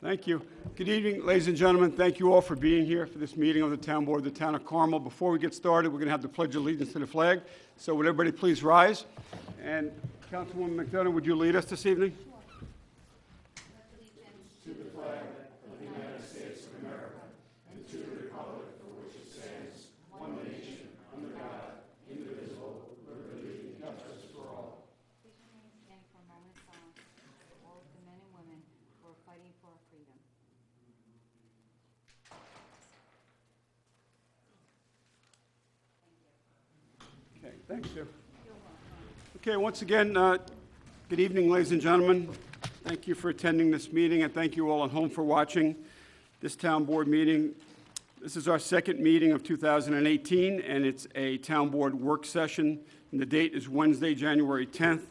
Thank you. Good evening, ladies and gentlemen. Thank you all for being here for this meeting of the Town Board of the Town of Carmel. Before we get started, we're going to have the Pledge of Allegiance to the flag. So would everybody please rise? And Councilwoman McDonough, would you lead us this evening? To the flag of the United States of America and to the republic for which it stands, one nation, under God, indivisible, with liberty and justice for all. Please remain standing for a moment of silence for all of the men and women who are fighting for our freedom. Okay, thanks, Sue. Okay, once again, good evening, ladies and gentlemen. Thank you for attending this meeting, and thank you all at home for watching this Town Board meeting. This is our second meeting of 2018, and it's a Town Board work session. And the date is Wednesday, January 10th,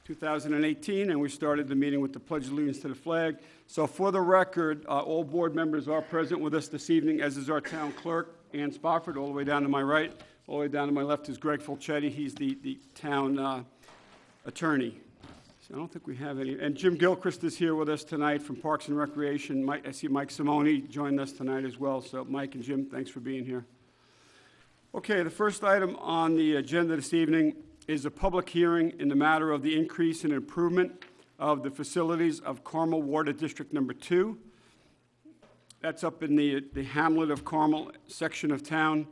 2018, and we started the meeting with the Pledge of Allegiance to the flag. So for the record, all board members are present with us this evening, as is our town clerk, Ann Spofford, all the way down to my right. All the way down to my left is Greg Fulchetti. He's the town attorney. So I don't think we have any. And Jim Gilchrist is here with us tonight from Parks and Recreation. I see Mike Simone joined us tonight as well. So Mike and Jim, thanks for being here. Okay, the first item on the agenda this evening is a public hearing in the matter of the increase and improvement of the facilities of Carmel Water District Number 2. That's up in the hamlet of Carmel section of town.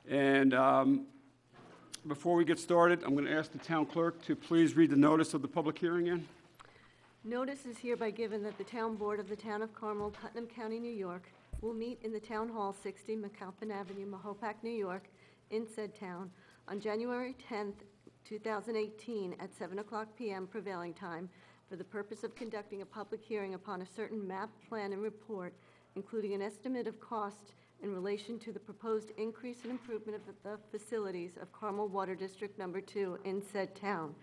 And before we get started, I'm going to ask the town clerk to please read the notice of the public hearing in. Notice is hereby given that the Town Board of the Town of Carmel, Putnam County, New York, will meet in the Town Hall, 60 McAlpin Avenue, Mahopac, New York, in said town, on January 10th, 2018, at 7 o'clock p.m. prevailing time, for the purpose of conducting a public hearing upon a certain map, plan, and report, including an estimate of cost in relation to the proposed increase and improvement of the facilities of Carmel Water District Number 2 in said town,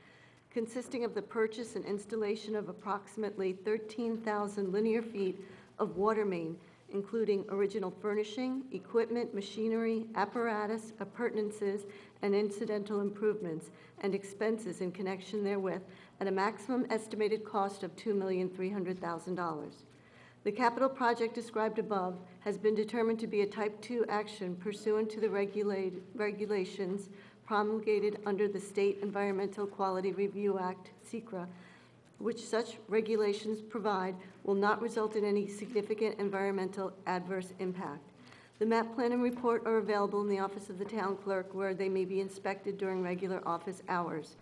consisting of the purchase and installation of approximately 13,000 linear feet of water main, including original furnishing, equipment, machinery, apparatus, appurtenances, and incidental improvements and expenses in connection therewith at a maximum estimated cost of $2,300,000. The capital project described above has been determined to be a Type 2 action pursuant to the regulations promulgated under the State Environmental Quality Review Act, SEQRA, which such regulations provide will not result in any significant environmental adverse impact. The map, plan, and report are available in the office of the town clerk, where they may be inspected during regular office hours.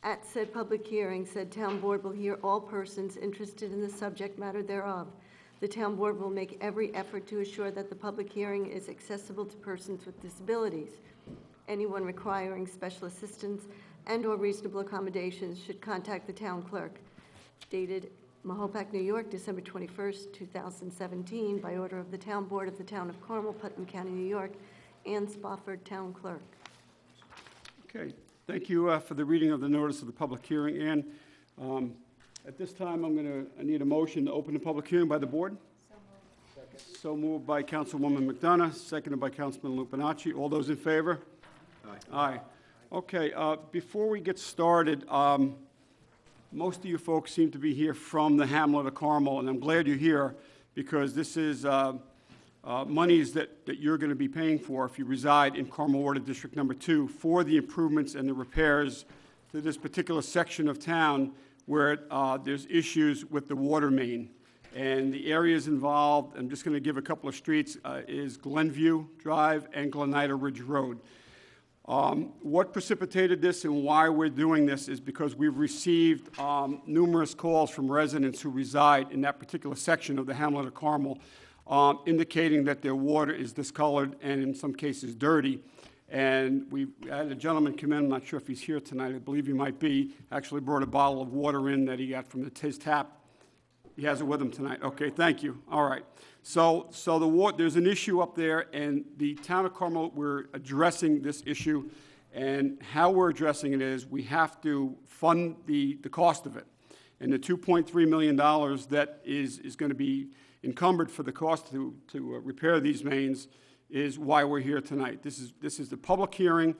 At said public hearing, said town board will hear all persons interested in the subject matter thereof. The town board will make every effort to assure that the public hearing is accessible to persons with disabilities. Anyone requiring special assistance and/or reasonable accommodations should contact the town clerk. Dated Mahopac, New York, December 21st, 2017, by order of the Town Board of the Town of Carmel, Putnam County, New York, Ann Spofford, Town Clerk. Okay, thank you for the reading of the notice of the public hearing. And at this time, I need a motion to open the public hearing by the board. So moved by Councilwoman McDonough, seconded by Councilman Lupinacci. All those in favor? Aye. Aye. Okay, before we get started, most of you folks seem to be here from the hamlet of Carmel, and I'm glad you're here because this is monies that you're going to be paying for if you reside in Carmel Water District Number 2 for the improvements and the repairs to this particular section of town where there's issues with the water main. And the areas involved, I'm just going to give a couple of streets, is Glenview Drive and Glenida Ridge Road. What precipitated this and why we're doing this is because we've received numerous calls from residents who reside in that particular section of the hamlet of Carmel, indicating that their water is discolored and in some cases dirty. And we had a gentleman come in, I'm not sure if he's here tonight, I believe he might be, actually brought a bottle of water in that he got from his tap. He has it with him tonight. Okay, thank you. All right. So there's an issue up there, and the town of Carmel, we're addressing this issue, and how we're addressing it is we have to fund the cost of it. And the $2.3 million that is going to be encumbered for the cost to repair these mains is why we're here tonight. This is the public hearing,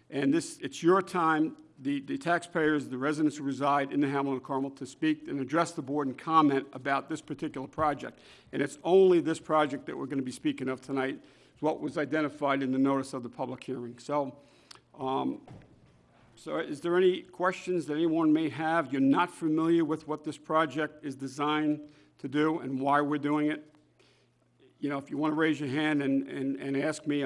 and it's your time the taxpayers, the residents who reside in the Hamlet of Carmel, to speak and address the board and comment about this particular project. And it's only this project that we're going to be speaking of tonight, is what was identified in the notice of the public hearing. So, so is there any questions that anyone may have? You're not familiar with what this project is designed to do and why we're doing it? You know, if you want to raise your hand and ask me,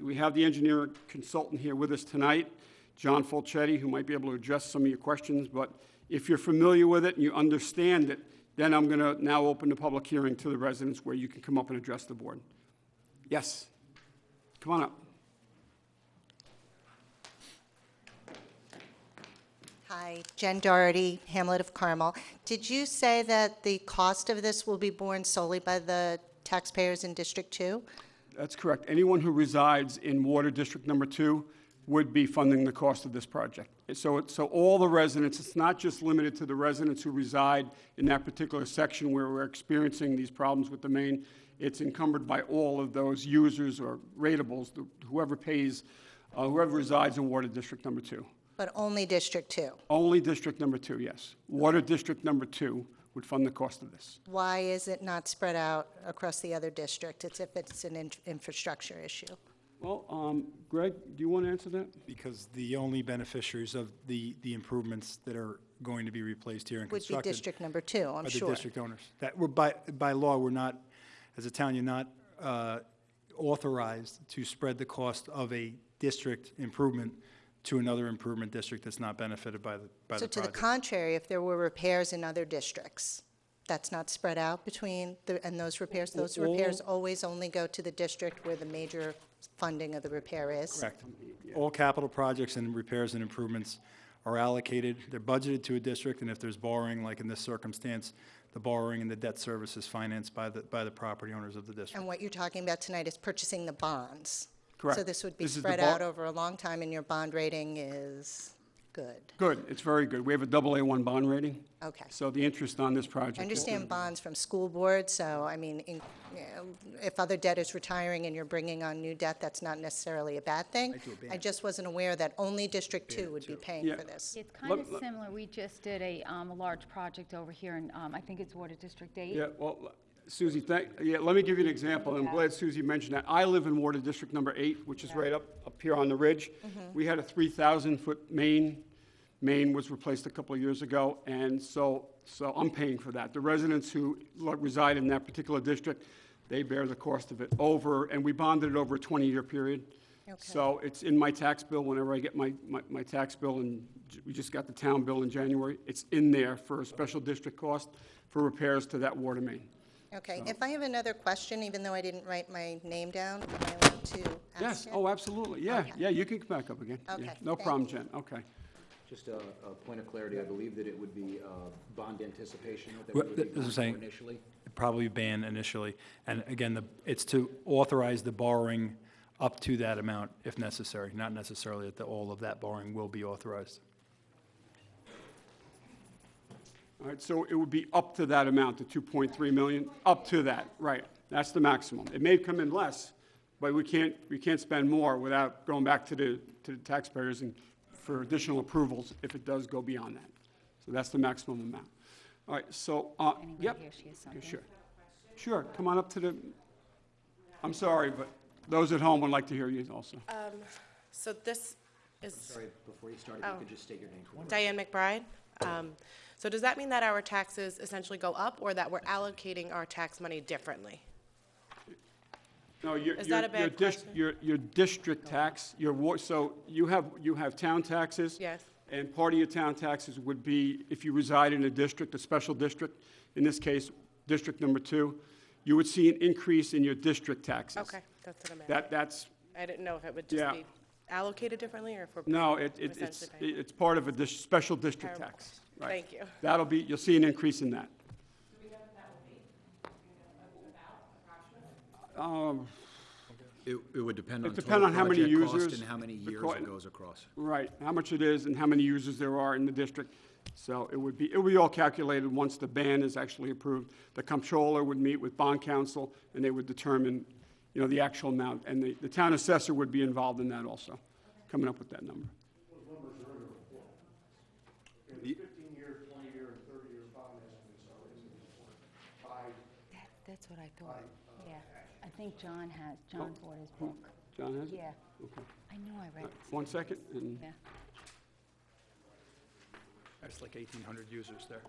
we have the engineer consultant here with us tonight, John Fulchetti, who might be able to address some of your questions. But if you're familiar with it and you understand it, then I'm going to now open the public hearing to the residents where you can come up and address the board. Yes. Come on up. Hi, Jen Doherty, Hamlet of Carmel. Did you say that the cost of this will be borne solely by the taxpayers in District 2? That's correct. Anyone who resides in Water District Number 2 would be funding the cost of this project. So all the residents, it's not just limited to the residents who reside in that particular section where we're experiencing these problems with the main. It's encumbered by all of those users or ratables, whoever pays, whoever resides in Water District Number 2. But only District 2? Only District Number 2, yes. Water District Number 2 would fund the cost of this. Why is it not spread out across the other district? It's if it's an infrastructure issue. Well, Greg, do you want to answer that? Because the only beneficiaries of the improvements that are going to be replaced here and Would be constructed District Number 2, I'm are sure. the district owners. That we're by law, we're not, as a town, you're not authorized to spread the cost of a district improvement to another improvement district that's not benefited by the So project. to the contrary, if there were repairs in other districts, that's not spread out between, and those repairs always only go to the district where the major funding of the repair is? Correct. All capital projects and repairs and improvements are allocated, they're budgeted to a district, and if there's borrowing, like in this circumstance, the borrowing and the debt service is financed by the property owners of the district. And what you're talking about tonight is purchasing the bonds? Correct. So this would be This is the spread bar- out over a long time, and your bond rating is good? Good, it's very good. We have a AA1 bond rating, Okay. so the interest on this project. I understand bonds from school boards, so, I mean, if other debt is retiring and you're bringing on new debt, that's not necessarily a bad thing. I just wasn't aware that only District 2 would be paying Yeah. for this. It's kind of similar. We just did a large project over here in, I think it's Water District 8. Yeah, well, Susie, let me give you an example, and I'm glad Susie mentioned that. I live in Water District Number 8, which is right up here on the ridge. We had a 3,000-foot main was replaced a couple of years ago, and so I'm paying for that. The residents who reside in that particular district, they bear the cost of it and we bonded it over a 20-year period. Okay. So it's in my tax bill whenever I get my tax bill, and we just got the town bill in January. It's in there for a special district cost for repairs to that water main. Okay, if I have another question, even though I didn't write my name down, am I allowed to ask Yes, it? oh, absolutely, yeah, Okay. yeah, you can come back up again. Yeah, Okay, no thank problem, you. Jen, okay. Just a point of clarity, I believe that it would be bond anticipation that Well, we would be this is bonding saying- for initially. Probably ban initially, and again, it's to authorize the borrowing up to that amount if necessary, not necessarily that all of that borrowing will be authorized. All right, so it would be up to that amount, the 2.3 million, up to that, right. That's the maximum. It may come in less, but we can't spend more without going back to the taxpayers and for additional approvals if it does go beyond that. So that's the maximum amount. All right, so, Anybody yep. here, she has Okay, something. sure. Sure, come on up to the, I'm sorry, but those at home would like to hear you also. So this is Sorry, before you start, if you could just state your name for me. Diane McBride. So does that mean that our taxes essentially go up, or that we're allocating our tax money differently? No, Is that a bad question? your district tax, so you have town taxes. Yes. And part of your town taxes would be, if you reside in a district, a special district, in this case, District Number 2, you would see an increase in your district taxes. Okay, that's what I meant. That's, I didn't know if it would just Yeah. be allocated differently, or if we're. no, we're it's essentially paying. it's part of a special district Terrible. tax. Right. Thank you. That'll be, you'll see an increase in that. It would depend on It depend on total how many project cost users, and how many the years co- it goes across. Right, how much it is and how many users there are in the district. So it would be all calculated once the ban is actually approved. The comptroller would meet with bond counsel, and they would determine, the actual amount. And the town assessor would be involved in that also, coming up with that number. That's what I thought. Yeah. I think John bought his book. John has it? Yeah. Okay. I knew I read it. 1 second, and Yeah. That's like 1,800 users there,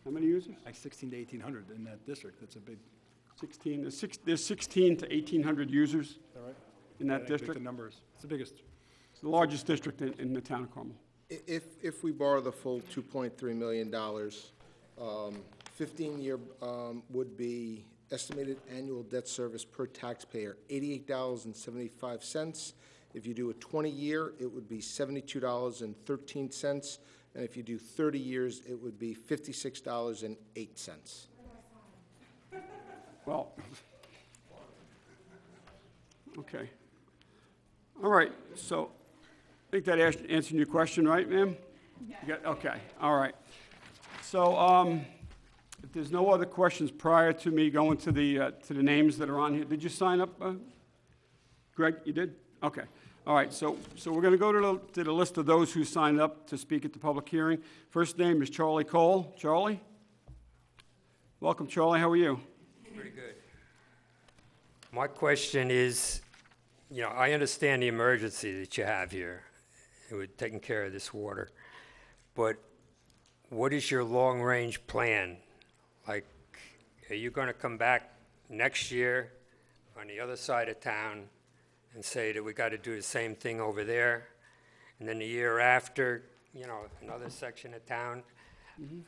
how many users? like 16 to 1,800 in that district. That's a big, 16, there's 16 to 1,800 users is that right? in Yeah, I that think district. the numbers, it's the biggest. It's the largest district in the town of Carmel. If we borrow the full $2.3 million, 15-year would be estimated annual debt service per taxpayer, $88.75. If you do a 20-year, it would be $72.13. And if you do 30 years, it would be $56.08. Well, okay. All right, so I think that answered your question, right, ma'am? Okay, all right. So if there's no other questions prior to me going to the names that are on here, did you sign up, Greg? You did? Okay. All right, so we're going to go to the list of those who signed up to speak at the public hearing. First name is Charlie Cole. Charlie? Welcome, Charlie. How are you? Pretty good. My question is, I understand the emergency that you have here with taking care of this water, but what is your long-range plan? Like, are you going to come back next year on the other side of town and say that we got to do the same thing over there, and then the year after, another section of town?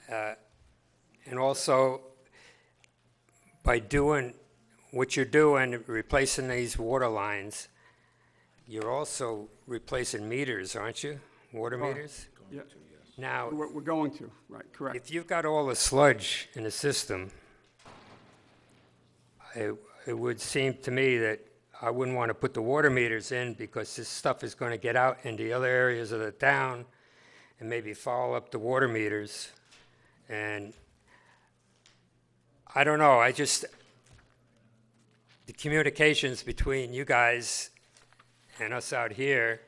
And also, by doing what you're doing, replacing these water lines, you're also replacing meters, aren't you? Water meters? Yeah. Now, We're going to, right, correct. if you've got all the sludge in the system, it would seem to me that I wouldn't want to put the water meters in, because this stuff is going to get out into other areas of the town and maybe foul up the water meters. And I don't know, the communications between you guys and us out here,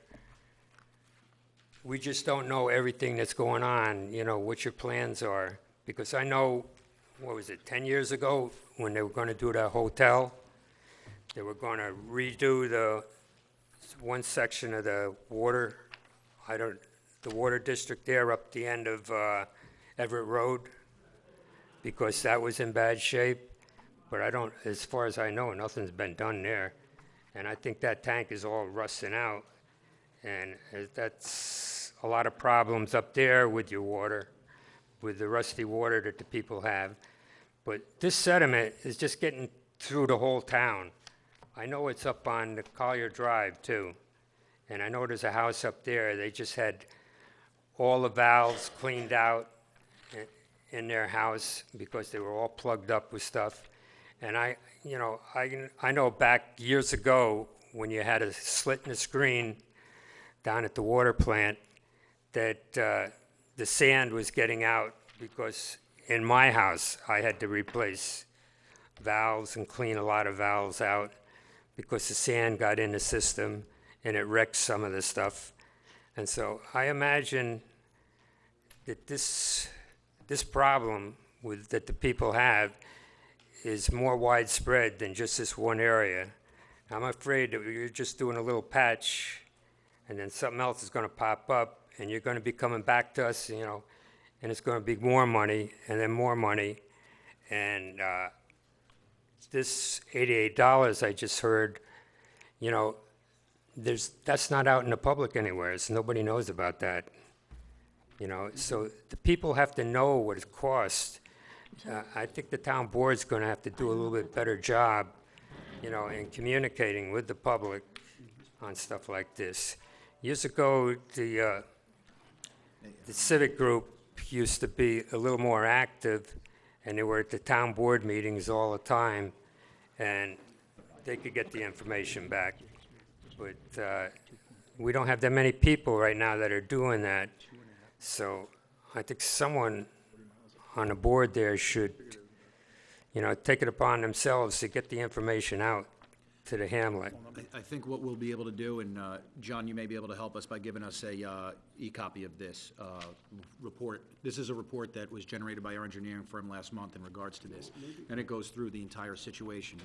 we just don't know everything that's going on, what your plans are. Because I know, 10 years ago, when they were going to do that hotel, they were going to redo the one section of the water, the water district there up the end of Everett Road, because that was in bad shape. But as far as I know, nothing's been done there. And I think that tank is all rusting out. And that's a lot of problems up there with your water, with the rusty water that the people have. But this sediment is just getting through the whole town. I know it's up on the Collier Drive, too. And I know there's a house up there. They just had all the valves cleaned out in their house because they were all plugged up with stuff. And I know back years ago when you had a slit in the screen down at the water plant that the sand was getting out, because in my house I had to replace valves and clean a lot of valves out because the sand got in the system and it wrecked some of the stuff. And so I imagine that this problem that the people have is more widespread than just this one area. I'm afraid that you're just doing a little patch and then something else is going to pop up and you're going to be coming back to us, and it's going to be more money and then more money. And this $88 I just heard, that's not out in the public anywhere. So nobody knows about that. So the people have to know what it costs. I think the town board's going to have to do a little bit better job, in communicating with the public on stuff like this. Years ago, the civic group used to be a little more active, and they were at the town board meetings all the time, and they could get the information back. But we don't have that many people right now that are doing that. So I think someone on the board there should, take it upon themselves to get the information out. to the hamlet. I think what we'll be able to do, and John, you may be able to help us by giving us a e-copy of this report. This is a report that was generated by our engineering firm last month in regards to this, and it goes through the entire situation.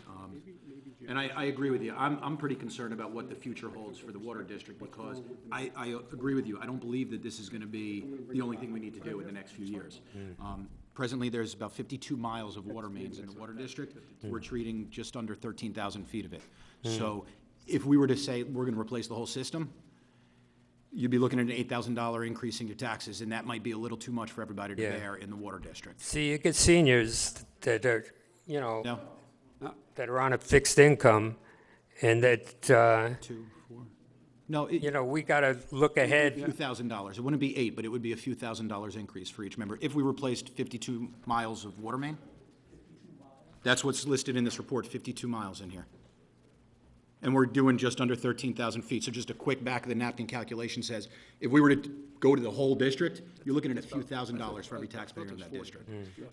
And I agree with you. I'm pretty concerned about what the future holds for the water district, because I agree with you. I don't believe that this is going to be the only thing we need to do in the next few years. Presently, there's about 52 miles of water mains in the water district. We're treating just under 13,000 feet of it. So if we were to say we're going to replace the whole system, you'd be looking at an $8,000 increase in your taxes, and that might be a little too much for everybody to bear in the water district. See, you get seniors that are, you know, No? that are on a fixed income, and that, 2, 4? No, you know, we got to look ahead. a few $1,000s. It wouldn't be 8, but it would be a few $1,000s increase for each member if we replaced 52 miles of water main. That's what's listed in this report, 52 miles in here. And we're doing just under 13,000 feet. So just a quick back-of-the-napkin calculation says, if we were to go to the whole district, you're looking at a few $1,000s for every taxpayer in that district.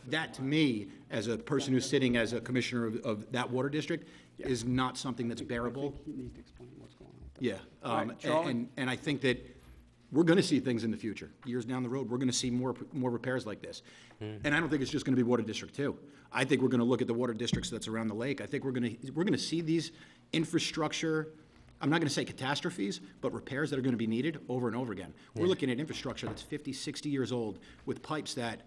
That, to me, as a person who's sitting as a commissioner of that water district, is not something that's bearable. You need to explain what's going on. Yeah, right, Charlie? and I think that we're going to see things in the future. Years down the road, we're going to see more repairs like this. And I don't think it's just going to be Water District 2. I think we're going to look at the water districts that's around the lake. I think we're going to see these infrastructure, I'm not going to say catastrophes, but repairs that are going to be needed over and over again. We're looking at infrastructure that's 50, 60 years old with pipes that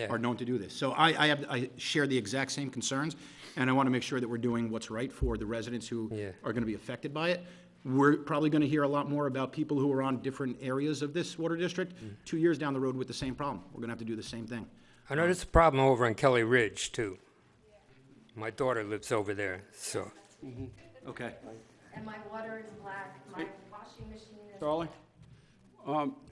are known to do this. So I share the exact same concerns, and I want to make sure that we're doing what's right for the residents who are going to be affected by it. We're probably going to hear a lot more about people who are on different areas of this water district 2 years down the road with the same problem. We're going to have to do the same thing. I know there's a problem over in Kelly Ridge, too. My daughter lives over there, so. Okay. And my water is black, my washing machine is. Charlie?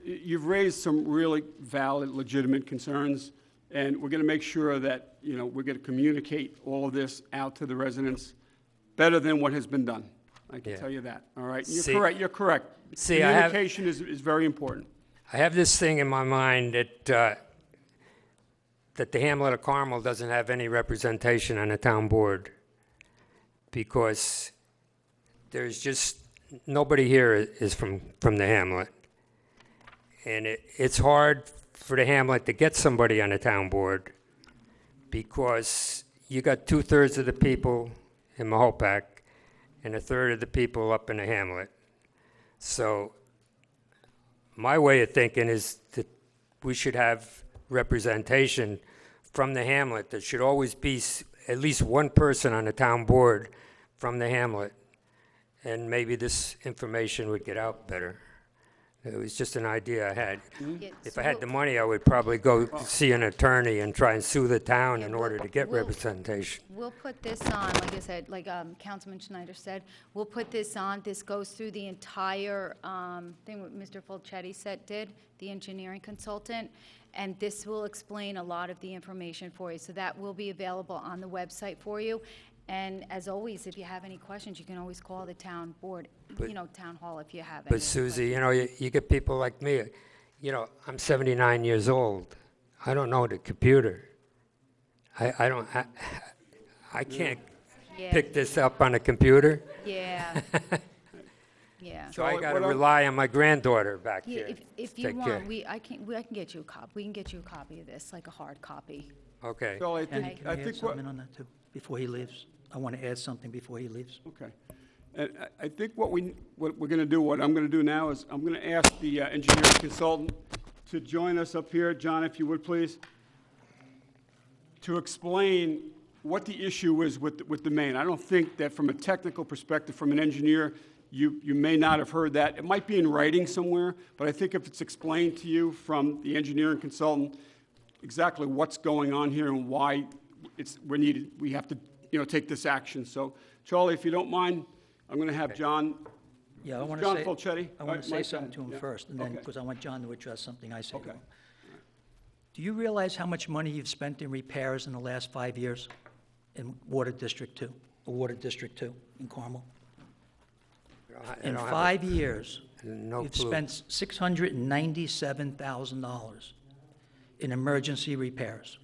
You've raised some really valid, legitimate concerns, and we're going to make sure that, you know, we're going to communicate all of this out to the residents better than what has been done. I can tell you that, all right? And See- you're correct, you're correct. See, I have- Communication is very important. I have this thing in my mind that that the Hamlet of Carmel doesn't have any representation on the town board, because there's just, nobody here is from the Hamlet. And it's hard for the Hamlet to get somebody on the town board, because you got 2/3 of the people in Mahopac and 1/3 of the people up in the Hamlet. So my way of thinking is that we should have representation from the Hamlet. There should always be at least one person on the town board from the Hamlet, and maybe this information would get out better. It was just an idea I had. If I had the money, I would probably go see an attorney and try and sue the town in order to get representation. We'll put this on, like I said, like Councilman Schneider said, we'll put this on. This goes through the entire thing what Mr. Fulchetti did, the engineering consultant, and this will explain a lot of the information for you. So that will be available on the website for you. And as always, if you have any questions, you can always call the town board, town hall if you have any. But Susie, you know, you get people like me. You know, I'm 79 years old. I don't know the computer. I can't pick this up on a computer. Yeah. Yeah. So I Charlie, got to what rely on my granddaughter back Yeah, here. if to you take care. want, I can get you a copy. We can get you a copy of this, like a hard copy. Okay. Charlie, Okay. I Can I add think what, something on that, too, before he leaves? I want to add something before he leaves. okay. And I think what we're going to do, what I'm going to do now is I'm going to ask the engineering consultant to join us up here. John, if you would, please, to explain what the issue is with the main. I don't think that from a technical perspective, from an engineer, you may not have heard that. It might be in writing somewhere, but I think if it's explained to you from the engineering consultant, exactly what's going on here and why we have to, take this action. So, Charlie, if you don't mind, I'm going to have John. Yeah, I want John to say. Fulchetti. I want to say Mike, something to him yeah. first, and then, Okay. because I want John to address something I say to Okay. him. Do you realize how much money you've spent in repairs in the last 5 years in Water District 2, or Water District 2 in Carmel? I In don't have 5 years, no you've clue. spent $697,000 in emergency repairs.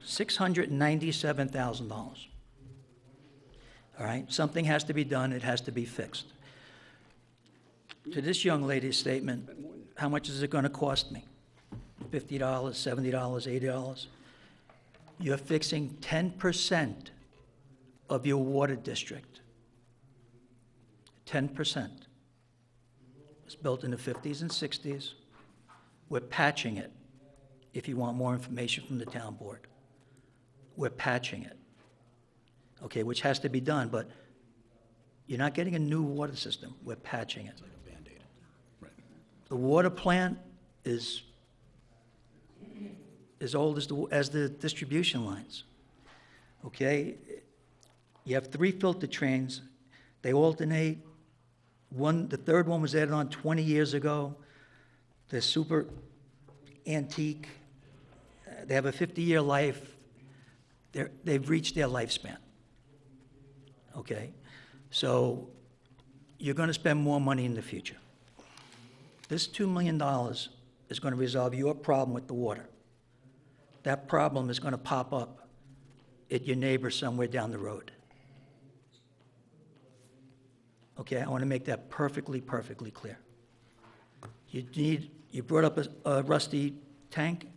$697,000. all right? Something has to be done, it has to be fixed. To this young lady's statement, how much is it gonna cost me? $50, $70, $80? You're fixing 10% of your water district. 10%. It's built in the 50s and 60s. We're patching it, if you want more information from the town board. We're patching it, okay, which has to be done, but you're not getting a new water system. We're patching it. The water plant is as old as the distribution lines, okay? You have 3 filter trains. They alternate. The third one was added on 20 years ago. They're super antique. They have a 50-year life. They've reached their lifespan, okay? So you're going to spend more money in the future. This $2 million is going to resolve your problem with the water. That problem is going to pop up at your neighbor somewhere down the road. Okay, I want to make that perfectly clear. You brought up a rusty tank.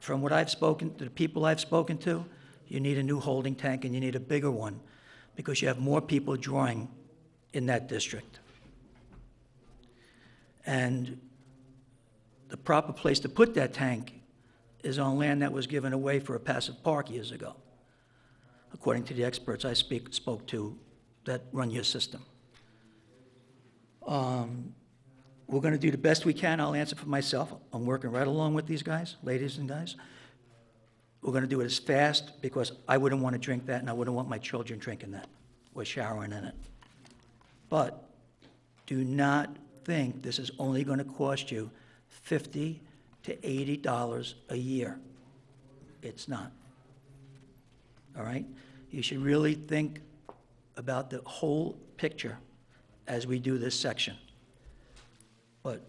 From what I've spoken, to the people I've spoken to, you need a new holding tank and you need a bigger one because you have more people drawing in that district. And the proper place to put that tank is on land that was given away for a passive park years ago, according to the experts I spoke to that run your system. We're going to do the best we can. I'll answer for myself. I'm working right along with these guys, ladies and guys. We're going to do it as fast because I wouldn't want to drink that and I wouldn't want my children drinking that or showering in it. But do not think this is only going to cost you $50 to $80 a year. It's not. All right? You should really think about the whole picture as we do this section. But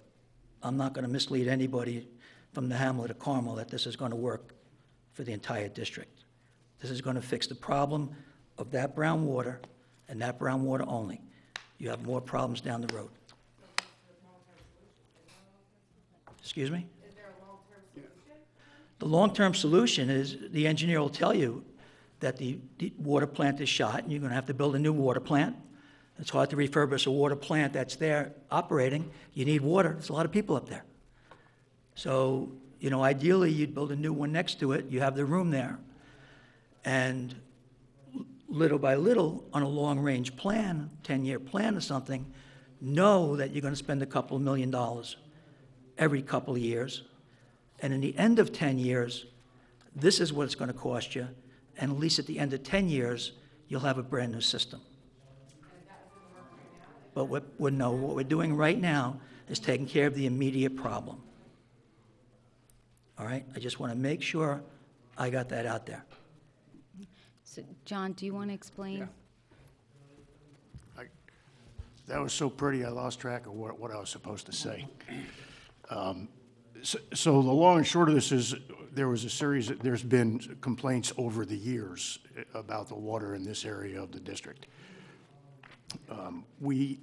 I'm not going to mislead anybody from the hamlet of Carmel that this is going to work for the entire district. This is going to fix the problem of that brown water and that brown water only. You have more problems down the road. Excuse me? Is there a long-term solution? The long-term solution is the engineer will tell you that the water plant is shot and you're going to have to build a new water plant. It's hard to refurbish a water plant that's there operating. You need water. There's a lot of people up there. So, you know, ideally you'd build a new one next to it. You have the room there. And little by little, on a long-range plan, 10-year plan or something, know that you're going to spend a couple of $1 million every couple of years. And in the end of 10 years, this is what it's going to cost you. And at least at the end of 10 years, you'll have a brand-new system. But what we're doing right now is taking care of the immediate problem. All right? I just want to make sure I got that out there. So, John, do you want to explain? Yeah. That was so pretty, I lost track of what I was supposed to say. So the long and short of this is there's been complaints over the years about the water in this area of the district. We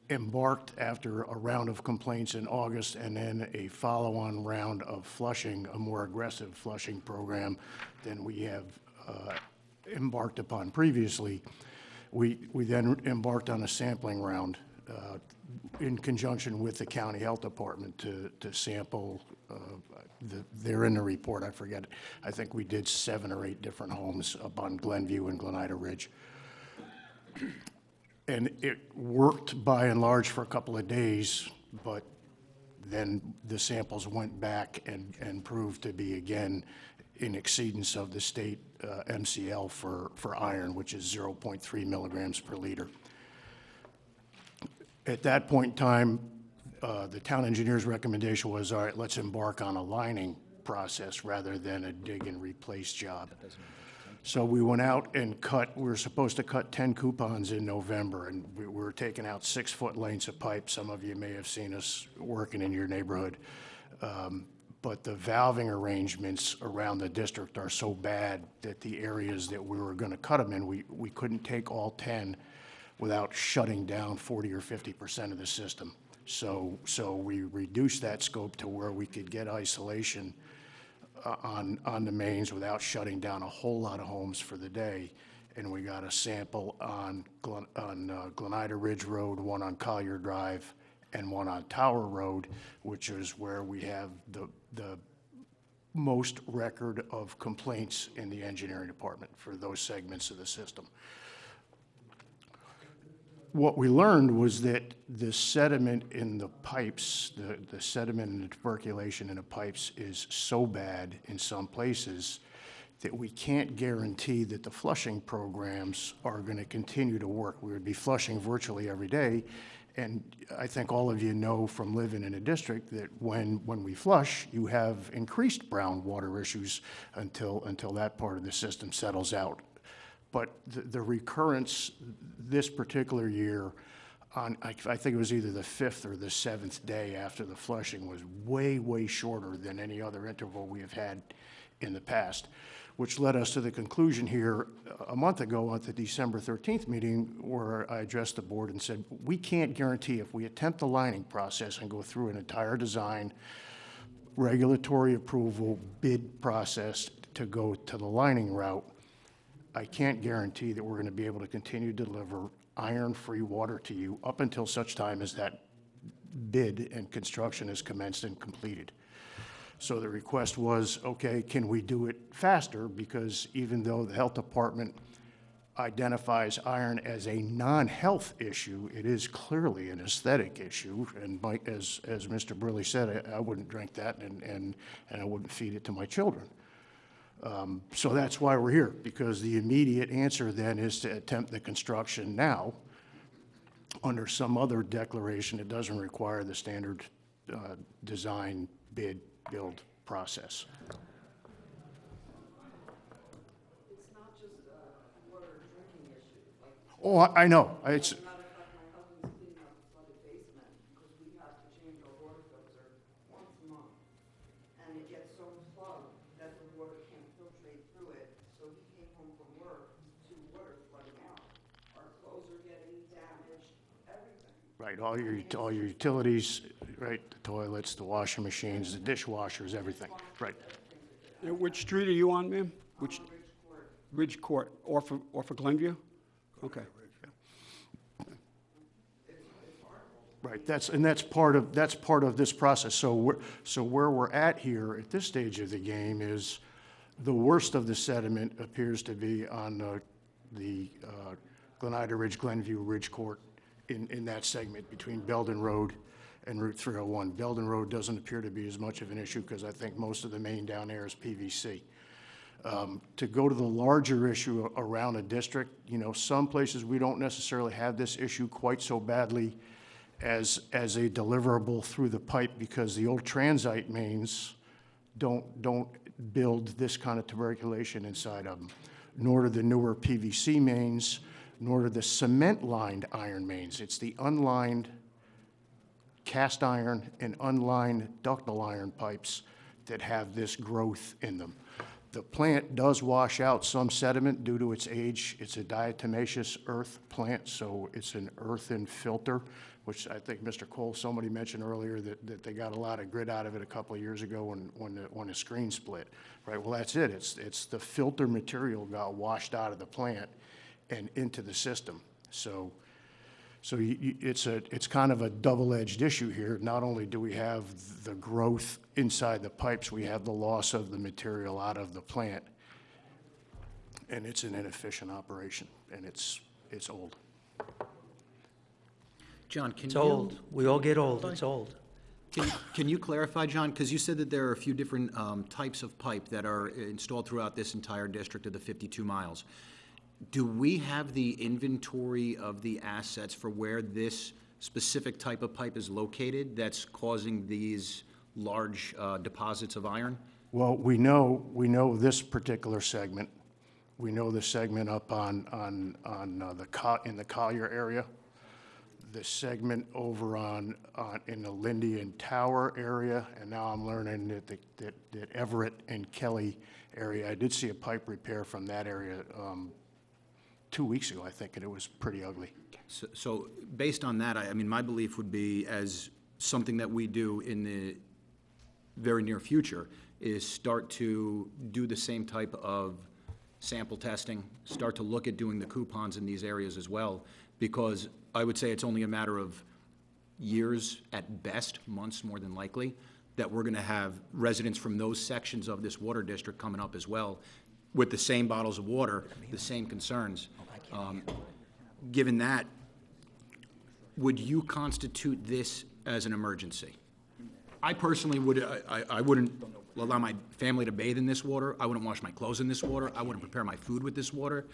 embarked after a round of complaints in August and then a follow-on round of flushing, a more aggressive flushing program than we have embarked upon previously. We then embarked on a sampling round in conjunction with the county health department to sample, they're in the report, I forget, I think we did 7 or 8 different homes up on Glenview and Glenida Ridge. And it worked by and large for a couple of days, but then the samples went back and proved to be, again, in exceedance of the state MCL for iron, which is 0.3 milligrams per liter. At that point in time, the town engineer's recommendation was, all right, let's embark on a lining process rather than a dig and replace job. So we went out and we were supposed to cut 10 coupons in November, and we were taking out 6-foot lengths of pipe. Some of you may have seen us working in your neighborhood. but the valving arrangements around the district are so bad that the areas that we were going to cut them in, we couldn't take all 10 without shutting down 40 or 50% of the system. So we reduced that scope to where we could get isolation on the mains without shutting down a whole lot of homes for the day. And we got a sample on Glenida Ridge Road, one on Collier Drive, and one on Tower Road, which is where we have the most record of complaints in the engineering department for those segments of the system. What we learned was that the sediment in the pipes, the sediment and the tuberculation in the pipes is so bad in some places that we can't guarantee that the flushing programs are going to continue to work. We would be flushing virtually every day, and I think all of you know from living in a district that when we flush, you have increased brown water issues until that part of the system settles out. But the recurrence this particular year, I think it was either the 5th or the 7th day after the flushing, was way, way shorter than any other interval we have had in the past, which led us to the conclusion here a month ago at the December 13th meeting where I addressed the board and said, we can't guarantee if we attempt the lining process and go through an entire design, regulatory approval, bid process to go to the lining route, I can't guarantee that we're going to be able to continue to deliver iron-free water to you up until such time as that bid and construction is commenced and completed. So the request was, okay, can we do it faster? Because even though the health department identifies iron as a non-health issue, it is clearly an aesthetic issue. And Mike, as Mr. Briley said, I wouldn't drink that and I wouldn't feed it to my children. So that's why we're here, because the immediate answer then is to attempt the construction now under some other declaration that doesn't require the standard design, bid, build process. It's not just a water drinking issue. Oh, I know. It's, As a matter of fact, my husband's cleaning out the flooded basement because we have to change our water filter once a month. And it gets so plugged that the water can't filtrate through it. So he came home from work to water flooding out. Our clothes are getting damaged, everything. right, all your utilities, right, the toilets, the washing machines, the dishwashers, everything, right. Which street are you on, ma'am? Which? Ridge Court, off of Glenview? Okay. Right, that's part of this process. So where we're at here at this stage of the game is the worst of the sediment appears to be on the Glenida Ridge, Glenview, Ridge Court in that segment between Belden Road and Route 301. Belden Road doesn't appear to be as much of an issue because I think most of the main down there is PVC. To go to the larger issue around a district, you know, some places we don't necessarily have this issue quite so badly as a deliverable through the pipe because the old transite mains don't build this kind of tuberculation inside of them, nor do the newer PVC mains, nor do the cement-lined iron mains. It's the unlined cast iron and unlined ductile iron pipes that have this growth in them. The plant does wash out some sediment due to its age. It's a diatomaceous earth plant, so it's an earthen filter, which I think Mr. Cole, somebody mentioned earlier that they got a lot of grit out of it a couple of years ago when the screen split, right? Well, that's it. It's the filter material got washed out of the plant and into the system. So it's kind of a double-edged issue here. Not only do we have the growth inside the pipes, we have the loss of the material out of the plant, and it's an inefficient operation, and it's old. John, can It's you? old. We all get old. It's old. Can you clarify, John? Because you said that there are a few different types of pipe that are installed throughout this entire district of the 52 miles. Do we have the inventory of the assets for where this specific type of pipe is located that's causing these large deposits of iron? Well, we know this particular segment. We know the segment up in the Collier area. the segment over in the Lindian Tower area, and now I'm learning that Everett and Kelly area, I did see a pipe repair from that area 2 weeks ago, I think, and it was pretty ugly. So based on that, I mean, my belief would be, as something that we do in the very near future, is start to do the same type of sample testing, start to look at doing the coupons in these areas as well, because I would say it's only a matter of years, at best, months more than likely, that we're gonna have residents from those sections of this water district coming up as well, with the same bottles of water, the same concerns. Given that, would you constitute this as an emergency? I personally would, I wouldn't allow my family to bathe in this water. I wouldn't wash my clothes in this water. I wouldn't prepare my food with this water.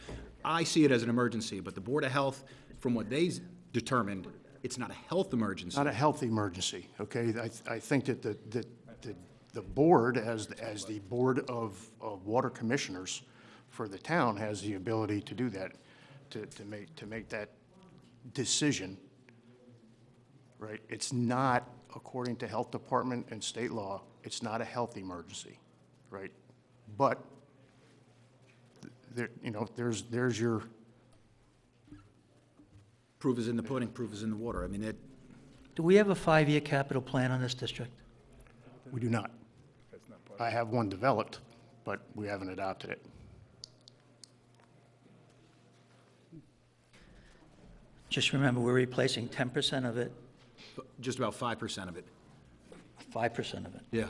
I see it as an emergency, but the Board of Health, from what they determined, it's not a health emergency. Not a health emergency, okay? I think that the board, as the Board of Water Commissioners for the town, has the ability to do that, to make that decision, right? It's not, according to Health Department and state law, it's not a health emergency, right? But there, you know, there's your. Proof is in the pudding, proof is in the water. I mean, Do we have a 5-year capital plan on this district? We do not. I have one developed, but we haven't adopted it. Just remember, we're replacing 10% of it, just about 5% of it. 5% of it. Yeah,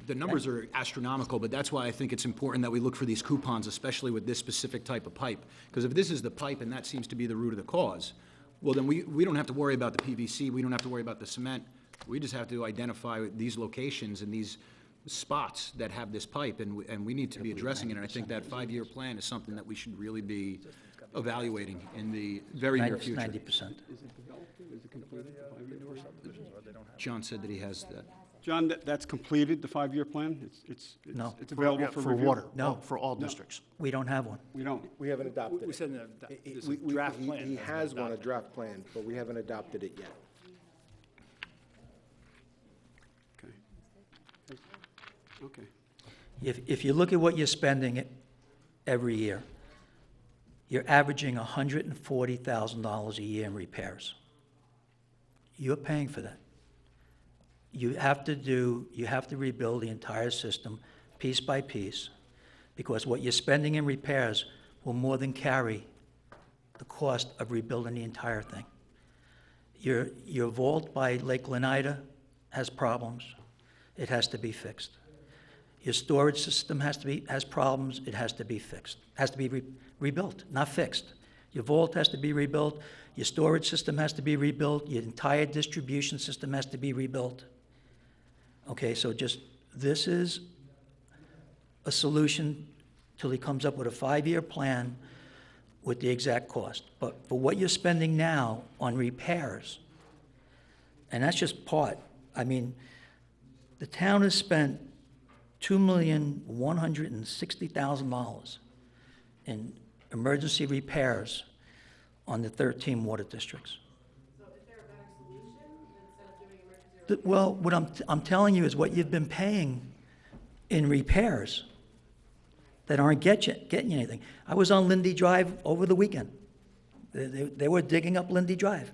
the numbers are astronomical, but that's why I think it's important that we look for these coupons, especially with this specific type of pipe. Because if this is the pipe and that seems to be the root of the cause, well, then we don't have to worry about the PVC, we don't have to worry about the cement. We just have to identify these locations and these spots that have this pipe, and we need to be addressing it. And I think that 5-year plan is something that we should really be evaluating in the very near future. 90%. John said that he has that. John, that's completed, the 5-year plan? It's No. available for review? water. No. For all districts. We don't have one. We don't. We haven't adopted We it. said in the, this is We- draft plan. He hasn't has been one, a adopted. draft plan, but we haven't adopted it yet. Okay. Okay. If you look at what you're spending every year, you're averaging $140,000 a year in repairs. You're paying for that. You have to rebuild the entire system piece by piece, because what you're spending in repairs will more than carry the cost of rebuilding the entire thing. Your vault by Lake Lenida has problems. It has to be fixed. Your storage system has problems. It has to be fixed. Has to be rebuilt, not fixed. Your vault has to be rebuilt. Your storage system has to be rebuilt. Your entire distribution system has to be rebuilt. Okay, so this is a solution till he comes up with a 5-year plan with the exact cost. But for what you're spending now on repairs, and that's just part, I mean, the town has spent $2,160,000 in emergency repairs on the 13 water districts. So is there a better solution instead of doing emergency? Well, what I'm telling you is what you've been paying in repairs that aren't getting you anything. I was on Lindy Drive over the weekend. They were digging up Lindy Drive.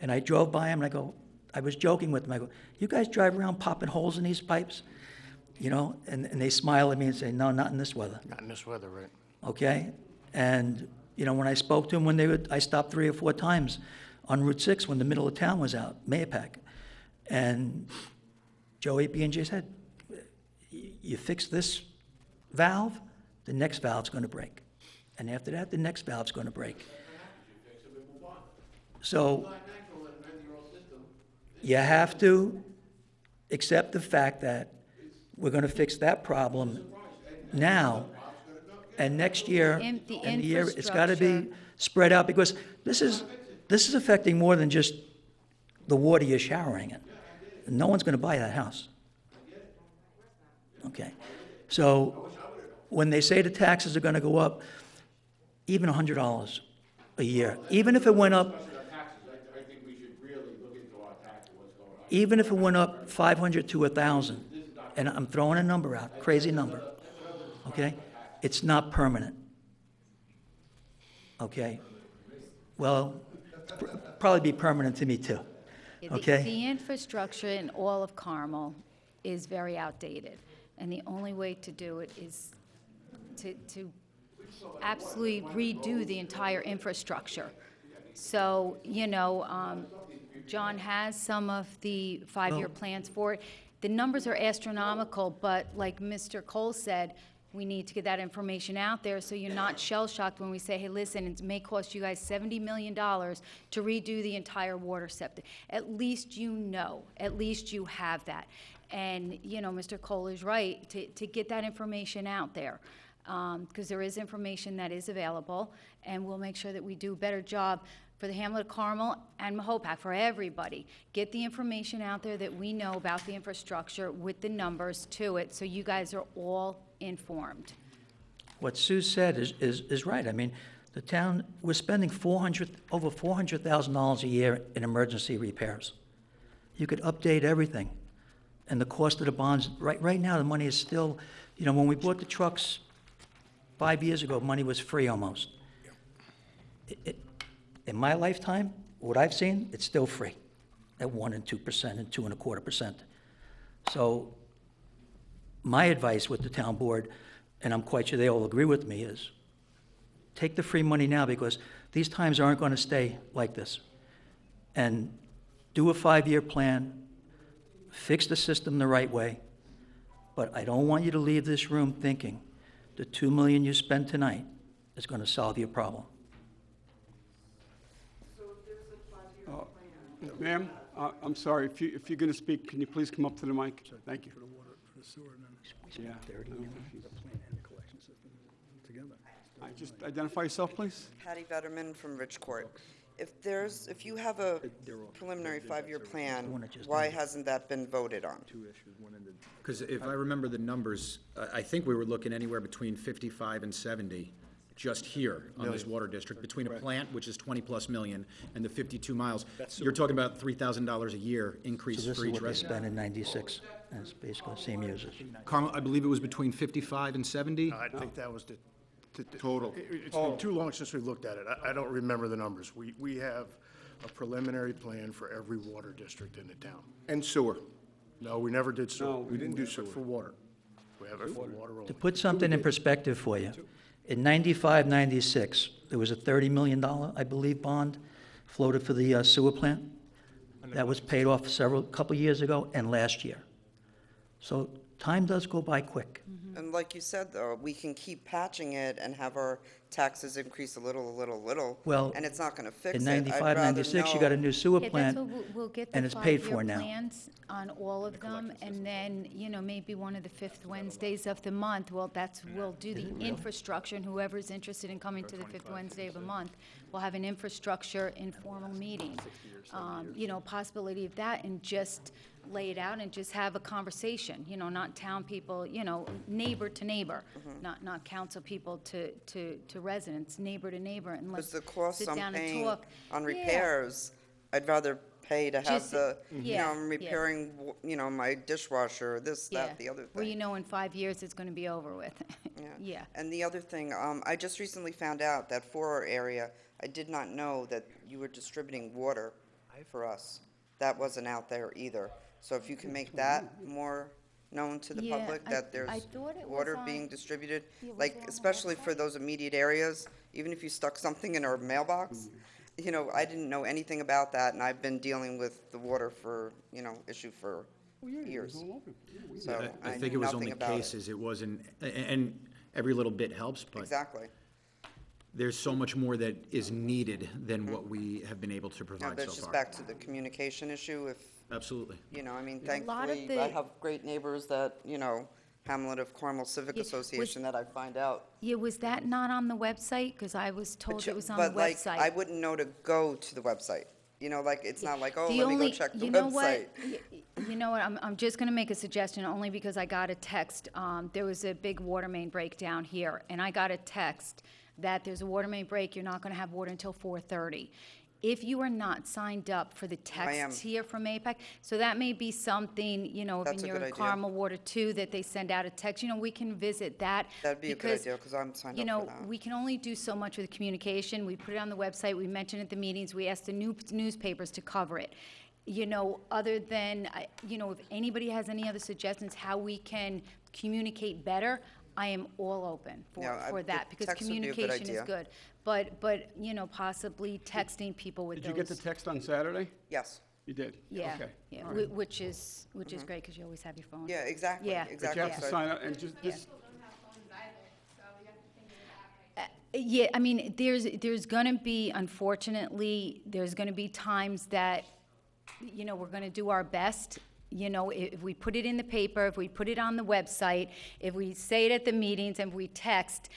And I drove by them and I was joking with them. I go, you guys drive around popping holes in these pipes? You know, and they smile at me and say, no, not in this weather. Not in this weather, right? Okay? And, you know, when I spoke to them, I stopped 3 or 4 times on Route 6 when the middle of town was out, Mayapack. And Joe AP&J said, you fix this valve, the next valve's going to break. And after that, the next valve's going to break. So you have to accept the fact that we're going to fix that problem now, and next year, The and the year, it's got to be infrastructure. spread out, because this is affecting more than just the water you're showering in. No one's going to buy that house. Okay, so when they say the taxes are going to go up, even $100 a year, even if it went up, even if it went up 500 to 1,000, and I'm throwing a number out, crazy number, okay? It's not permanent. Okay? Well, probably be permanent to me too, okay? The infrastructure in all of Carmel is very outdated, and the only way to do it is to absolutely redo the entire infrastructure. So, John has some of the five-year Well- plans for it. The numbers are astronomical, but like Mr. Cole said, we need to get that information out there so you're not shell-shocked when we say, hey, listen, it may cost you guys $70 million to redo the entire water septic. At least you know, at least you have that. And, Mr. Cole is right to get that information out there, because there is information that is available, and we'll make sure that we do a better job for the Hamlet of Carmel and Mahopac, for everybody. Get the information out there that we know about the infrastructure with the numbers to it, so you guys are all informed. What Sue said is right. I mean, the town, we're spending over $400,000 a year in emergency repairs. You could update everything. And the cost of the bonds, right now, the money is still, when we bought the trucks 5 years ago, money was free almost. In my lifetime, what I've seen, it's still free at 1 and 2% and 2.25%. So my advice with the town board, and I'm quite sure they all agree with me, is take the free money now, because these times aren't going to stay like this. And do a 5-year plan, fix the system the right way. But I don't want you to leave this room thinking the $2 million you spend tonight is going to solve your problem. So if there's a 5-year plan. Ma'am, I'm sorry, if you're going to speak, can you please come up to the mic? Thank you. For the water, for the sewer, and then Yeah. the plant and the collection system together. Just identify yourself, please. Patty Vetterman from Richcourt. If you have a preliminary 5-year plan, why hasn't that been voted on? Because if I remember the numbers, I think we were looking anywhere between 55 and 70 just here on this water district, between a plant, which is 20-plus million, and the 52 miles. You're talking about $3,000 a year increase So this for is each what they resident. spend in '96, and it's basically the same usage. Carmel, I believe it was between 55 and 70? I think that was the total. It's been too long since we looked at it. I don't remember the numbers. We have a preliminary plan for every water district in the town. And sewer. No, we never did sewer. No, We didn't do sewer for water. We have it for water only. To put something in perspective for you, in '95, '96, there was a $30 million, I believe, bond floated for the sewer plant. That was paid off couple years ago and last year. So time does go by quick. And like you said, though, we can keep patching it and have our taxes increase a little, Well, and it's not going to fix it. In I'd '95, rather '96, you got a know- new sewer Yeah, that's plant, what we'll get and the it's paid for five-year now. plans on all of them, and then, maybe one of the fifth Wednesdays of the month, we'll do the infrastructure, and whoever's interested in coming to the fifth Wednesday of the month, we'll have an infrastructure informal meeting. Possibility of that, and just lay it out and just have a conversation, not town people, neighbor to neighbor, not council people to residents, neighbor to neighbor, and let's Because the cost sit I'm down and paying talk. on Yeah. repairs, I'd rather pay to have Just- the, yeah, I'm yeah. repairing, my dishwasher, this, that, the other Well, thing. in 5 years, it's gonna be over with. Yeah. And the other thing, I just recently found out that for our area, I did not know that you were distributing water for us. That wasn't out there either. So if you can make that more known to the Yeah, public, I- that I there's thought it was water on- being distributed, Yeah, was it like, on the especially for website? those immediate areas, even if you stuck something in our mailbox, I didn't know anything about that, and I've been dealing with the water issue for years. So I I think knew it was nothing only about it. cases, it wasn't, and every little bit helps, but Exactly. there's so much more that is needed than what we have been able to No, provide but so it's just far. back to the communication issue, if, Absolutely. A lot of thankfully, I the- have great neighbors that, Hamlet of Carmel Civic Yeah, was- Association that I find out. Yeah, was that not on the website? Because I was told it was on the But like, website. I wouldn't know to go to the website. It's not like, oh, The let me go only- check the you know what? website. You know what, I'm just gonna make a suggestion, only because I got a text, there was a big water main breakdown here, and I got a text that there's a water main break, you're not gonna have water until 4:30. If you are not signed up for the I am. text here from APAC, so that may be something, That's in a your good idea. Carmel Water 2, that they send out a text, we can visit that. That'd be a good because, idea, because I'm signed up for that. we can only do so much with communication. We put it on the website, we mention it at the meetings, we ask the newspapers to cover it. Other than, if anybody has any other suggestions how we can communicate better, I am all open Yeah, for that, because text would be a good communication is idea. good. But, possibly texting people with Did those. you get the text on Saturday? Yes. You did? Yeah, Okay. yeah, All right. which is great, because you always have your phone. Yeah, exactly, Yeah. But you exactly. have to So- sign up, and just, Yeah. this, Yeah, I mean, there's gonna be, unfortunately, there's gonna be times that, we're gonna do our best. If we put it in the paper, if we put it on the website, if we say it at the meetings, and if we text,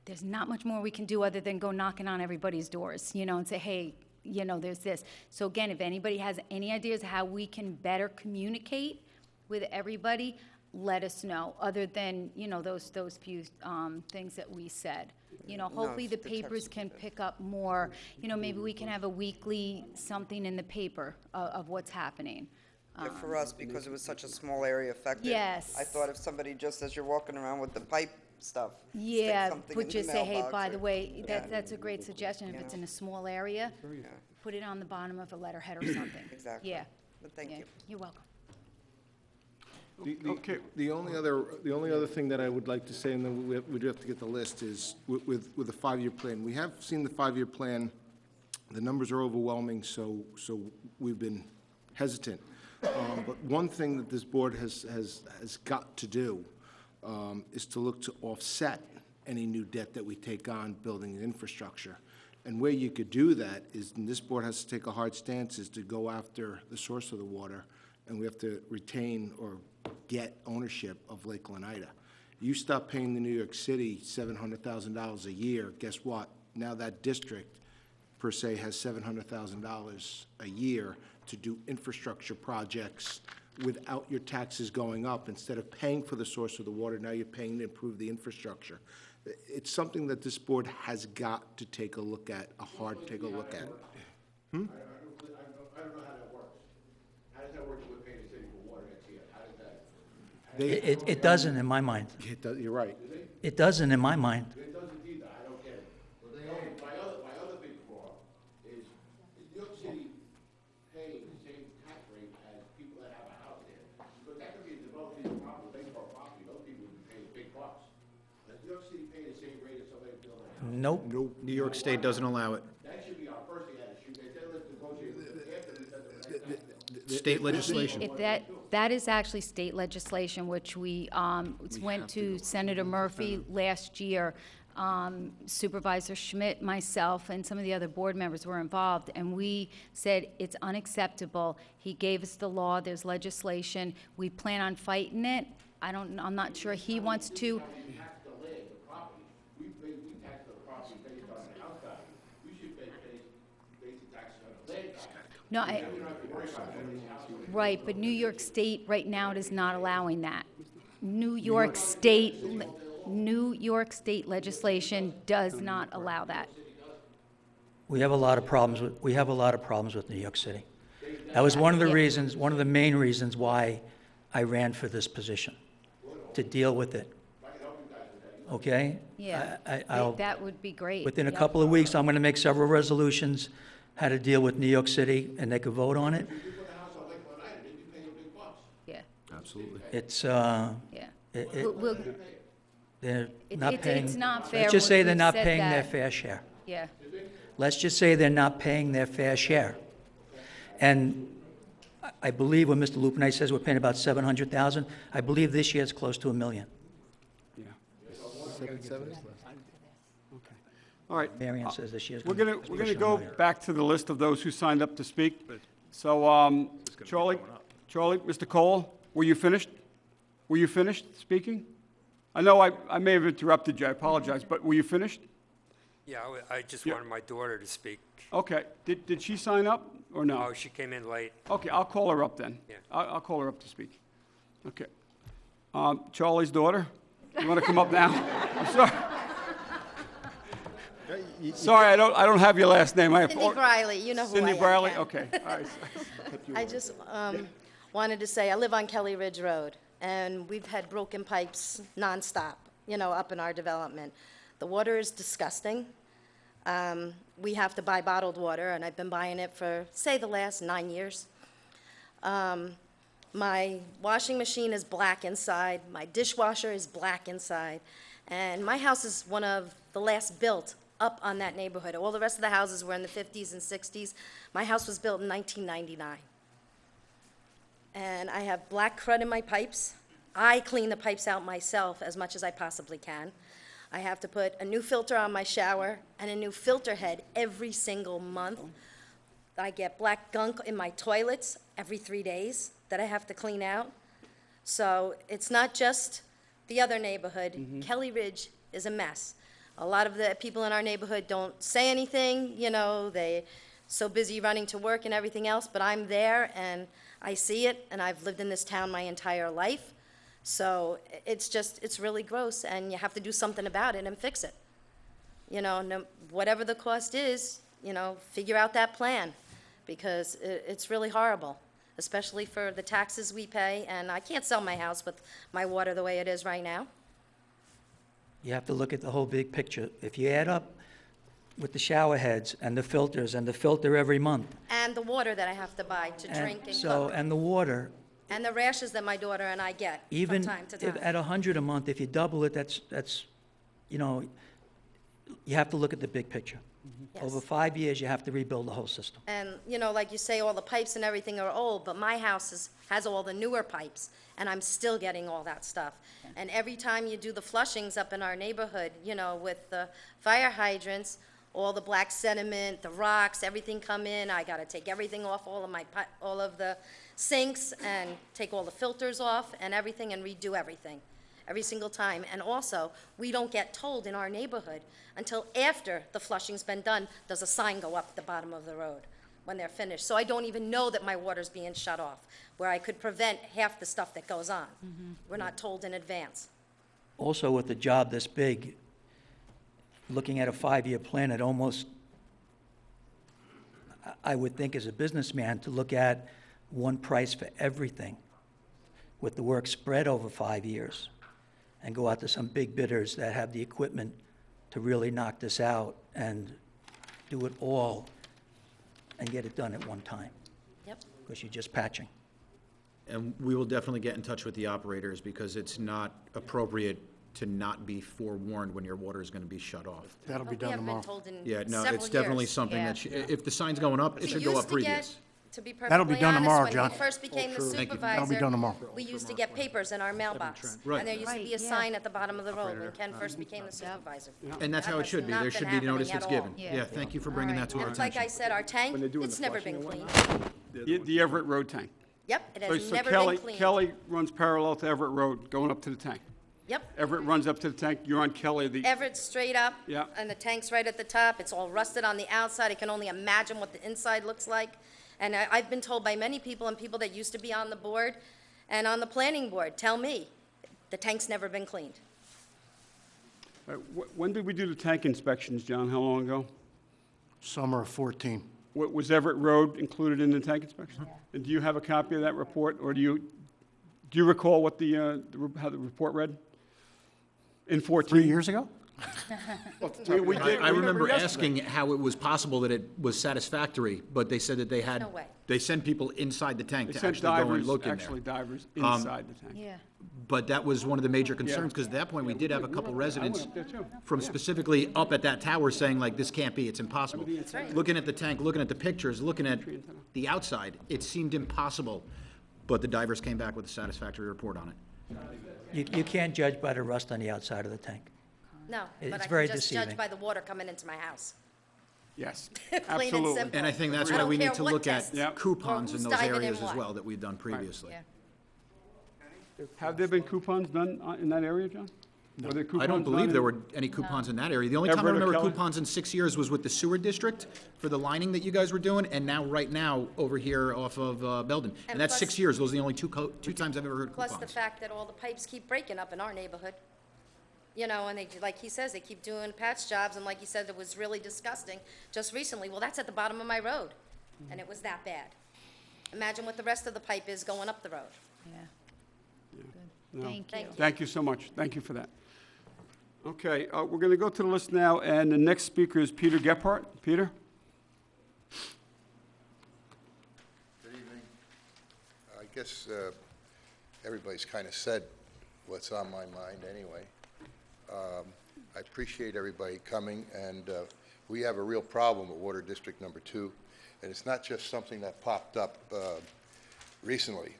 there's not much more we can do other than go knocking on everybody's doors, and say, hey, there's this. So again, if anybody has any ideas how we can better communicate with everybody, let us know, other than, those few things that we said. Hopefully the the text papers would be can good. pick up more, maybe we can have a weekly something in the paper of what's happening. Yeah, for us, because it was such a small area affected. Yes. I thought if somebody, just as you're walking around with the pipe stuff, stick Yeah, something but in the just say, hey, mailbox by or- the way, Yeah. that's a great suggestion, if it's in a small area, Yeah, put it on the bottom of a letterhead or something. exactly. Yeah. But thank Yeah, you. You're welcome. okay. The only other thing that I would like to say, and then we do have to get the list, is with the 5-year plan. We have seen the 5-year plan. The numbers are overwhelming, so we've been hesitant. But one thing that this board has got to do is to look to offset any new debt that we take on building infrastructure. And where you could do that is, and this board has to take a hard stance, is to go after the source of the water, and we have to retain or get ownership of Lake Oneida. You stop paying the New York City $700,000 a year, guess what? Now that district, per se, has $700,000 a year to do infrastructure projects without your taxes going up. Instead of paying for the source of the water, now you're paying to improve the infrastructure. It's something that this board has got to take a look at, take a look at. I don't know how that works. How does that work with paying the city for water next year? How does that? It doesn't in my mind. You're right. It doesn't in my mind. It doesn't either, I don't get it. My other big flaw is New York City paying the same tax rate as people that have a house there. Because that could be a developing property, lakefront property, those people would be paying big bucks. Does New York City pay the same rate as somebody building a house? Nope. New York State doesn't allow it. That should be our first thing out of shoot. They said let's negotiate with them after this, State legislation. If that is actually state legislation, which we went to Senator Murphy last year. Supervisor Schmidt, myself, and some of the other board members were involved, and we said it's unacceptable. He gave us the law, there's legislation, we plan on fighting it. I'm not sure he wants to. we tax the land, the property. We tax the property based on the house value. We should pay basic taxes on the land value. No, We don't have to worry about paying the house. right, but New York State right now is not allowing that. New York State legislation does not allow that. We have a lot of problems with New York City. That was one of the main reasons why I ran for this position, to deal with it. Okay? Yeah, I'll, that would be great. within a Yep. couple of weeks, I'm going to make several resolutions how to deal with New York City, and they could vote on it. Yeah, Absolutely. It's, yeah. We'll- they're It- not it's- paying. it's not fair Let's just say when they're we've not said paying their that. fair share. Yeah, Let's just say they're not paying their fair share. And I believe when Mr. Lupinite says we're paying about 700,000, I believe this year it's close to $1 million. Yeah, 770? okay. All right. Marion says this year's We're going gonna, to we're gonna go back to the list of those who signed up to speak. So, Charlie, Mr. Cole, were you finished? Were you finished speaking? I know I may have interrupted you, I apologize, but were you finished? Yeah, I just Yeah. wanted my daughter to speak. Okay, did she sign up, or no? Oh, she came in late. Okay, I'll call her up then. Yeah. I'll call her up to speak. Okay. Charlie's daughter, you want to come up now? I'm sorry. Sorry, I don't have your last name. Cindy Briley, you know who I am. Cindy Briley, yeah. okay, all right. I just wanted to say, I live on Kelly Ridge Road, and we've had broken pipes nonstop, up in our development. The water is disgusting. We have to buy bottled water, and I've been buying it for, say, the last 9 years. My washing machine is black inside, my dishwasher is black inside, and my house is one of the last built up on that neighborhood. All the rest of the houses were in the 50s and 60s. My house was built in 1999. And I have black crud in my pipes. I clean the pipes out myself as much as I possibly can. I have to put a new filter on my shower and a new filter head every single month. I get black gunk in my toilets every 3 days that I have to clean out. So it's not just the other neighborhood. Kelly Ridge is a mess. A lot of the people in our neighborhood don't say anything, they're so busy running to work and everything else, but I'm there and I see it, and I've lived in this town my entire life. So it's really gross, and you have to do something about it and fix it. Whatever the cost is, figure out that plan, because it's really horrible, especially for the taxes we pay, and I can't sell my house with my water the way it is right now. You have to look at the whole big picture. If you add up with the shower heads and the filters and the filter every month. And the water that I have to buy to drink and cook. And the water, And the rashes that my daughter and I get from even time to if time. at 100 a month, if you double it, that's, you have to look at the big picture. Yes. Over 5 years, you have to rebuild the whole system. And, like you say, all the pipes and everything are old, but my house has all the newer pipes, and I'm still getting all that stuff. And every time you do the flushings up in our neighborhood, with the fire hydrants, all the black sediment, the rocks, everything come in. I got to take everything off all of the sinks and take all the filters off and everything and redo everything every single time. And also, we don't get told in our neighborhood until after the flushing's been done, does a sign go up at the bottom of the road when they're finished. So I don't even know that my water's being shut off, where I could prevent half the stuff that goes on. We're not told in advance. Also, with a job this big, looking at a 5-year plan, it almost, I would think as a businessman, to look at one price for everything with the work spread over 5 years and go out to some big bidders that have the equipment to really knock this out and do it all and get it done at one time. Yep. Because you're just patching. And we will definitely get in touch with the operators, because it's not appropriate to not be forewarned when your water is going to be shut off. That'll be We done haven't been tomorrow. told in Yeah, no, several it's definitely years. something Yeah. that, if the sign's going up, it should go up previous. To be That'll be perfectly done honest, tomorrow, when John. we first became the Thank you. supervisor. That'll be done tomorrow. We used to get papers in our mailbox. Right. And there used to be a Right, yeah. sign at the bottom of the road when Ken first became the supervisor. And that's how That it should has be. not There been should be notice happening that's at given. all. Yeah. Yeah, thank you for bringing that to our And like attention. I said, our tank, When they're doing it's the never been flushing cleaned. The Everett Road tank. Yep, it So has so never Kelly, been cleaned. Kelly runs parallel to Everett Road, going up to the tank. Yep, Everett runs up to the tank, you're on Kelly, the, Everett's straight up. Yeah. And the tank's right at the top. It's all rusted on the outside. I can only imagine what the inside looks like. And I've been told by many people and people that used to be on the board and on the planning board, tell me, the tank's never been cleaned. when did we do the tank inspections, John? How long ago? Summer of 14. Was Everett Road included in the tank inspection? And do you have a copy of that report, or do you recall what how the report read? In 14? 3 years ago? We did. I remember yesterday. asking how it was possible that it was satisfactory, but they said that they had. No way. They sent people inside the tank They to sent actually go and divers, look in actually there. divers inside the tank. Yeah. But that was one of the major concerns, because at that point, we did have a couple residents up there, too. from specifically up at that tower saying like, this can't be, it's impossible. right. Looking at the tank, looking at the pictures, looking at the outside, it seemed impossible, but the divers came back with a satisfactory report on it. You can't judge by the rust on the outside of the tank. No, It's but I very can just judge deceiving. by the water coming into my house. Yes, Plain and absolutely. simple. And I think that's I why don't we need care to what look at test Yeah. coupons or in who's those diving in areas as what. well that we've done previously. Yeah. Have there been coupons done in that area, John? Were there I coupons don't done believe in- there were any coupons in that area. The only time I Everett or remember Kelly? coupons in 6 years was with the sewer district for the lining that you guys were doing, and now, right now, over here off of Belden. And And that's plus- 6 years. Those are the only two times I've ever heard Plus the coupons. fact that all the pipes keep breaking up in our neighborhood. you know, and they, like he says, they keep doing patch jobs, and like he said, it was really disgusting just recently. Well, that's at the bottom of my road, and it was that bad. Imagine what the rest of the pipe is going up the road. Yeah. No. Thank you. Thank you so much. Thank you for that. Okay, we're going to go to the list now, and the next speaker is Peter Gephardt. Peter? Good evening. I guess everybody's kind of said what's on my mind anyway. I appreciate everybody coming, and we have a real problem with Water District Number 2, and it's not just something that popped up recently.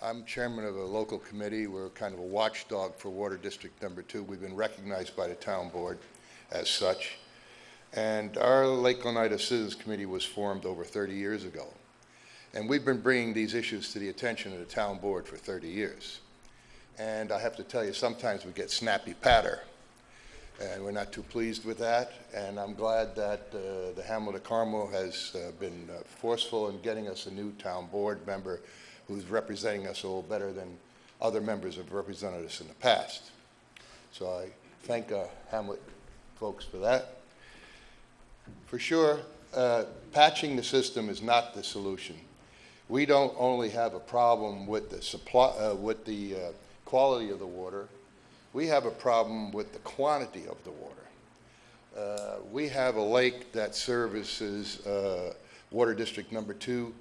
I'm chairman of a local committee. We're kind of a watchdog for Water District Number 2. We've been recognized by the town board as such. And our Lake Oneida Citizens Committee was formed over 30 years ago. And we've been bringing these issues to the attention of the town board for 30 years. And I have to tell you, sometimes we get snappy patter. And we're not too pleased with that. And I'm glad that the Hamlet of Carmel has been forceful in getting us a new town board member who's representing us a little better than other members have represented us in the past. So I thank Hamlet folks for that. For sure, patching the system is not the solution. We don't only have a problem with the supply, with the quality of the water. We have a problem with the quantity of the water. We have a lake that services Water District Number 2.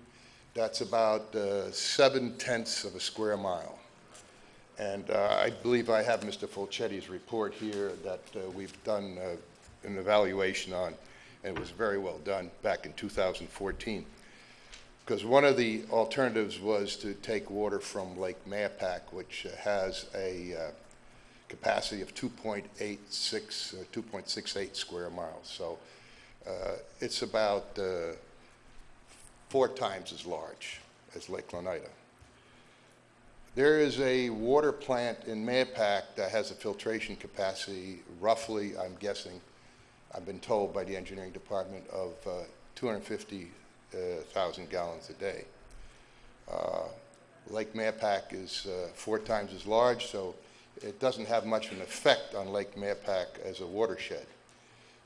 That's about 7/10 of a square mile. And I believe I have Mr. Fulchetti's report here that we've done an evaluation on, and it was very well done back in 2014. Because one of the alternatives was to take water from Lake Mayapack, which has a capacity of 2.86, 2.68 square miles. So it's about 4 times as large as Lake Oneida. There is a water plant in Mayapack that has a filtration capacity, roughly, I'm guessing, I've been told by the engineering department, of 250,000 gallons a day. Lake Mayapack is 4 times as large, so it doesn't have much of an effect on Lake Mayapack as a watershed.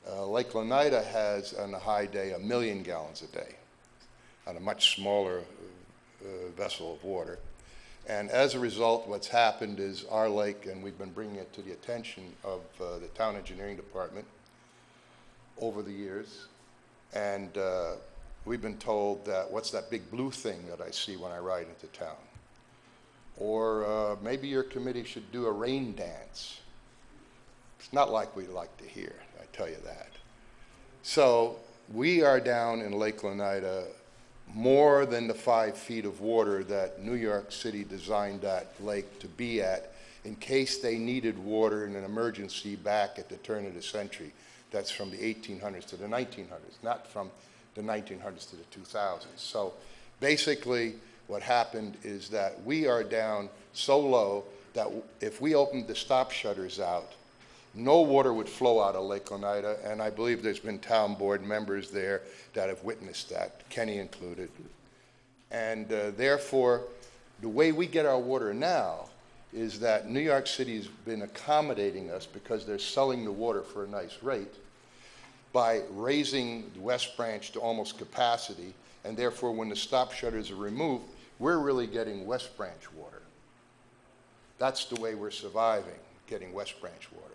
Lake Oneida has, on a high day, 1 million gallons a day on a much smaller vessel of water. And as a result, what's happened is our lake, and we've been bringing it to the attention of the town engineering department over the years, and we've been told that, what's that big blue thing that I see when I ride into town? Or maybe your committee should do a rain dance. It's not like we like to hear, I tell you that. So we are down in Lake Oneida more than the 5 feet of water that New York City designed that lake to be at in case they needed water in an emergency back at the turn of the century. That's from the 1800s to the 1900s, not from the 1900s to the 2000s. So basically what happened is that we are down so low that if we opened the stop shutters out, no water would flow out of Lake Oneida, and I believe there's been town board members there that have witnessed that, Kenny included. And therefore, the way we get our water now is that New York City's been accommodating us because they're selling the water for a nice rate by raising the West Branch to almost capacity, and therefore when the stop shutters are removed, we're really getting West Branch water. That's the way we're surviving, getting West Branch water.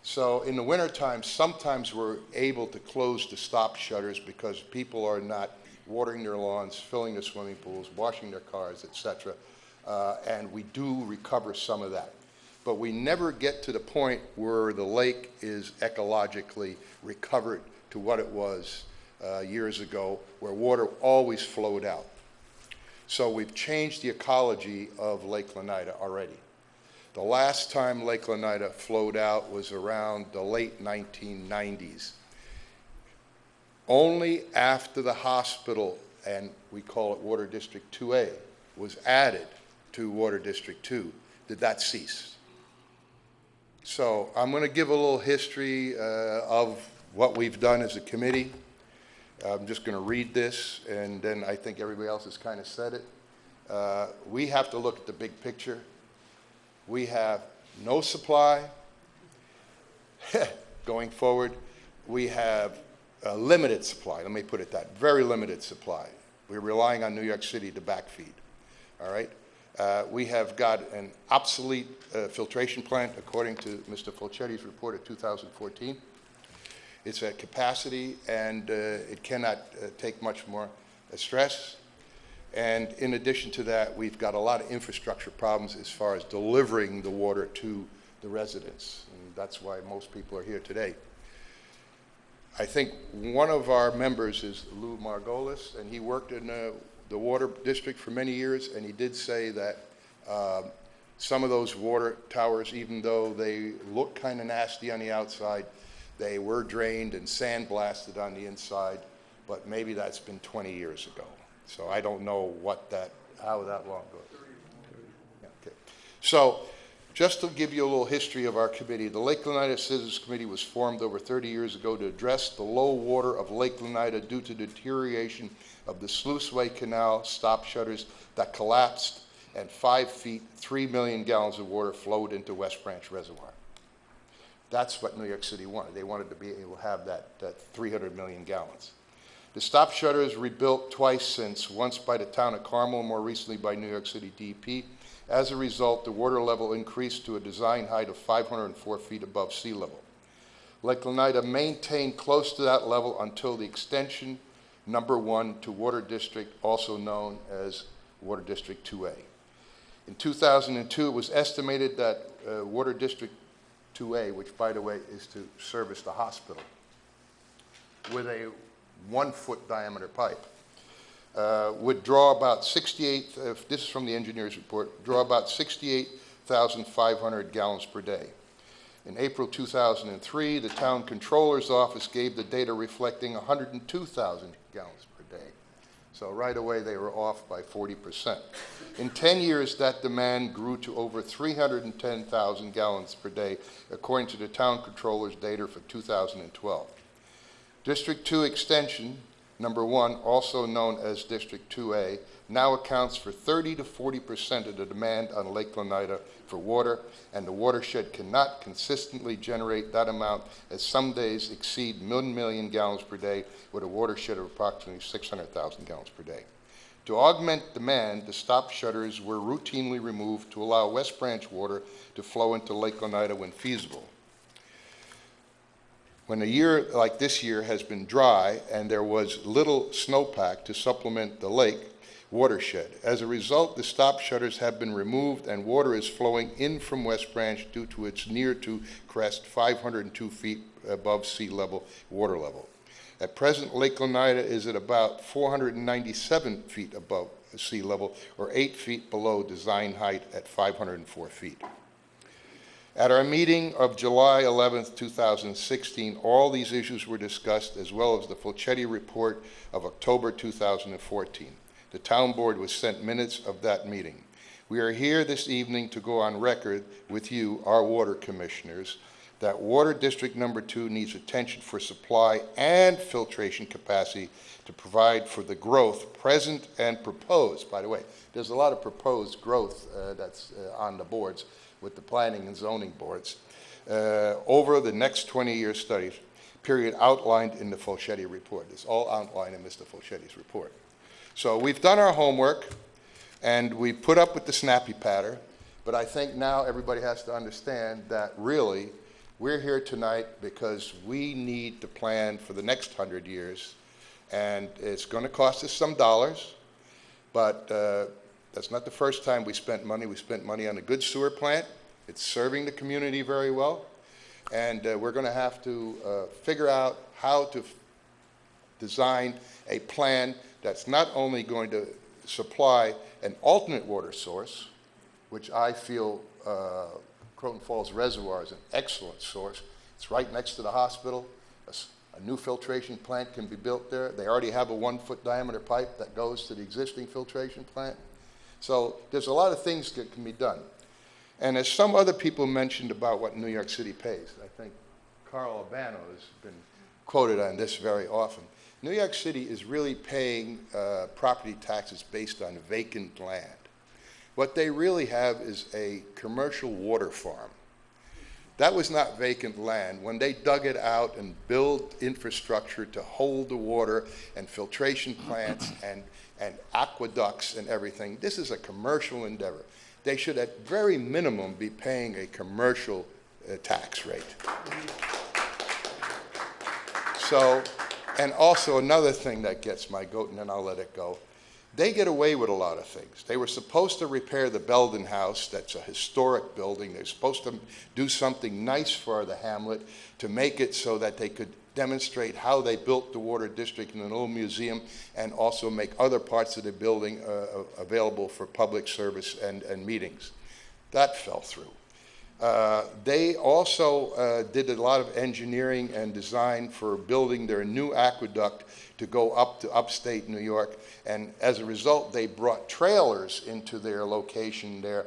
So in the wintertime, sometimes we're able to close the stop shutters because people are not watering their lawns, filling their swimming pools, washing their cars, etc. And we do recover some of that. But we never get to the point where the lake is ecologically recovered to what it was years ago, where water always flowed out. So we've changed the ecology of Lake Oneida already. The last time Lake Oneida flowed out was around the late 1990s. Only after the hospital, and we call it Water District 2A, was added to Water District 2, did that cease. So I'm going to give a little history of what we've done as a committee. I'm just going to read this, and then I think everybody else has kind of said it. We have to look at the big picture. We have no supply. Going forward, we have a limited supply. Let me put it that, very limited supply. We're relying on New York City to backfeed, all right? We have got an obsolete filtration plant, according to Mr. Fulchetti's report of 2014. It's at capacity, and it cannot take much more stress. And in addition to that, we've got a lot of infrastructure problems as far as delivering the water to the residents. And that's why most people are here today. I think one of our members is Lou Margolis, and he worked in the water district for many years, and he did say that some of those water towers, even though they look kind of nasty on the outside, they were drained and sandblasted on the inside, but maybe that's been 20 years ago. So I don't know how that long goes. Yeah, okay. So just to give you a little history of our committee, the Lake Lenida Citizens Committee was formed over 30 years ago to address the low water of Lake Lenida due to deterioration of the Sluiceway Canal stop shutters that collapsed, and 5 feet, 3 million gallons of water flowed into West Branch Reservoir. That's what New York City wanted. They wanted to be able to have that 300 million gallons. The stop shutters rebuilt twice since, once by the town of Carmel, more recently by New York City DEP. As a result, the water level increased to a design height of 504 feet above sea level. Lake Lenida maintained close to that level until the extension number 1 to Water District, also known as Water District 2A. In 2002, it was estimated that Water District 2A, which by the way is to service the hospital, with a 1-foot diameter pipe, would draw about 68, this is from the engineer's report, draw about 68,500 gallons per day. In April 2003, the town controller's office gave the data reflecting 102,000 gallons per day. So right away they were off by 40%. In 10 years, that demand grew to over 310,000 gallons per day, according to the town controller's data for 2012. District 2 extension, number 1, also known as District 2A, now accounts for 30 to 40% of the demand on Lake Lenida for water, and the watershed cannot consistently generate that amount, as some days exceed 1 million gallons per day with a watershed of approximately 600,000 gallons per day. To augment demand, the stop shutters were routinely removed to allow West Branch water to flow into Lake Lenida when feasible. When a year like this year has been dry and there was little snowpack to supplement the lake watershed, as a result, the stop shutters have been removed and water is flowing in from West Branch due to its near to crest 502 feet above sea level water level. At present, Lake Lenida is at about 497 feet above sea level, or 8 feet below design height at 504 feet. At our meeting of July 11th, 2016, all these issues were discussed, as well as the Fulchetti report of October 2014. The town board was sent minutes of that meeting. We are here this evening to go on record with you, our water commissioners, that Water District Number 2 needs attention for supply and filtration capacity to provide for the growth present and proposed. By the way, there's a lot of proposed growth that's on the boards with the planning and zoning boards over the next 20-year study period outlined in the Fulchetti report. It's all outlined in Mr. Fulchetti's report. So we've done our homework, and we put up with the snappy patter, but I think now everybody has to understand that really we're here tonight because we need to plan for the next 100 years, and it's going to cost us some dollars, but that's not the first time we spent money. We spent money on a good sewer plant. It's serving the community very well, and we're going to have to figure out how to design a plan that's not only going to supply an alternate water source, which I feel Croton Falls Reservoir is an excellent source. It's right next to the hospital. A new filtration plant can be built there. They already have a 1-foot diameter pipe that goes to the existing filtration plant. So there's a lot of things that can be done. And as some other people mentioned about what New York City pays, I think Carl Albano has been quoted on this very often. New York City is really paying property taxes based on vacant land. What they really have is a commercial water farm. That was not vacant land. When they dug it out and built infrastructure to hold the water and filtration plants and aqueducts and everything, this is a commercial endeavor. They should at very minimum be paying a commercial tax rate. So, and also another thing that gets my goat, and then I'll let it go. They get away with a lot of things. They were supposed to repair the Belden House. That's a historic building. They're supposed to do something nice for the hamlet to make it so that they could demonstrate how they built the water district in an old museum and also make other parts of the building available for public service and meetings. That fell through. They also did a lot of engineering and design for building their new aqueduct to go up to upstate New York, and as a result, they brought trailers into their location there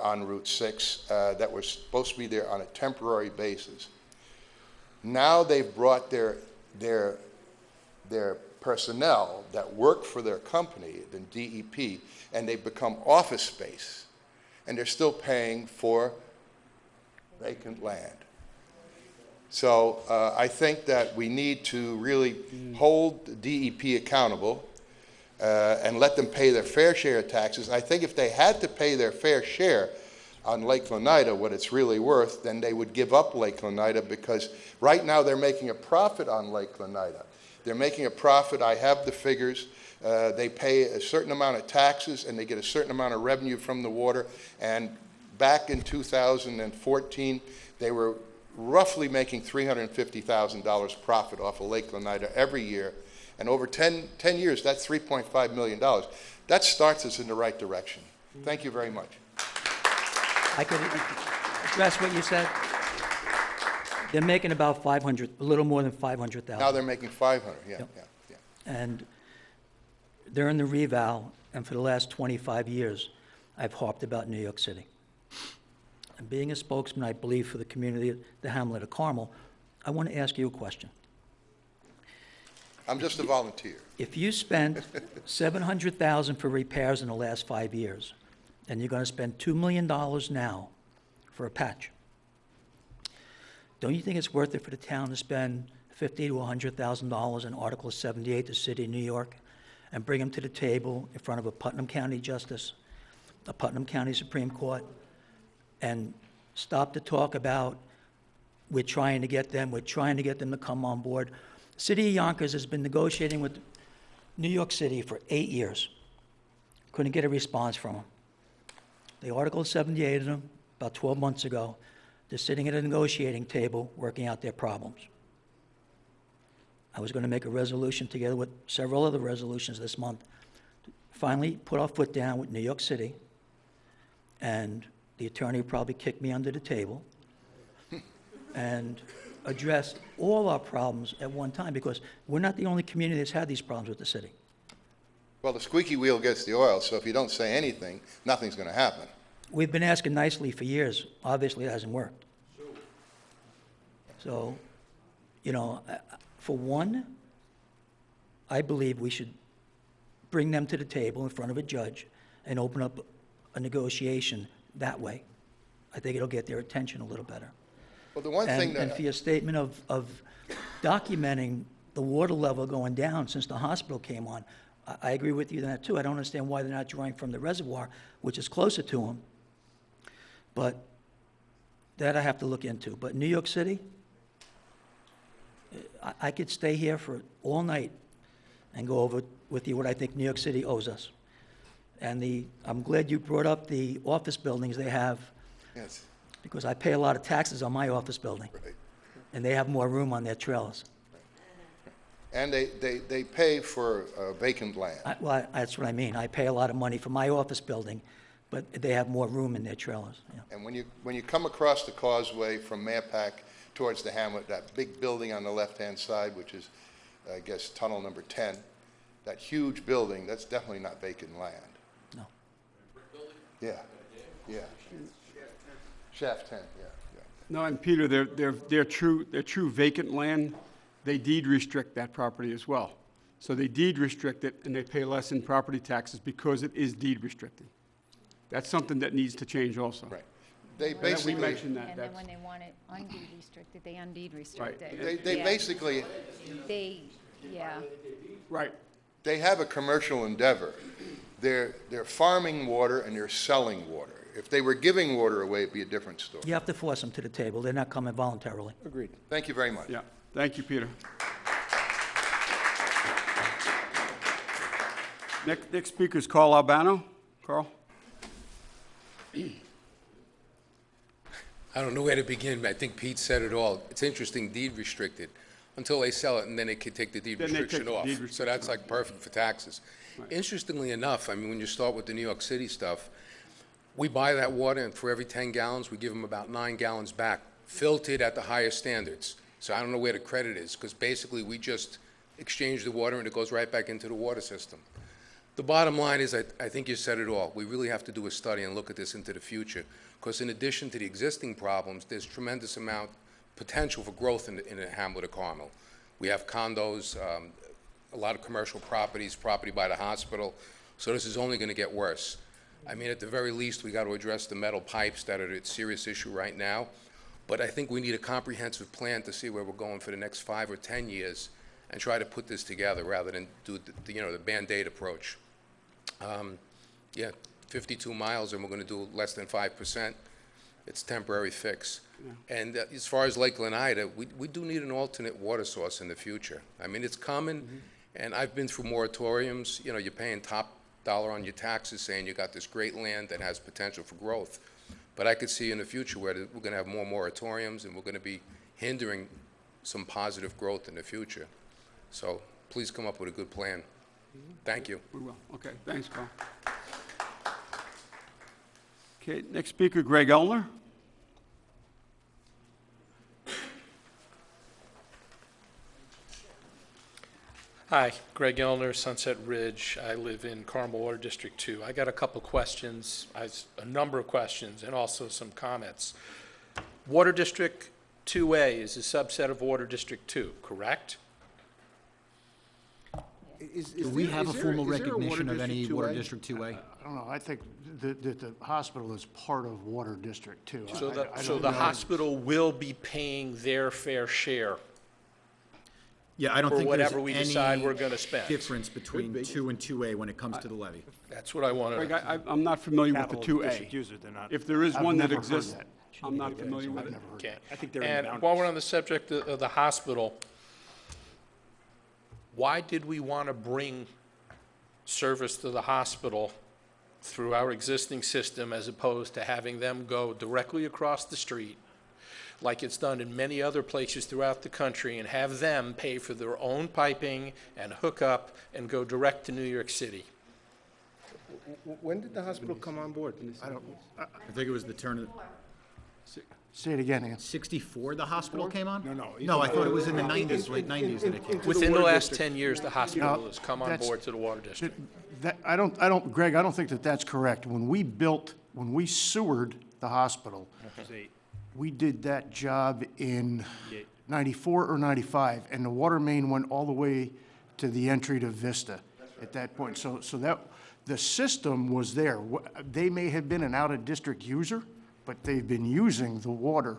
on Route 6 that were supposed to be there on a temporary basis. Now they've brought their personnel that work for their company, the DEP, and they've become office space, and they're still paying for vacant land. So I think that we need to really hold DEP accountable and let them pay their fair share of taxes. I think if they had to pay their fair share on Lake Oneida, what it's really worth, then they would give up Lake Oneida, because right now they're making a profit on Lake Oneida. They're making a profit. I have the figures. They pay a certain amount of taxes and they get a certain amount of revenue from the water. And back in 2014, they were roughly making $350,000 profit off of Lake Oneida every year. And over 10 years, that's $3.5 million. That starts us in the right direction. Thank you very much. I could address what you said. They're making about 500, a little more than 500,000. Now they're making 500, yeah, Yep. yeah. And they're in the reval, and for the last 25 years, I've harped about New York City. And being a spokesman, I believe, for the community, the hamlet of Carmel, I want to ask you a question. I'm just a volunteer. If you spent $700,000 for repairs in the last 5 years, and you're going to spend $2 million now for a patch, don't you think it's worth it for the town to spend $50,000 to $100,000 in Article 78, the city of New York, and bring them to the table in front of a Putnam County justice, a Putnam County Supreme Court, and stop the talk about we're trying to get them to come on board? City of Yonkers has been negotiating with New York City for 8 years. Couldn't get a response from them. They Article 78 them about 12 months ago. They're sitting at a negotiating table working out their problems. I was going to make a resolution together with several other resolutions this month to finally put our foot down with New York City, and the attorney would probably kick me under the table, and address all our problems at one time, because we're not the only community that's had these problems with the city. Well, the squeaky wheel gets the oil, so if you don't say anything, nothing's going to happen. We've been asking nicely for years. Obviously, it hasn't worked. So, you know, for one, I believe we should bring them to the table in front of a judge and open up a negotiation that way. I think it'll get their attention a little better. Well, the one thing that... And for your statement of documenting the water level going down since the hospital came on, I agree with you on that too. I don't understand why they're not drawing from the reservoir, which is closer to them. But that I have to look into. But New York City, I could stay here for all night and go over with you what I think New York City owes us. And I'm glad you brought up the office buildings they have. Yes. Because I pay a lot of taxes on my office building. Right. And they have more room on their trailers. And they pay for vacant land. Well, that's what I mean. I pay a lot of money for my office building, but they have more room in their trailers. Yeah. And when you come across the causeway from Mayapack towards the hamlet, that big building on the left-hand side, which is, I guess, tunnel number 10, that huge building, that's definitely not vacant land. No. Yeah, yeah. Shaft 10, yeah. No, and Peter, they're true vacant land. They deed restrict that property as well. So they deed restrict it, and they pay less in property taxes because it is deed restricted. That's something that needs to change also. Right. They when basically- they- We mentioned that, And then that's- when they want it undeed restricted, they undeed restrict it. They Yeah. basically, They, yeah. Right. they have a commercial endeavor. They're farming water and they're selling water. If they were giving water away, it'd be a different story. You have to force them to the table. They're not coming voluntarily. Agreed. Thank you very much. Yeah, thank you, Peter. Next speaker is Carl Albano. Carl? I don't know where to begin. I think Pete said it all. It's interesting, deed restricted, until they sell it, and then they can take the deed Then they restriction take the off. deed So restriction that's off. like perfect for taxes. Interestingly enough, I mean, when you start with the New York City stuff, we buy that water, and for every 10 gallons, we give them about 9 gallons back, filtered at the highest standards. So I don't know where the credit is, because basically we just exchange the water, and it goes right back into the water system. The bottom line is, I think you said it all. We really have to do a study and look at this into the future, because in addition to the existing problems, there's tremendous amount potential for growth in the Hamlet of Carmel. We have condos, a lot of commercial properties, property by the hospital, so this is only going to get worse. I mean, at the very least, we got to address the metal pipes that are a serious issue right now, but I think we need a comprehensive plan to see where we're going for the next 5 or 10 years and try to put this together rather than do the Band-Aid approach. Yeah, 52 miles, and we're going to do less than 5%. It's a temporary fix. Yeah. And as far as Lake Oneida, we do need an alternate water source in the future. I mean, it's common, and I've been through moratoriums. You know, you're paying top dollar on your taxes saying you got this great land that has potential for growth. But I could see in the future where we're going to have more moratoriums, and we're going to be hindering some positive growth in the future. So please come up with a good plan. Thank you. We will. Okay, thanks, Carl. Okay, next speaker, Greg Elner. Hi, Greg Elner, Sunset Ridge. I live in Carmel Water District 2. I got a couple questions, a number of questions, and also some comments. Water District 2A is a subset of Water District 2, correct? Do we have a formal recognition of any Water District 2A? I don't know, I think that the hospital is part of Water District 2. So I the don't know. hospital will be paying their fair share Yeah, I don't for think there's whatever we decide any we're going to spend. difference between 2 and 2A when it comes to the levy. That's what I wanted. Greg, I'm not familiar with the Capital 2A. district user, they're not. If there is I've one that never heard exists, that. I'm not familiar with it. Okay. I think they're in the And while we're boundaries. on the subject of the hospital, why did we want to bring service to the hospital through our existing system as opposed to having them go directly across the street, like it's done in many other places throughout the country, and have them pay for their own piping and hook up and go direct to New York City? When did the hospital come on board? I think it was the turn of, Say it again, Ann. 64 the hospital came on? No. No, I thought it was in the 90s, late 90s that it came on. Within the last 10 years, the hospital know, has come on that's- board to the water district. Greg, I don't think that that's correct. When we sewered the hospital, we did that job in 94 or 95, and the water main went all the way to the entry to Vista at that point. So that, the system was there. They may have been an out-of-district user, but they've been using the water.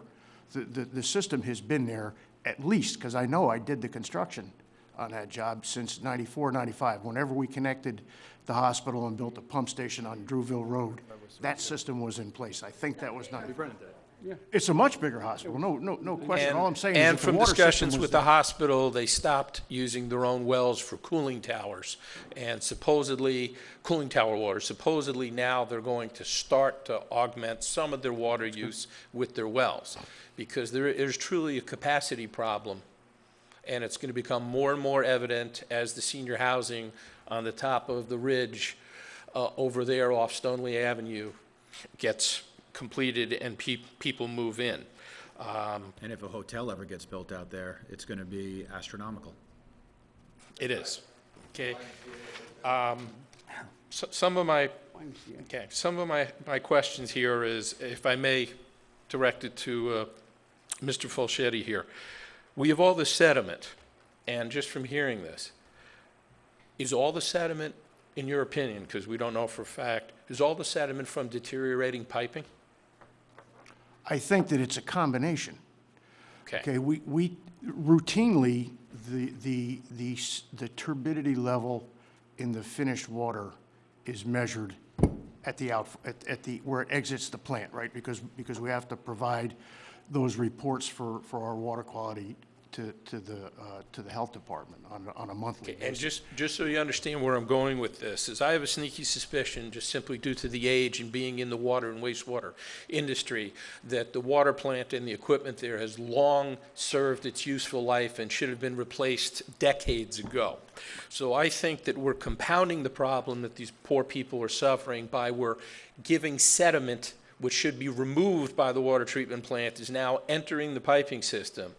The system has been there at least, because I know I did the construction on that job since 94, 95. Whenever we connected the hospital and built a pump station on Drewville Road, that system was in place. I think that was 95. It's a much bigger hospital, no question. All I'm saying is And that the from water system discussions was with the there. hospital, they stopped using their own wells for cooling towers. And supposedly, cooling tower water, supposedly now they're going to start to augment some of their water use with their wells. Because there is truly a capacity problem. And it's going to become more and more evident as the senior housing on the top of the ridge over there off Stoneleigh Avenue gets completed and people move in. And if a hotel ever gets built out there, it's going to be astronomical. It is. Okay. Some of my questions here is, if I may direct it to Mr. Fulchetti here. We have all the sediment, and just from hearing this, is all the sediment, in your opinion, because we don't know for a fact, is all the sediment from deteriorating piping? I think that it's a combination. Okay. Okay, we routinely, the turbidity level in the finished water is measured at the where it exits the plant, right? Because we have to provide those reports for our water quality to the health department on a monthly And basis. just so you understand where I'm going with this, is I have a sneaky suspicion, just simply due to the age and being in the water and wastewater industry, that the water plant and the equipment there has long served its useful life and should have been replaced decades ago. So I think that we're compounding the problem that these poor people are suffering by we're giving sediment, which should be removed by the water treatment plant, is now entering the piping system.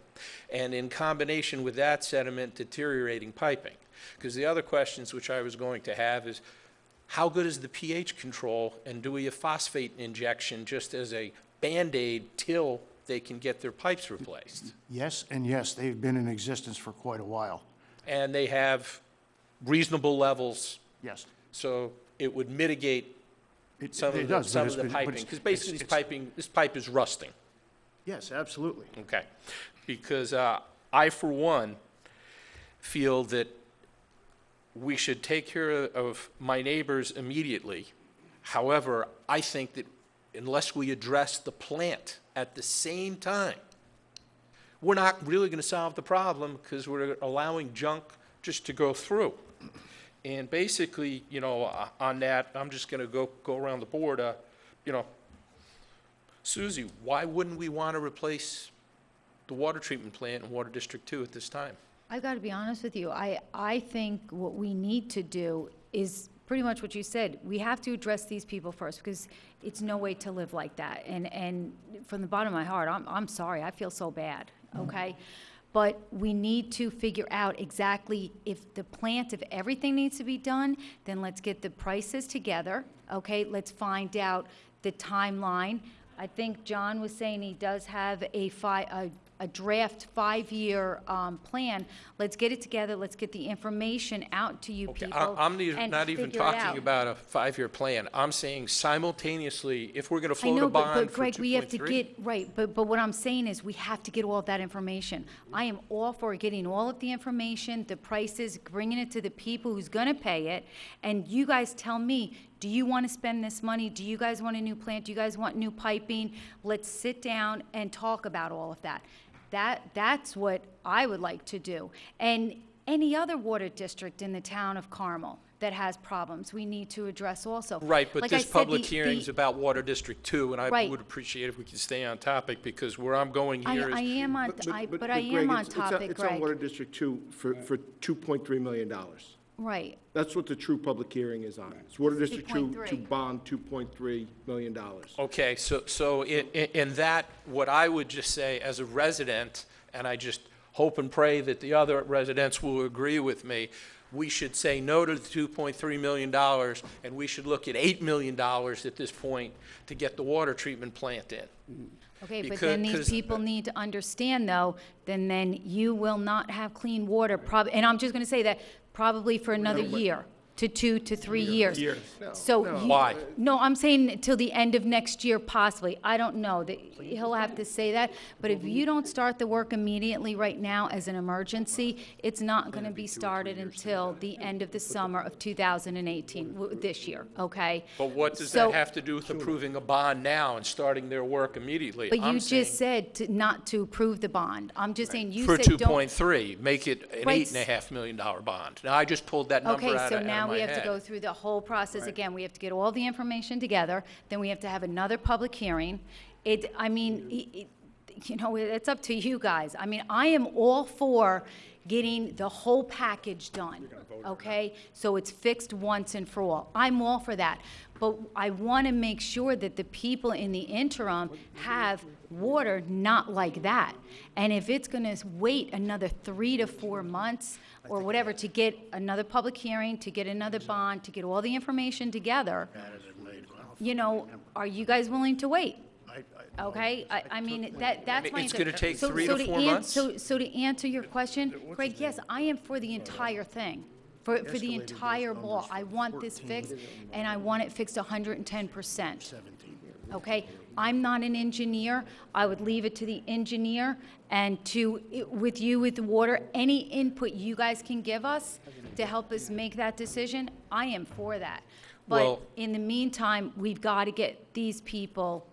And in combination with that sediment, deteriorating piping. Because the other questions which I was going to have is, how good is the pH control, and do we have phosphate injection just as a Band-Aid till they can get their pipes replaced? Yes, and yes, they've been in existence for quite a while. And they have reasonable levels, Yes. so it would mitigate some it of does, the, but some of the it's- but piping. it's- Because basically it's- this pipe is rusting. Yes, absolutely. Okay, because I, for one, feel that we should take care of my neighbors immediately. However, I think that unless we address the plant at the same time, we're not really going to solve the problem, because we're allowing junk just to go through. And basically, you know, on that, I'm just going to go around the board, you know, Susie, why wouldn't we want to replace the water treatment plant in Water District 2 at this time? I've got to be honest with you. I think what we need to do is pretty much what you said. We have to address these people first, because it's no way to live like that. And from the bottom of my heart, I'm sorry. I feel so bad, okay? But we need to figure out exactly if the plant, if everything needs to be done, then let's get the prices together, okay? Let's find out the timeline. I think John was saying he does have a draft 5-year plan. Let's get it together. Let's get the information out to you Okay, people. I'm and not even figure it out. talking about a 5-year plan. I'm saying simultaneously, if we're going to I float know, a bond but for Greg, we have to 2.3. get, right, but what I'm saying is we have to get all that information. I am all for getting all of the information, the prices, bringing it to the people who's gonna pay it, and you guys tell me, do you wanna spend this money? Do you guys want a new plant? Do you guys want new piping? Let's sit down and talk about all of that. That's what I would like to do. And any other water district in the town of Carmel that has problems, we need to address also. Right, but Like I this said, public the- hearing's about Water District 2, and I Right. would appreciate if we could stay on topic, because where I'm going I here is... am on, But I Greg, am on it's topic, It's on Water Greg. District 2 for $2.3 million. Right. That's what the true public hearing is on. It's Water District 2 to 2.3. bond $2.3 million. Okay, so in that, what I would just say as a resident, and I just hope and pray that the other residents will agree with me, we should say no to the $2.3 million, and we should look at $8 million at this point to get the water treatment plant in. Okay, but then these Because- people need to understand, though, then you will not have clean water, and I'm just gonna say that, probably for another year, to 2 to 3 years. So, Why? No, I'm saying till the end of next year possibly. I don't know, that, he'll have to say that. But if you don't start the work immediately right now as an emergency, it's not gonna be started until the end of the summer of 2018, this year, okay? But what does So- that have to do with approving a bond now and starting their work immediately? But you I'm saying just said not to approve the bond. I'm just saying, you for said don't. 2.3, make it an Right. $8.5 million bond. Now, I just pulled that number Okay, out so of my now we have to head. go through the whole process again. We have to get all the information together, then we have to have another public hearing. You know, it's up to you guys. I mean, I am all for getting the whole package done, okay? So it's fixed once and for all. I'm all for that. But I want to make sure that the people in the interim have water not like that. And if it's going to wait another 3 to 4 months or whatever to get another public hearing, to get another bond, to get all the information together, you know, are you guys willing to wait? Okay, I mean, that's my. It's gonna take So- 3 so to 4 an- months? So to answer your question, Greg, yes, I am for the entire thing, for the entire ball. I want this fixed, and I want it fixed 110%. okay? I'm not an engineer. I would leave it to the engineer and with you with the water, any input you guys can give us to help us make that decision, I am for that. But Well- in the meantime, we've got to get these people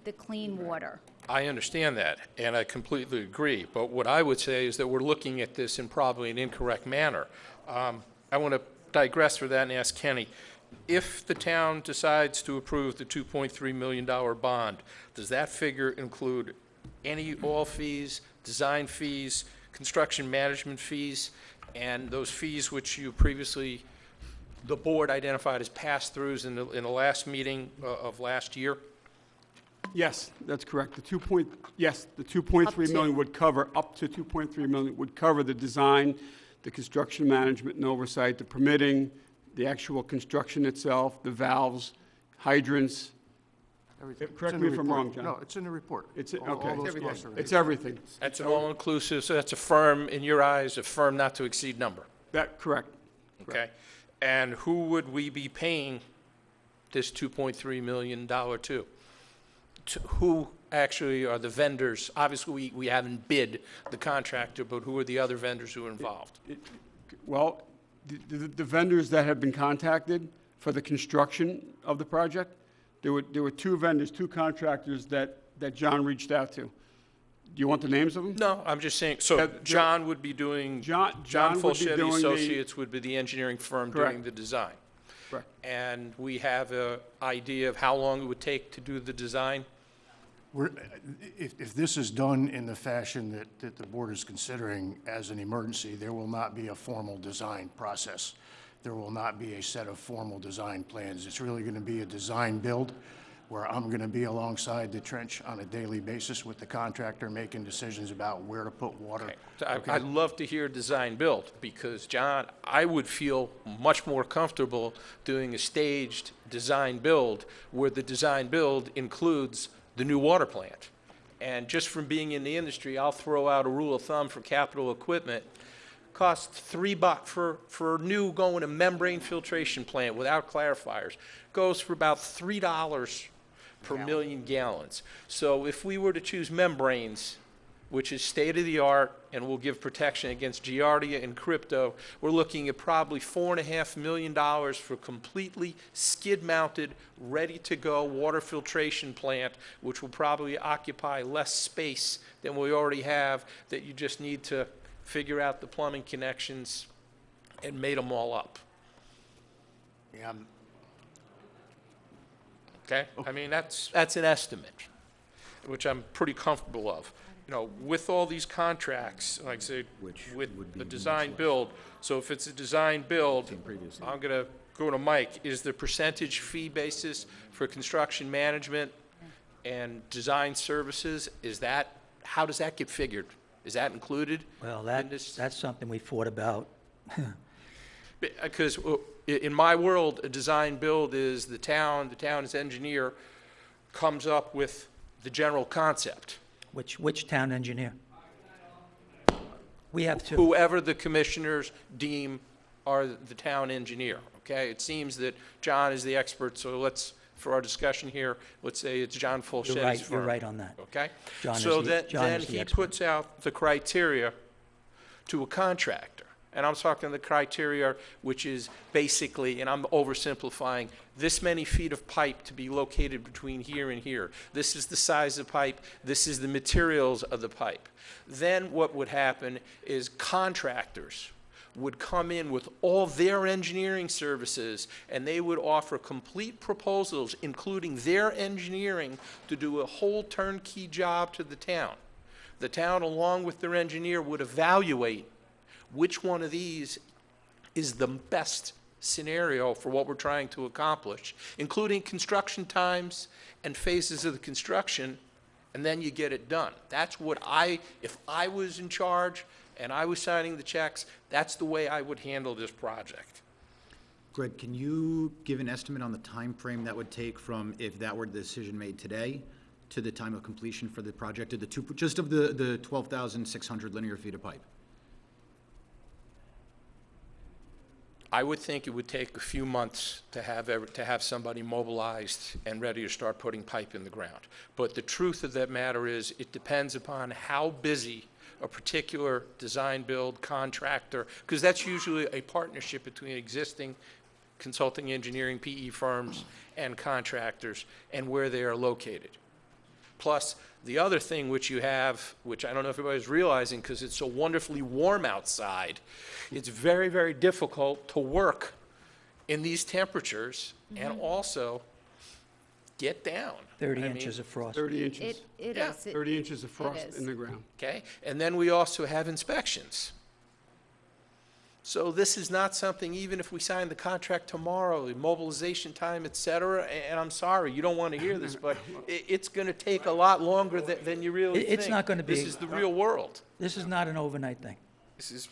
the clean water. I understand that, and I completely agree. But what I would say is that we're looking at this in probably an incorrect manner. I want to digress for that and ask Kenny, if the town decides to approve the $2.3 million bond, does that figure include all fees, design fees, construction management fees, and those fees which you previously, the board identified as pass-throughs in the last meeting of last year? Yes, that's correct. The 2.3 million would cover, up to 2.3 million would cover the design, the construction management and oversight, the permitting, the actual construction itself, the valves, hydrants. Correct me if I'm wrong, John. No, it's in the report. It's, All okay. those costs are- It's everything. That's an all-inclusive, so that's a firm, in your eyes, a firm not to exceed number, Correct. okay? And who would we be paying this $2.3 million to? Who actually are the vendors? Obviously, we haven't bid the contractor, but who are the other vendors who are involved? Well, the vendors that have been contacted for the construction of the project, there were two vendors, two contractors that John reached out to. Do you want the names of them? No, I'm just saying, so John would be doing, John would be Fulchetti doing Associates would be the engineering firm doing Correct. the design. Correct. And we have an idea of how long it would take to do the design? If this is done in the fashion that the board is considering as an emergency, there will not be a formal design process. There will not be a set of formal design plans. It's really going to be a design build where I'm going to be alongside the trench on a daily basis with the contractor making decisions about where to put water. Okay. I'd love to hear design build, because, John, I would feel much more comfortable doing a staged design build where the design build includes the new water plant. And just from being in the industry, I'll throw out a rule of thumb for capital equipment. Costs $3 for a new going to membrane filtration plant without clarifiers. Goes for about $3 per million gallons. So if we were to choose membranes, which is state-of-the-art and will give protection against Giardia and crypto, we're looking at probably $4.5 million for completely skid-mounted, ready-to-go water filtration plant, which will probably occupy less space than we already have, that you just need to figure out the plumbing connections and mate them all up. Yeah, Okay? I mean, that's an estimate, which I'm pretty comfortable of. You know, with all these contracts, like I say, with the design build, so if it's a design build, I'm gonna go to Mike, is the percentage fee basis for construction management and design services, how does that get figured? Is that included? Well, in this? that's something we thought about. Because in my world, a design build is the town's engineer comes up with the general concept. Which town engineer? We have two. Whoever the commissioners deem are the town engineer, okay? It seems that John is the expert, so let's, for our discussion here, let's say it's John Fulchetti's firm. You're right on that. Okay? John is So the- John then is the he expert. puts out the criteria to a contractor. And I'm talking the criteria, which is basically, and I'm oversimplifying, this many feet of pipe to be located between here and here. This is the size of pipe. This is the materials of the pipe. Then what would happen is contractors would come in with all their engineering services, and they would offer complete proposals, including their engineering, to do a whole turnkey job to the town. The town, along with their engineer, would evaluate which one of these is the best scenario for what we're trying to accomplish, including construction times and phases of the construction, and then you get it done. That's what if I was in charge and I was signing the checks, that's the way I would handle this project. Greg, can you give an estimate on the time frame that would take from, if that were the decision made today, to the time of completion for the project, just of the 12,600 linear feet of pipe? I would think it would take a few months to have somebody mobilized and ready to start putting pipe in the ground. But the truth of that matter is, it depends upon how busy a particular design build contractor, because that's usually a partnership between existing consulting engineering PE firms and contractors, and where they are located. Plus, the other thing which you have, which I don't know if everybody's realizing because it's so wonderfully warm outside, it's very, very difficult to work in these temperatures and also get down. 30 inches of frost. 30 inches. It Yeah. is. 30 inches of frost is. in the ground. Okay? And then we also have inspections. So this is not something, even if we sign the contract tomorrow, the mobilization time, et cetera, and I'm sorry, you don't want to hear this, but it's going to take a lot longer than you really think. It's not going to be. This is the real world. This is not an overnight thing. This is,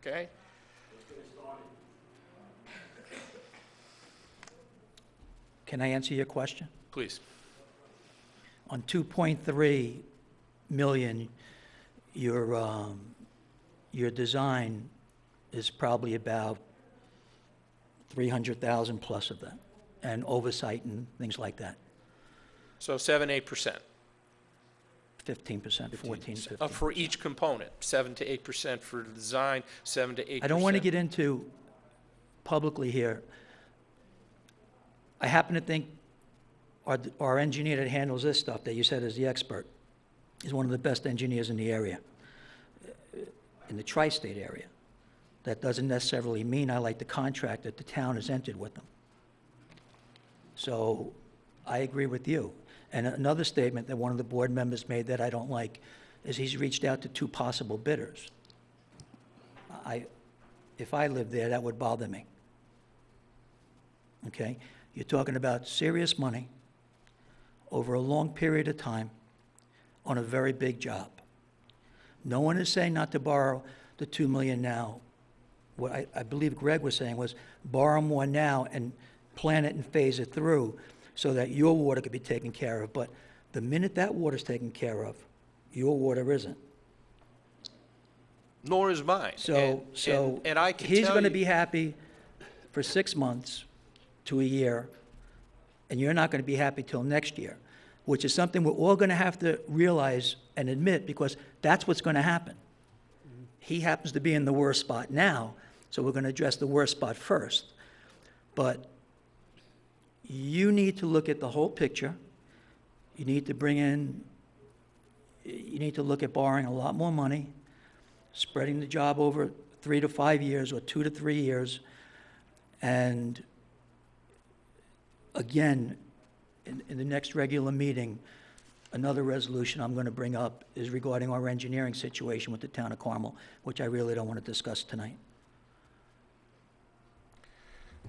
okay? Can I answer your question? Please. On 2.3 million, your design is probably about 300,000 plus of that, and oversight and things like that, So 7-8%. 15%, 14, 15. For each component, 7 to 8% for the design, 7 to 8%. I don't want to get into publicly here. I happen to think our engineer that handles this stuff, that you said is the expert, is one of the best engineers in the area, in the tri-state area. That doesn't necessarily mean I like the contract that the town has entered with them. So I agree with you. And another statement that one of the board members made that I don't like is he's reached out to 2 possible bidders. If I lived there, that would bother me. Okay? You're talking about serious money over a long period of time on a very big job. No one is saying not to borrow the $2 million now. What I believe Greg was saying was borrow more now and plan it and phase it through so that your water could be taken care of. But the minute that water's taken care of, your water isn't. Nor is mine. And I can he's tell going to you- be happy for 6 months to a year, and you're not going to be happy till next year, which is something we're all going to have to realize and admit, because that's what's going to happen. He happens to be in the worst spot now, so we're going to address the worst spot first. But you need to look at the whole picture. You need to look at borrowing a lot more money, spreading the job over 3 to 5 years or 2 to 3 years. And again, in the next regular meeting, another resolution I'm going to bring up is regarding our engineering situation with the town of Carmel, which I really don't want to discuss tonight.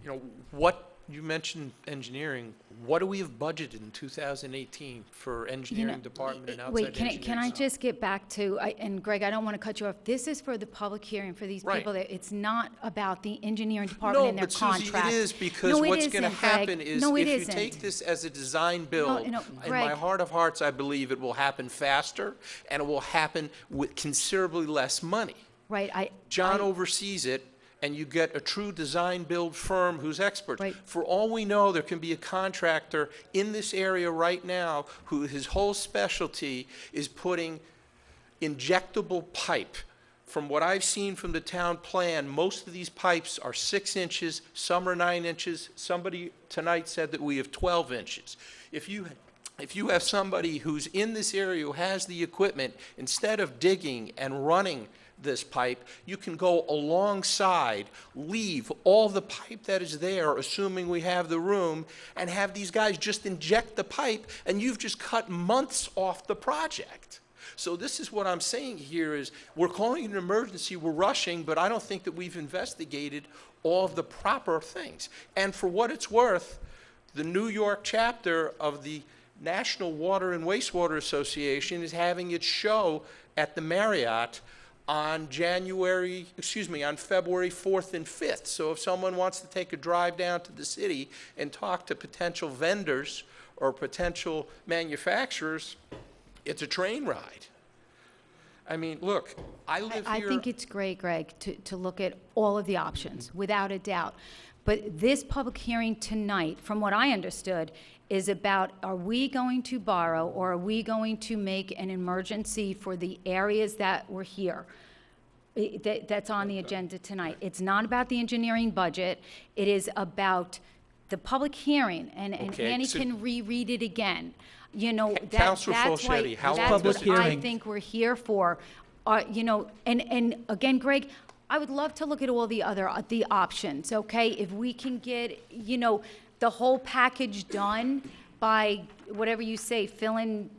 You know, what, you mentioned engineering, what do we have budgeted in 2018 for engineering department and outside Wait, engineering? can I just get back to, and Greg, I don't want to cut you off. This is for the public hearing for these Right. people. It's not about the engineering department and their No, contract. but Susie, it is, because No, it what's going to isn't, Greg. happen is No, it if you isn't. take this as a design build, no, in Greg. my heart of hearts, I believe it will happen faster, and it will happen with considerably less money. Right, John oversees it, and you get a true design build firm who's expert. Right. For all we know, there can be a contractor in this area right now who his whole specialty is putting injectable pipe. From what I've seen from the town plan, most of these pipes are 6 inches, some are 9 inches. Somebody tonight said that we have 12 inches. If you have somebody who's in this area who has the equipment, instead of digging and running this pipe, you can go alongside, leave all the pipe that is there, assuming we have the room, and have these guys just inject the pipe, and you've just cut months off the project. So this is what I'm saying here is, we're calling it an emergency, we're rushing, but I don't think that we've investigated all of the proper things. And for what it's worth, the New York chapter of the National Water and Wastewater Association is having its show at the Marriott on February 4th and 5th. So if someone wants to take a drive down to the city and talk to potential vendors or potential manufacturers, it's a train ride. I mean, look, I live I here. think it's great, Greg, to look at all of the options, without a doubt. But this public hearing tonight, from what I understood, is about, are we going to borrow, or are we going to make an emergency for the areas that were here? That's on the agenda tonight. It's not about the engineering budget. It is about the public hearing, and Okay, Annie so- can reread it again. You know, Counselor that's why, Fulchetti, how that's long what does it I take? think we're here for. You know, and again, Greg, I would love to look at all the other, the options, okay? If we can get, you know, the whole package done by, whatever you say, filling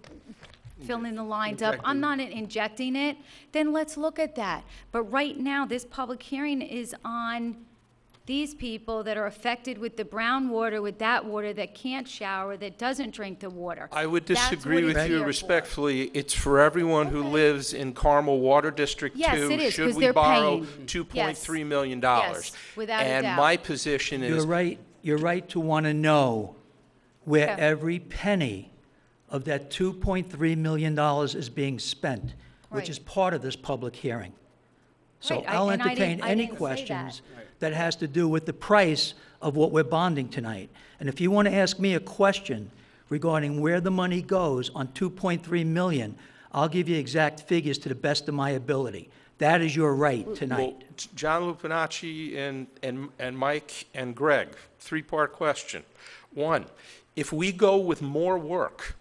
the lines up. I'm not injecting it, then let's look at that. But right now, this public hearing is on these people that are affected with the brown water, with that water, that can't shower, that doesn't drink the water. I would That's disagree what with it's you here for. respectfully. It's for everyone who lives in Carmel Water District 2. Yes, it is, Should 'cause we they're borrow paying. $2.3 million? Yes, without a And doubt. my position is, You're right to want to know where Yeah. every penny of that $2.3 million is being spent, which Right. is part of this public hearing. So Right, I'll and I entertain didn't any say that. questions that has to do with the price of what we're bonding tonight. And if you want to ask me a question regarding where the money goes on $2.3 million, I'll give you exact figures to the best of my ability. That is your right tonight. well, John Lupinacci and Mike and Greg, three-part question. One, if we go with more work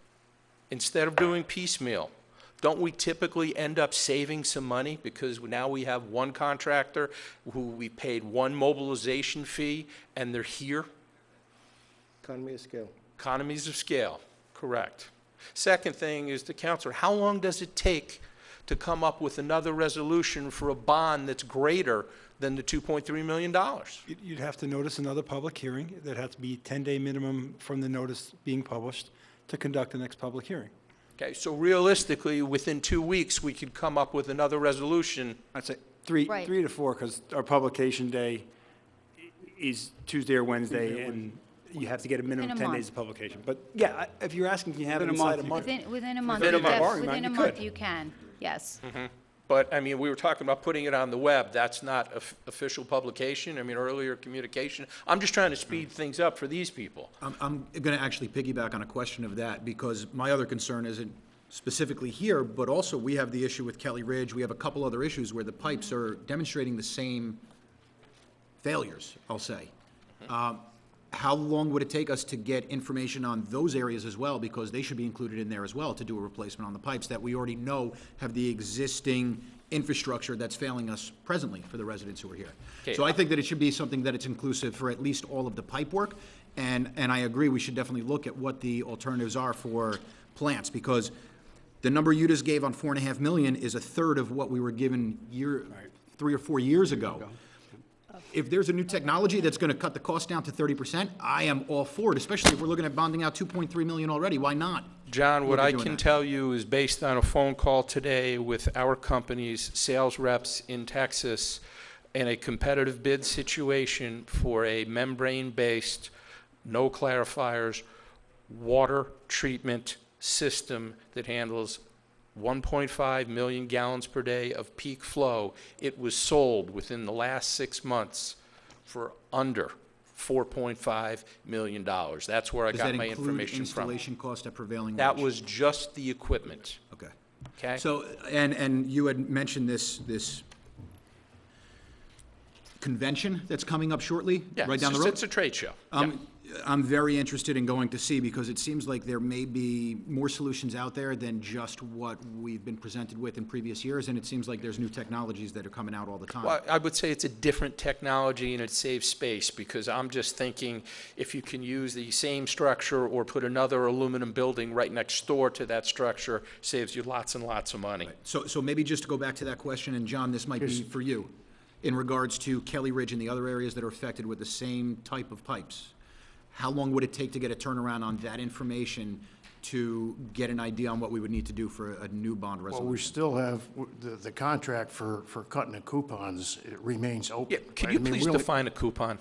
instead of doing piecemeal, don't we typically end up saving some money because now we have one contractor who we paid one mobilization fee and they're here? Economy of scale. Economies of scale, correct. Second thing is the counselor, how long does it take to come up with another resolution for a bond that's greater than the $2.3 million? You'd have to notice another public hearing. That has to be 10-day minimum from the notice being published to conduct the next public hearing. Okay, so realistically, within 2 weeks, we could come up with another resolution. I'd say three Right. to four, because our publication day is Tuesday or Wednesday, and you have to get a minimum Within of a 10 month. days of publication. But yeah, if you're asking, can you have it Within a inside a month, month? Within a month, Within a you month. def- Barring within a amount, you month could. you can, yes. But, I mean, we were talking about putting it on the web. That's not official publication. I mean, earlier communication. I'm just trying to speed things up for these people. I'm going to actually piggyback on a question of that, because my other concern isn't specifically here, but also we have the issue with Kelly Ridge. We have a couple other issues where the pipes are demonstrating the same failures, I'll say. How long would it take us to get information on those areas as well? Because they should be included in there as well to do a replacement on the pipes that we already know have the existing infrastructure that's failing us presently for the residents who are here. Okay. So I think that it should be something that it's inclusive for at least all of the pipe work. And I agree, we should definitely look at what the alternatives are for plants, because the number you just gave on 4.5 million is a third of what we were given 3 or 4 years ago. If there's a new technology that's going to cut the cost down to 30%, I am all for it, especially if we're looking at bonding out 2.3 million already. Why not? John, what Look at I doing can that. tell you is based on a phone call today with our company's sales reps in Texas in a competitive bid situation for a membrane-based, no clarifiers, water treatment system that handles 1.5 million gallons per day of peak flow. It was sold within the last 6 months for under $4.5 million. That's where I Does got that my include information from. installation cost at prevailing wage? That was just the equipment, Okay. okay? So, and you had mentioned this convention that's coming up shortly, Yeah, right down the road? It's a trade show. Yeah. I'm very interested in going to see, because it seems like there may be more solutions out there than just what we've been presented with in previous years, and it seems like there's new technologies that are coming out all the time. Well, I would say it's a different technology and it saves space, because I'm just thinking if you can use the same structure or put another aluminum building right next door to that structure, saves you lots and lots of money. So maybe just to go back to that question, and John, this might be for you, in regards to Kelly Ridge and the other areas that are affected with the same type of pipes. How long would it take to get a turnaround on that information to get an idea on what we would need to do for a new bond Well, we resolution? still have, the contract for cutting the coupons, it remains open. Yeah, can right? you I mean, please really, define a coupon?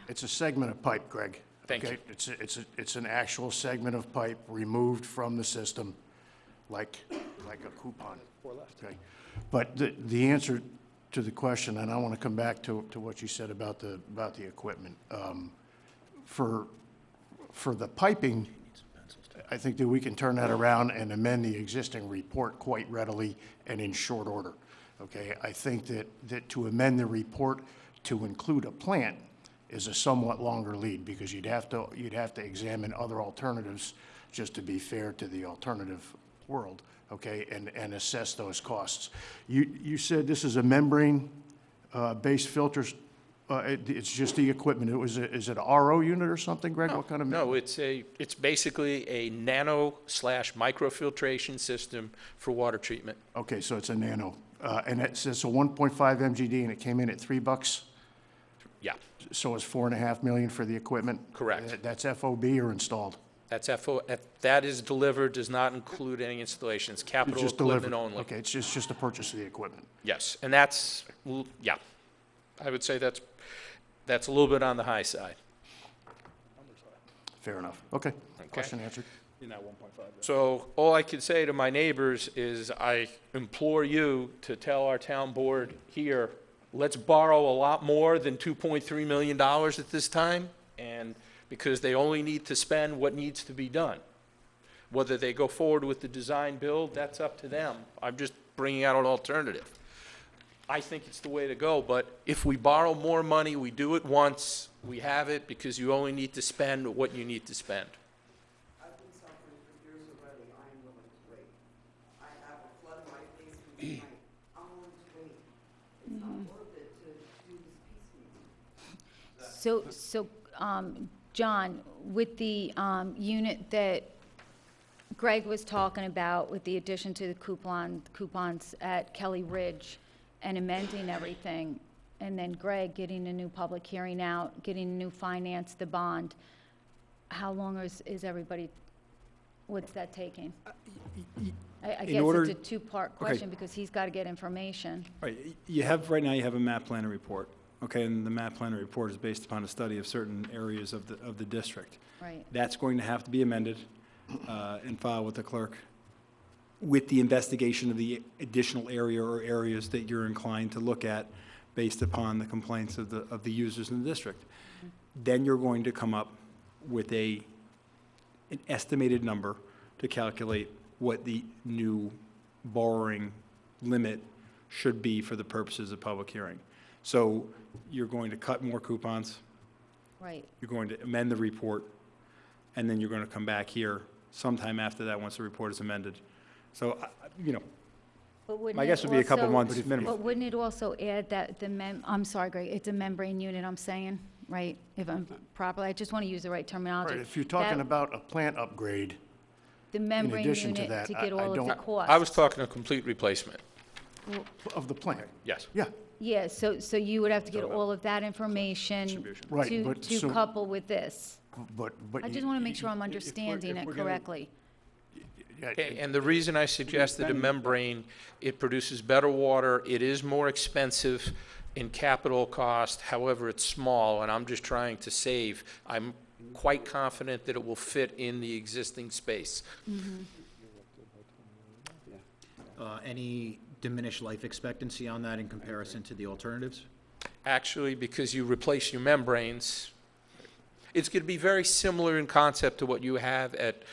It's a segment of pipe, Greg. Thank okay? you. It's an actual segment of pipe removed from the system. like a coupon. Okay. But the answer to the question, and I want to come back to what you said about the equipment. For the piping, I think that we can turn that around and amend the existing report quite readily and in short order. Okay, I think that to amend the report to include a plant is a somewhat longer lead, because you'd have to examine other alternatives, just to be fair to the alternative world, okay, and assess those costs. You said this is a membrane based filters. It's just the equipment. Is it a RO unit or something, Greg? What kind of? No, it's basically a nano/microfiltration system for water treatment. Okay, so it's a nano, and it's a 1.5 MGD, and it came in at $3. Yeah, So it's $4.5 million for the equipment? correct. That's FOB or installed? That's that is delivered, does not include any installations, capital Just equipment delivered. only. Okay, it's just a purchase of the equipment. Yes, and that's, yeah, I would say that's a little bit on the high side. Fair enough. Okay, question answered. In that 1.5. So all I can say to my neighbors is I implore you to tell our town board here, let's borrow a lot more than $2.3 million at this time, and because they only need to spend what needs to be done. Whether they go forward with the design build, that's up to them. I'm just bringing out an alternative. I think it's the way to go, but if we borrow more money, we do it once, we have it, because you only need to spend what you need to spend. I've been suffering for years already. I am willing to wait. I have a flood in my basement tonight. I'm willing to wait. It's not worth it to do this piecemeal. So, John, with the unit that Greg was talking about, with the addition to the coupons at Kelly Ridge and amending everything, and then Greg getting a new public hearing out, getting a new finance, the bond, how long is everybody, what's that taking? I guess it's a two-part question, because he's got to get information. Right, right now you have a map planner report, okay, and the map planner report is based upon a study of certain areas of the district. Right. That's going to have to be amended and filed with the clerk with the investigation of the additional area or areas that you're inclined to look at based upon the complaints of the users in the district. Then you're going to come up with an estimated number to calculate what the new borrowing limit should be for the purposes of public hearing. So you're going to cut more coupons, Right. you're going to amend the report, and then you're going to come back here sometime after that once the report is amended. So, But wouldn't my guess it would be a couple also- months minimum. But wouldn't it also add that I'm sorry, Greg, it's a membrane unit, I'm saying, right? If I'm properly, I just want to use the right terminology. Right, if you're talking That- about a plant upgrade, The membrane addition to unit that, to I get all of the don't- costs. I was talking a complete replacement, of the plant, yes. yeah. Yeah, so you would have to get all of that information Right, to but to so- couple with this. But. I just want to make sure I'm understanding it correctly. Okay, and the reason I suggested a membrane, it produces better water, it is more expensive in capital cost, however, it's small, and I'm just trying to save. I'm quite confident that it will fit in the existing space. Any diminished life expectancy on that in comparison to the alternatives? Actually, because you replace your membranes, it's going to be very similar in concept to what you have at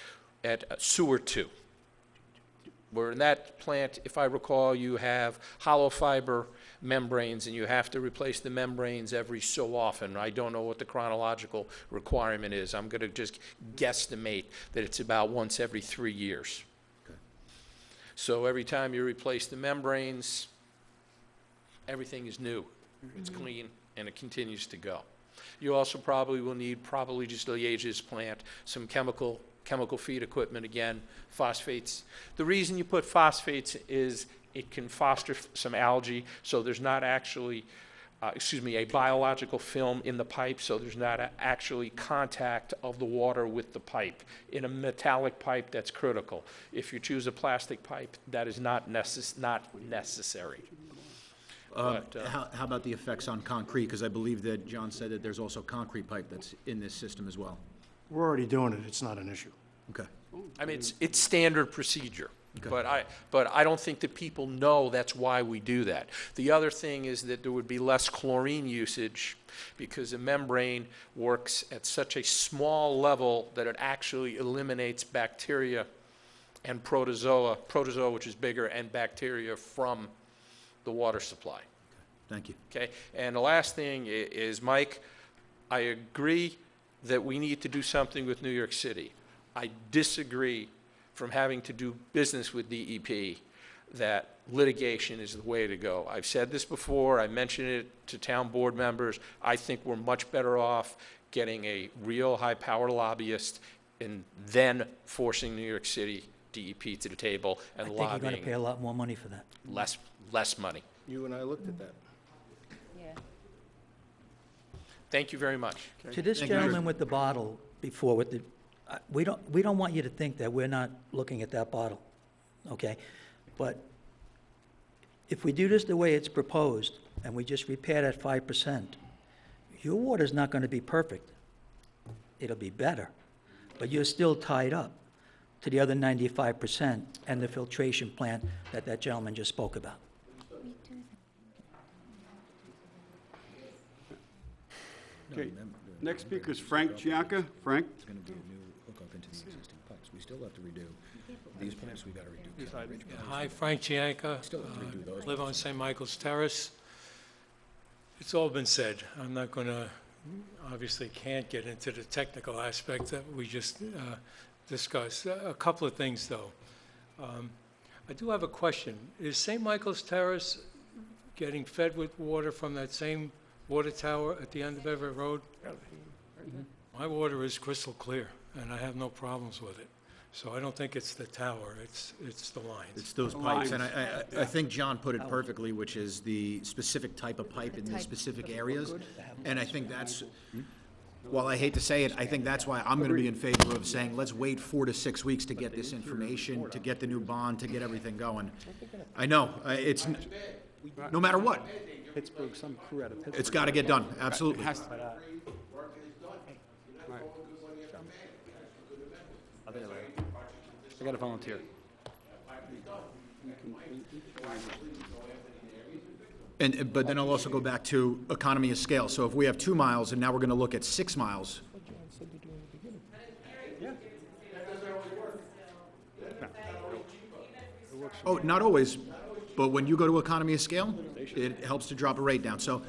Sewer 2. Where in that plant, if I recall, you have hollow fiber membranes, and you have to replace the membranes every so often. I don't know what the chronological requirement is. I'm going to just guesstimate that it's about once every 3 years. Okay. So every time you replace the membranes, everything is new. It's clean, and it continues to go. You also probably will need, just the age of this plant, some chemical feed equipment again, phosphates. The reason you put phosphates is it can foster some algae, so there's not actually, a biological film in the pipe, so there's not actually contact of the water with the pipe. In a metallic pipe, that's critical. If you choose a plastic pipe, that is not necessary. How about the effects on concrete? Because I believe that John said that there's also concrete pipe that's in this system as well. We're already doing it, it's not an issue. Okay. I mean, it's standard procedure. But I don't think that people know that's why we do that. The other thing is that there would be less chlorine usage because the membrane works at such a small level that it actually eliminates bacteria and protozoa, which is bigger, and bacteria from the water supply. Thank you. Okay, and the last thing is, Mike, I agree that we need to do something with New York City. I disagree from having to do business with DEP that litigation is the way to go. I've said this before, I mentioned it to town board members. I think we're much better off getting a real high-power lobbyist and then forcing New York City DEP to the table and I think you're lobbying. going to pay a lot more money for that. Less money. You and I looked at that. Yeah. Thank you very much. To this gentleman with the bottle before, with the, we don't want you to think that we're not looking at that bottle, okay? But if we do this the way it's proposed, and we just repair that 5%, your water's not gonna be perfect. It'll be better, but you're still tied up to the other 95% and the filtration plant that that gentleman just spoke about. Okay, next speaker is Frank Gianca. Frank? It's going to be a new hookup into the existing pipes. We still have to redo these pipes. We got to redo Kelly Ridge pipes. Hi, Frank Gianca. Still have to redo those. Live on St. Michael's Terrace. It's all been said. I'm not going to, obviously can't get into the technical aspects that we just discussed. A couple of things, though. I do have a question. Is St. Michael's Terrace getting fed with water from that same water tower at the end of Everett Road? My water is crystal clear, and I have no problems with it. So I don't think it's the tower, it's the lines. It's those pipes, and I think John put it perfectly, which is the specific type of pipe in the specific areas. And I think that's, while I hate to say it, I think that's why I'm gonna be in favor of saying, let's wait 4 to 6 weeks to get this information, to get the new bond, to get everything going. I know, it's, no matter what, Pittsburgh, some crew out of Pittsburgh. it's gotta get done, absolutely. I got a volunteer. But then I'll also go back to economy of scale. So if we have 2 miles and now we're gonna look at 6 miles, oh, not always, but when you go to economy of scale, it helps to drop a rate down. So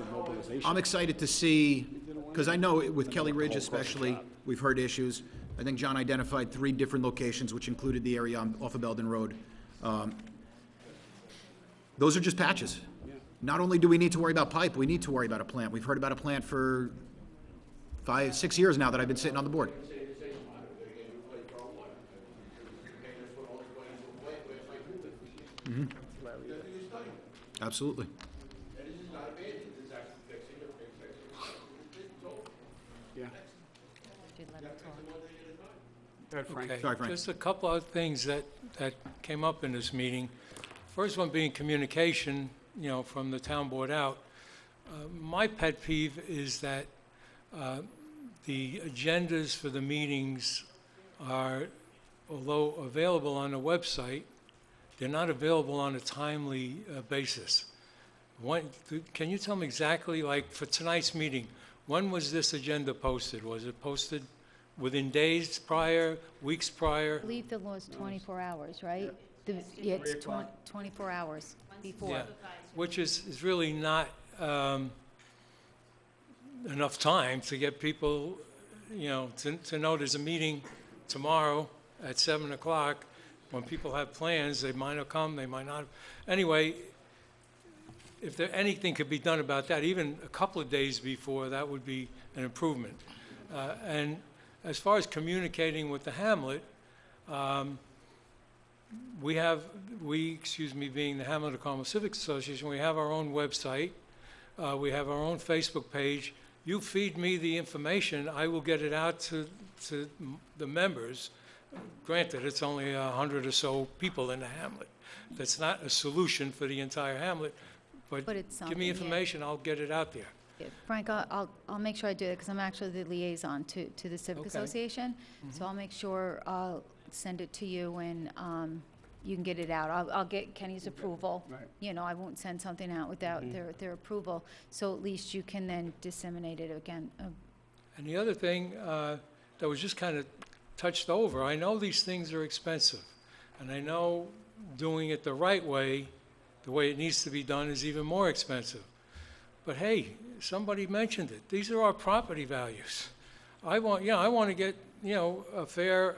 I'm excited to see, because I know with Kelly Ridge especially, we've heard issues. I think John identified 3 different locations, which included the area off of Belden Road. Those are just patches. Not only do we need to worry about pipe, we need to worry about a plant. We've heard about a plant for 5, 6 years now that I've been sitting on the board. Mm-hmm. Absolutely. Yeah. Go ahead, Frank. Okay, Sorry, Frank. just a couple of things that came up in this meeting. First one being communication, you know, from the town board out. My pet peeve is that the agendas for the meetings are, although available on the website, they're not available on a timely basis. Can you tell me exactly, like for tonight's meeting, when was this agenda posted? Was it posted within days prior, weeks prior? I believe the law is 24 hours, right? Yeah, it's 24 hours before. Yeah, which is really not enough time to get people, you know, to know there's a meeting tomorrow at 7 o'clock. When people have plans, they might have come, they might not. Anyway, if anything could be done about that, even a couple of days before, that would be an improvement. And as far as communicating with the hamlet, being the Hamlet of Carmel Civic Association, we have our own website, we have our own Facebook page. You feed me the information, I will get it out to the members. Granted, it's only 100 or so people in the hamlet. That's not a solution for the entire hamlet, but it's give something, me yeah. information, I'll get it out there. Yeah, Frank, I'll make sure I do that, because I'm actually the liaison to the Civic Okay. Association. So I'll make sure I'll send it to you, and you can get it out. I'll get Kenny's approval. Right. You know, I won't send something out without their approval, so at least you can then disseminate it again. And the other thing that was just kind of touched over, I know these things are expensive, and I know doing it the right way, the way it needs to be done, is even more expensive. But hey, somebody mentioned it. These are our property values. I want to get, a fair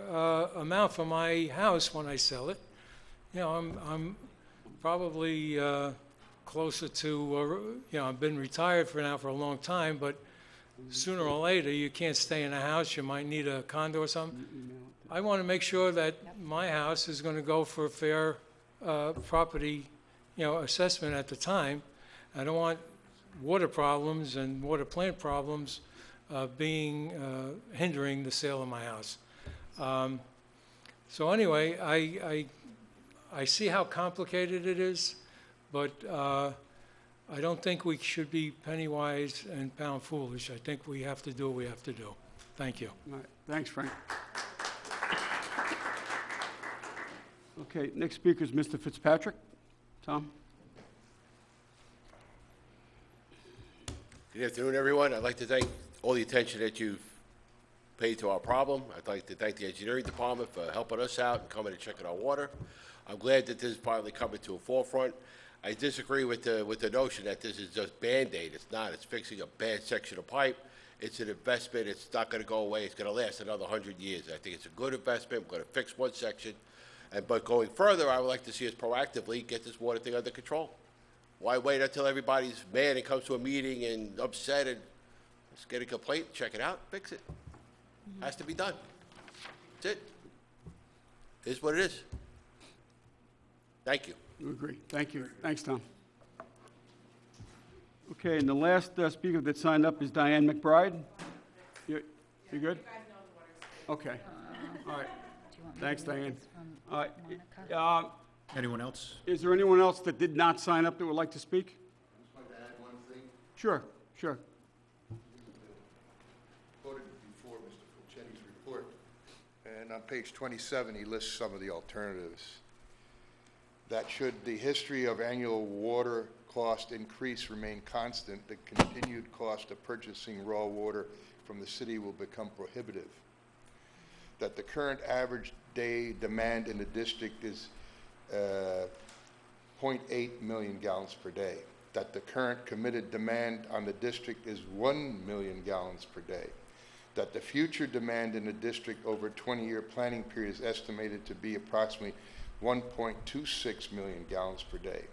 amount for my house when I sell it. I'm probably closer to, I've been retired for a long time, but sooner or later, you can't stay in a house. You might need a condo or something. I want to make sure that my house is going to go for a fair property, assessment at the time. I don't want water problems and water plant problems hindering the sale of my house. So anyway, I see how complicated it is, but I don't think we should be penny wise and pound foolish. I think we have to do what we have to do. Thank you. All right. Thanks, Frank. Okay, next speaker is Mr. Fitzpatrick. Tom? Good afternoon, everyone. I'd like to thank all the attention that you've paid to our problem. I'd like to thank the engineering department for helping us out and coming and checking our water. I'm glad that this is finally coming to a forefront. I disagree with the notion that this is just Band-Aid. It's not. It's fixing a bad section of pipe. It's an investment. It's not going to go away. It's going to last another 100 years. I think it's a good investment. We're going to fix one section. But going further, I would like to see us proactively get this water thing under control. Why wait until everybody's mad and comes to a meeting and upset and let's get a complaint, check it out, fix it. Has to be done. That's it. It is what it is. Thank you. You agree. Thank you. Thanks, Tom. Okay, and the last speaker that signed up is Diane McBride. You good? Okay. All right. Thanks, Diane. All right. Anyone else? Is there anyone else that did not sign up that would like to speak? I just wanted to add one thing. Sure, sure. Quoted before Mr. Fulchetti's report, and on page 27, he lists some of the alternatives. That should the history of annual water cost increase remain constant, the continued cost of purchasing raw water from the city will become prohibitive. That the current average day demand in the district is 0.8 million gallons per day. That the current committed demand on the district is 1 million gallons per day. That the future demand in the district over a 20-year planning period is estimated to be approximately 1.26 million gallons per day.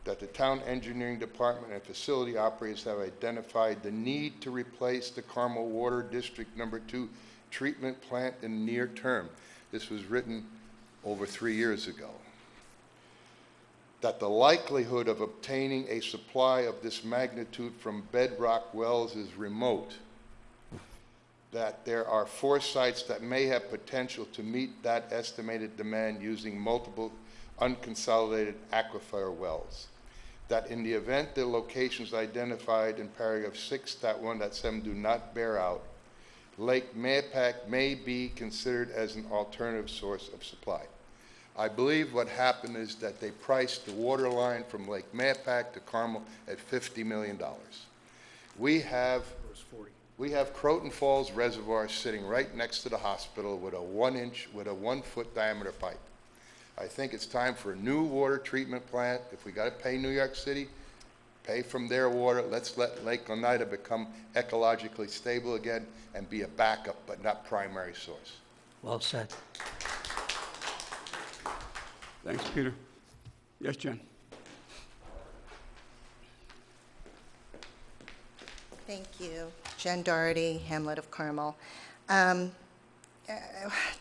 That the town engineering department and facility operators have identified the need to replace the Carmel Water District Number 2 treatment plant in the near term. This was written over 3 years ago. That the likelihood of obtaining a supply of this magnitude from bedrock wells is remote. That there are 4 sites that may have potential to meet that estimated demand using multiple unconsolidated aquifer wells. That in the event the locations identified in paragraph 6.1.7 do not bear out, Lake Mayapack may be considered as an alternative source of supply. I believe what happened is that they priced the water line from Lake Mayapack to Carmel at $50 million. We have Croton Falls Reservoir sitting right next to the hospital with a 1-foot diameter pipe. I think it's time for a new water treatment plant. If we got to pay New York City, pay from their water. Let's let Lake Oneida become ecologically stable again and be a backup, but not primary source. Well said. Thanks, Peter. Yes, Jen. Thank you. Jen Doherty, Hamlet of Carmel.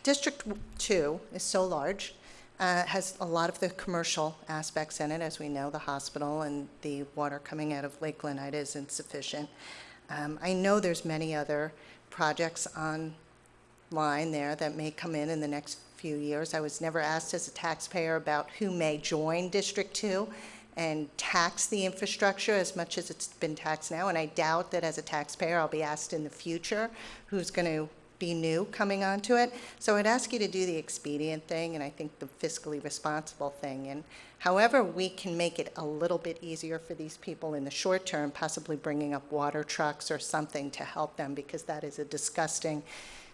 District 2 is so large, has a lot of the commercial aspects in it. As we know, the hospital and the water coming out of Lake Oneida is insufficient. I know there's many other projects online there that may come in the next few years. I was never asked as a taxpayer about who may join District 2 and tax the infrastructure as much as it's been taxed now, and I doubt that as a taxpayer I'll be asked in the future who's going to be new coming onto it. So I'd ask you to do the expedient thing, and I think the fiscally responsible thing. And however we can make it a little bit easier for these people in the short term, possibly bringing up water trucks or something to help them, because that is a disgusting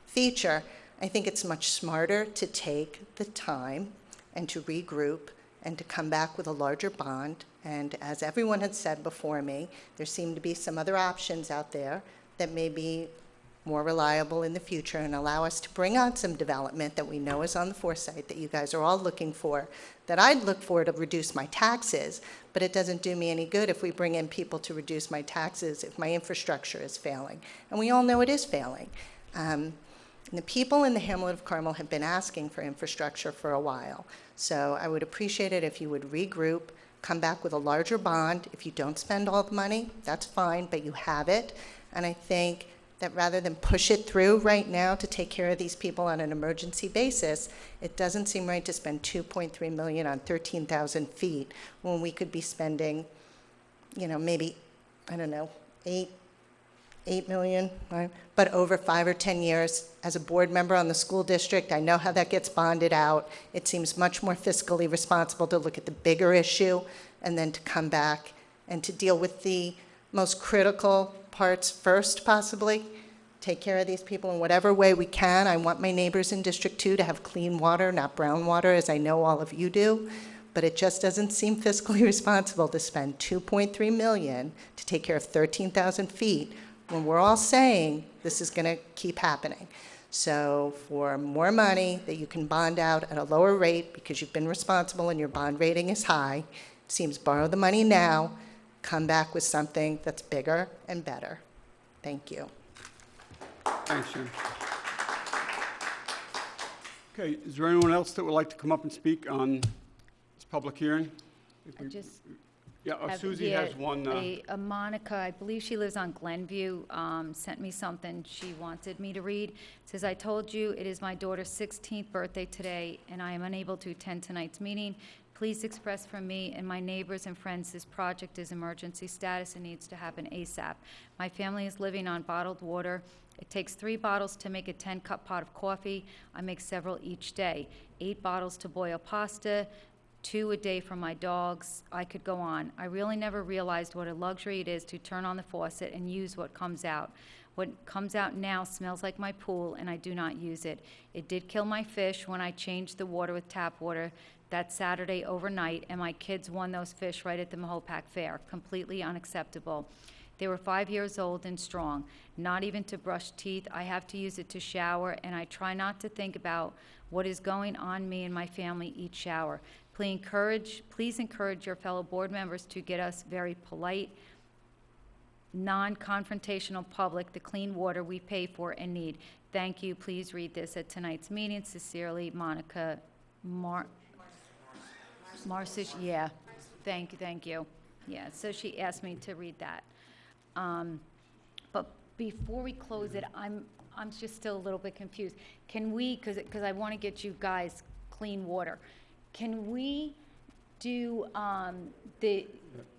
feature. I think it's much smarter to take the time and to regroup and to come back with a larger bond. And as everyone had said before me, there seem to be some other options out there that may be more reliable in the future and allow us to bring on some development that we know is on the foresight that you guys are all looking for, that I'd look for to reduce my taxes, but it doesn't do me any good if we bring in people to reduce my taxes if my infrastructure is failing. And we all know it is failing. And the people in the Hamlet of Carmel have been asking for infrastructure for a while. So I would appreciate it if you would regroup, come back with a larger bond. If you don't spend all the money, that's fine, but you have it. And I think that rather than push it through right now to take care of these people on an emergency basis, it doesn't seem right to spend $2.3 million on 13,000 feet when we could be spending, you know, maybe, I don't know, $8 million, right? But over 5 or 10 years. As a board member on the school district, I know how that gets bonded out. It seems much more fiscally responsible to look at the bigger issue and then to come back and to deal with the most critical parts first, possibly. Take care of these people in whatever way we can. I want my neighbors in District 2 to have clean water, not brown water, as I know all of you do. But it just doesn't seem fiscally responsible to spend $2.3 million to take care of 13,000 feet when we're all saying this is going to keep happening. So for more money that you can bond out at a lower rate because you've been responsible and your bond rating is high, it seems borrow the money now, come back with something that's bigger and better. Thank you. Thanks, Jen. Okay, is there anyone else that would like to come up and speak on this public hearing? Susie has one. Monica, I believe she lives on Glenview, sent me something she wanted me to read. It says, I told you it is my daughter's 16th birthday today, and I am unable to attend tonight's meeting. Please express from me and my neighbors and friends this project is emergency status and needs to happen ASAP. My family is living on bottled water. It takes 3 bottles to make a 10-cup pot of coffee. I make several each day. 8 bottles to boil pasta, 2 a day for my dogs. I could go on. I really never realized what a luxury it is to turn on the faucet and use what comes out. What comes out now smells like my pool, and I do not use it. It did kill my fish when I changed the water with tap water that Saturday overnight, and my kids won those fish right at the Mahopac Fair. Completely unacceptable. They were 5 years old and strong. Not even to brush teeth. I have to use it to shower, and I try not to think about what is going on me and my family each shower. Please encourage your fellow board members to get us very polite, non-confrontational public, the clean water we pay for and need. Thank you. Please read this at tonight's meeting. Sincerely, Monica Marcish. Yeah. Thank you. Yeah, so she asked me to read that. But before we close it, I'm just still a little bit confused. Can we, because I want to get you guys clean water, can we do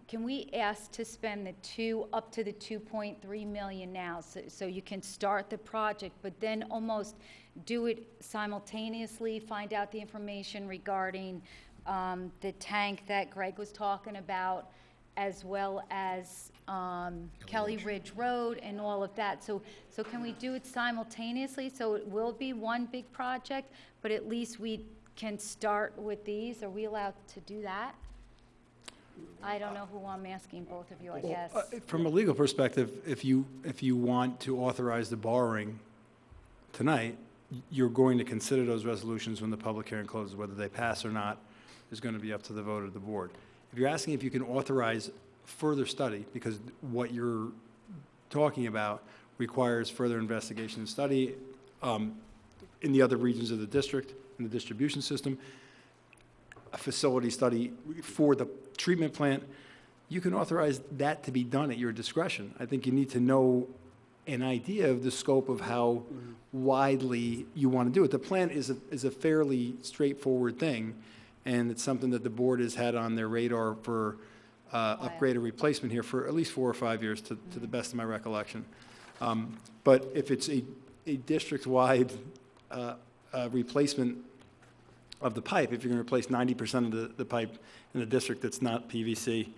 can we ask to spend up to the 2.3 million now, so you can start the project, but then almost do it simultaneously, find out the information regarding the tank that Greg was talking about, as well as Kelly Ridge Road and all of that. So can we do it simultaneously? So it will be one big project, but at least we can start with these. Are we allowed to do that? I don't know who I'm asking, both of you, I guess. From a legal perspective, if you want to authorize the borrowing tonight, you're going to consider those resolutions when the public hearing closes. Whether they pass or not is going to be up to the vote of the board. If you're asking if you can authorize further study, because what you're talking about requires further investigation and study in the other regions of the district, in the distribution system, a facility study for the treatment plant, you can authorize that to be done at your discretion. I think you need to know an idea of the scope of how widely you want to do it. The plant is a fairly straightforward thing, and it's something that the board has had on their radar for upgrade or replacement here for at least 4 or 5 years, to the best of my recollection. But if it's a district-wide replacement of the pipe, if you're going to replace 90% of the pipe in a district that's not PVC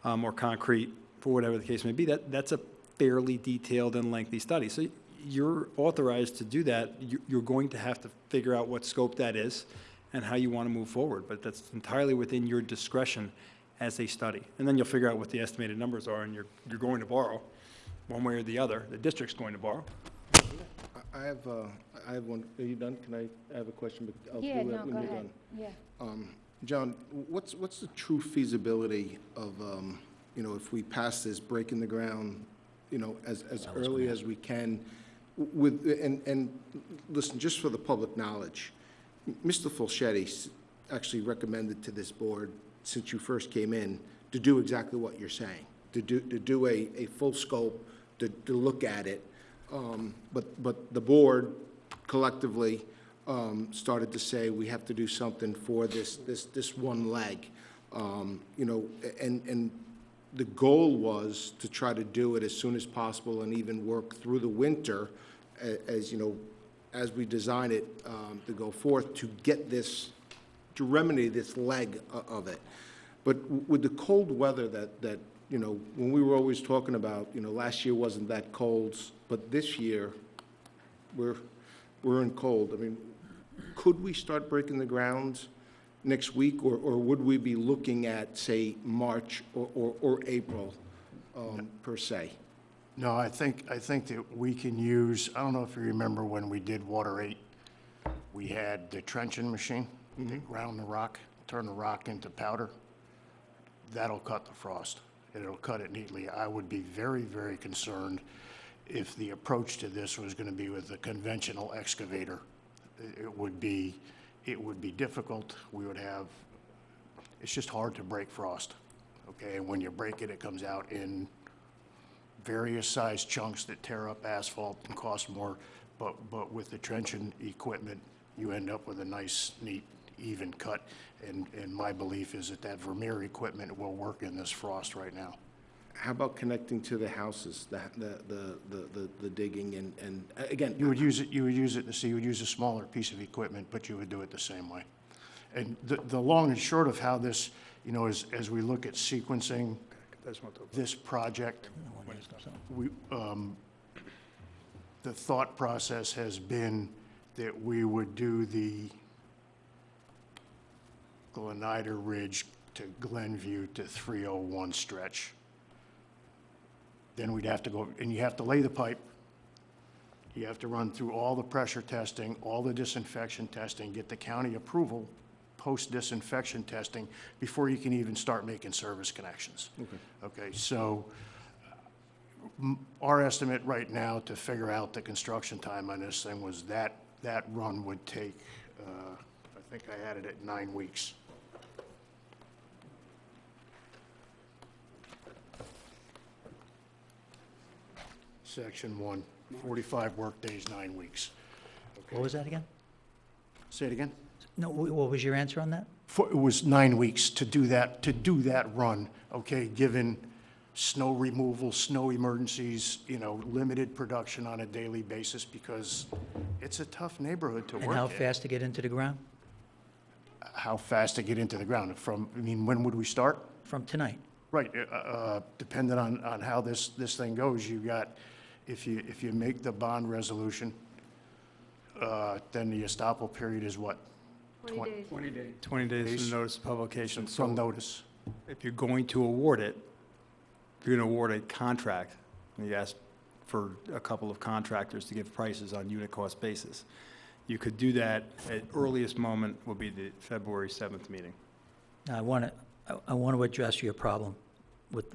or concrete, for whatever the case may be, that's a fairly detailed and lengthy study. So you're authorized to do that. You're going to have to figure out what scope that is and how you want to move forward, but that's entirely within your discretion as a study. And then you'll figure out what the estimated numbers are, and you're going to borrow one way or the other. The district's going to borrow. I have one. Are you done? Can I have a question? But I'll Yeah, do no, that when go you're ahead. done. Yeah. John, what's the true feasibility of, if we pass this, breaking the ground, as early as we can with, and listen, just for the public knowledge, Mr. Fulchetti actually recommended to this board, since you first came in, to do exactly what you're saying, to do a full scope, to look at it. But the board collectively started to say we have to do something for this one leg, and the goal was to try to do it as soon as possible and even work through the winter, as we design it to go forth to get this, to remedy this leg of it. But with the cold weather that when we were always talking about, last year wasn't that cold, but this year we're in cold. I mean, could we start breaking the ground next week, or would we be looking at, say, March or April per se? No, I think that we can use, I don't know if you remember when we did Water 8, we had the trenching machine, ground the rock, turn the rock into powder. That'll cut the frost. It'll cut it neatly. I would be very, very concerned if the approach to this was going to be with a conventional excavator. It would be difficult. We would have, it's just hard to break frost, okay? And when you break it, it comes out in various size chunks that tear up asphalt and cost more. But with the trenching equipment, you end up with a nice, neat, even cut. And my belief is that Vermeer equipment will work in this frost right now. How about connecting to the houses, the digging and again? You would use a smaller piece of equipment, but you would do it the same way. And the long and short of how this, as we look at sequencing this project, the thought process has been that we would do the Glenida Ridge to Glenview to 301 stretch. Then we'd have to go, and you have to lay the pipe. You have to run through all the pressure testing, all the disinfection testing, get the county approval, post-disinfection testing, before you can even start making service connections. Okay, so our estimate right now to figure out the construction time on this thing was that run would take, I think I had it at 9 weeks. Section 1, 45 workdays, 9 weeks. What was that again? Say it again? No, what was your answer on that? It was 9 weeks to do that run, okay, given snow removal, snow emergencies, limited production on a daily basis, because it's a tough neighborhood to work in. And how fast to get into the ground? How fast to get into the ground? When would we start? From tonight. Right, depending on how this thing goes, you got, if you make the bond resolution, then the Estoppel period is what? 20 days. 20 days. 20 days from notice of publication. From notice. If you're going to award it, if you're going to award a contract, and you ask for a couple of contractors to give prices on unit cost basis, you could do that at earliest moment would be the February 7th meeting. Now, I want to address your problem with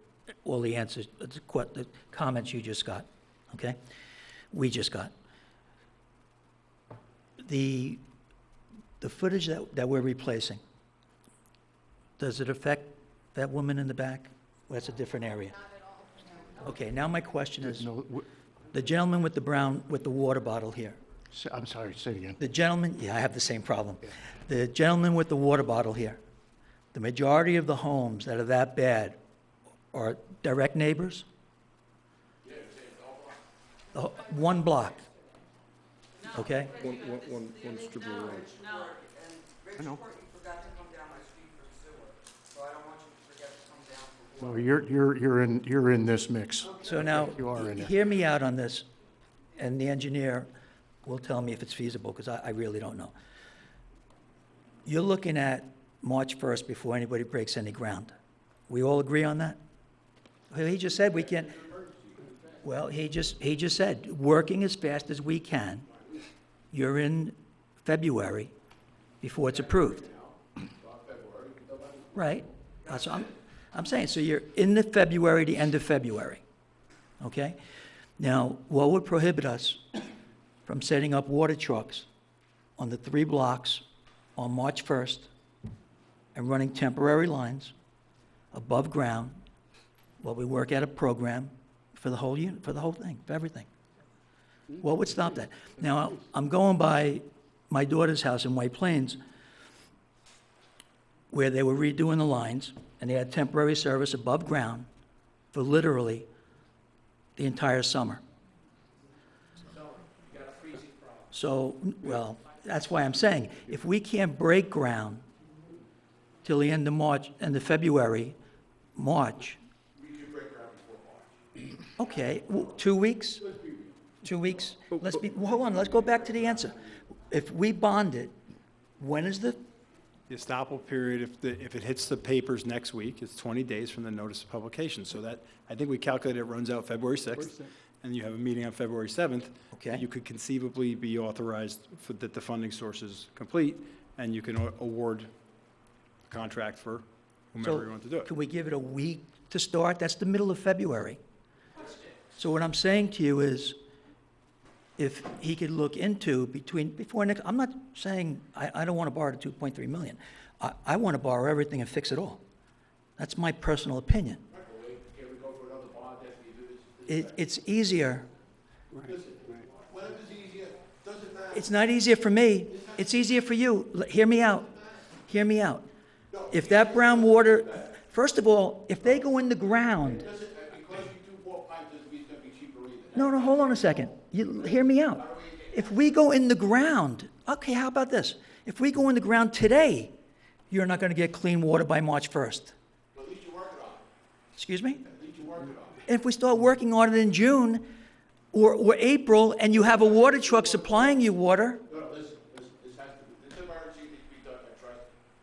all the answers, the comments you just got, okay? We just got. The footage that we're replacing, does it affect that woman in the back? Well, that's a different area. Okay, now my question is, the gentleman with the water bottle here. I'm sorry, say it again. The gentleman, yeah, I have the same problem. The gentleman with the water bottle here, the majority of the homes that are that bad are direct neighbors? One block. okay? One strip of road. I know. You forgot to come down my street for sewer, so I don't want you to forget to come down for water. Well, you're in this mix. So now, You are in there. hear me out on this, and the engineer will tell me if it's feasible, because I really don't know. You're looking at March 1st before anybody breaks any ground. We all agree on that? Well, he just said we can't, well, he just said, working as fast as we can. You're in February before it's approved. Right, that's what I'm saying. So you're in the February, the end of February, okay? Now, what would prohibit us from setting up water trucks on the 3 blocks on March 1st and running temporary lines above ground while we work out a program for the whole unit, for the whole thing, for everything? What would stop that? Now, I'm going by my daughter's house in White Plains, where they were redoing the lines, and they had temporary service above ground for literally the entire summer. So, well, that's why I'm saying, if we can't break ground till the end of March, end of February, March. Okay, 2 weeks? 2 weeks? Hold on, let's go back to the answer. If we bond it, when is the The estoppel period, if it hits the papers next week, it's 20 days from the notice of publication. So that, I think we calculated it runs out February 6th, and you have a meeting on February 7th. Okay. You could conceivably be authorized for, that the funding source is complete, and you can award the contract for whomever you want to do it. Can we give it a week to start? That's the middle of February. So what I'm saying to you is, if he could look into before next, I'm not saying, I don't want to borrow the 2.3 million. I want to borrow everything and fix it all. That's my personal opinion. It's easier. It's not easier for me. It's easier for you. Hear me out. Hear me out. If that brown water, first of all, if they go in the ground. No, hold on a second. You hear me out. If we go in the ground, okay, how about this? If we go in the ground today, you're not going to get clean water by March 1st. At least you're working on it. Excuse me? At least you're working on it. If we start working on it in June or April, and you have a water truck supplying you water, No, listen, this emergency needs to be done, I trust,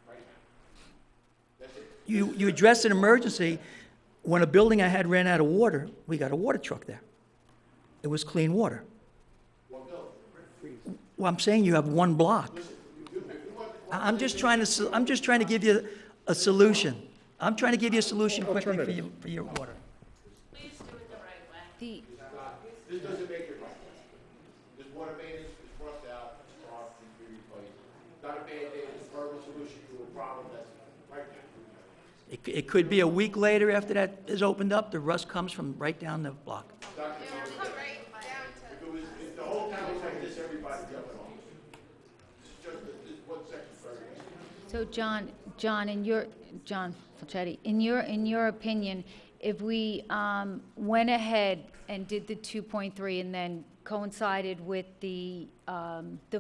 right now. That's it. you address an emergency. When a building I had ran out of water, we got a water truck there. It was clean water. Well, I'm saying you have one block. I'm just trying to give you a solution. I'm trying to give you a solution quickly for your water. Please do it the right way. This doesn't make it right. This water main is rusted out, it's crossed, needs to be replaced. Not a Band-Aid, it's a permanent solution to a problem that's right now. It could be a week later after that is opened up, the rust comes from right down the block. If the whole town was like this, everybody's jumping on it. This is just, this one section first. So John, John Falchetti, in your opinion, if we went ahead and did the 2.3 and then coincided with the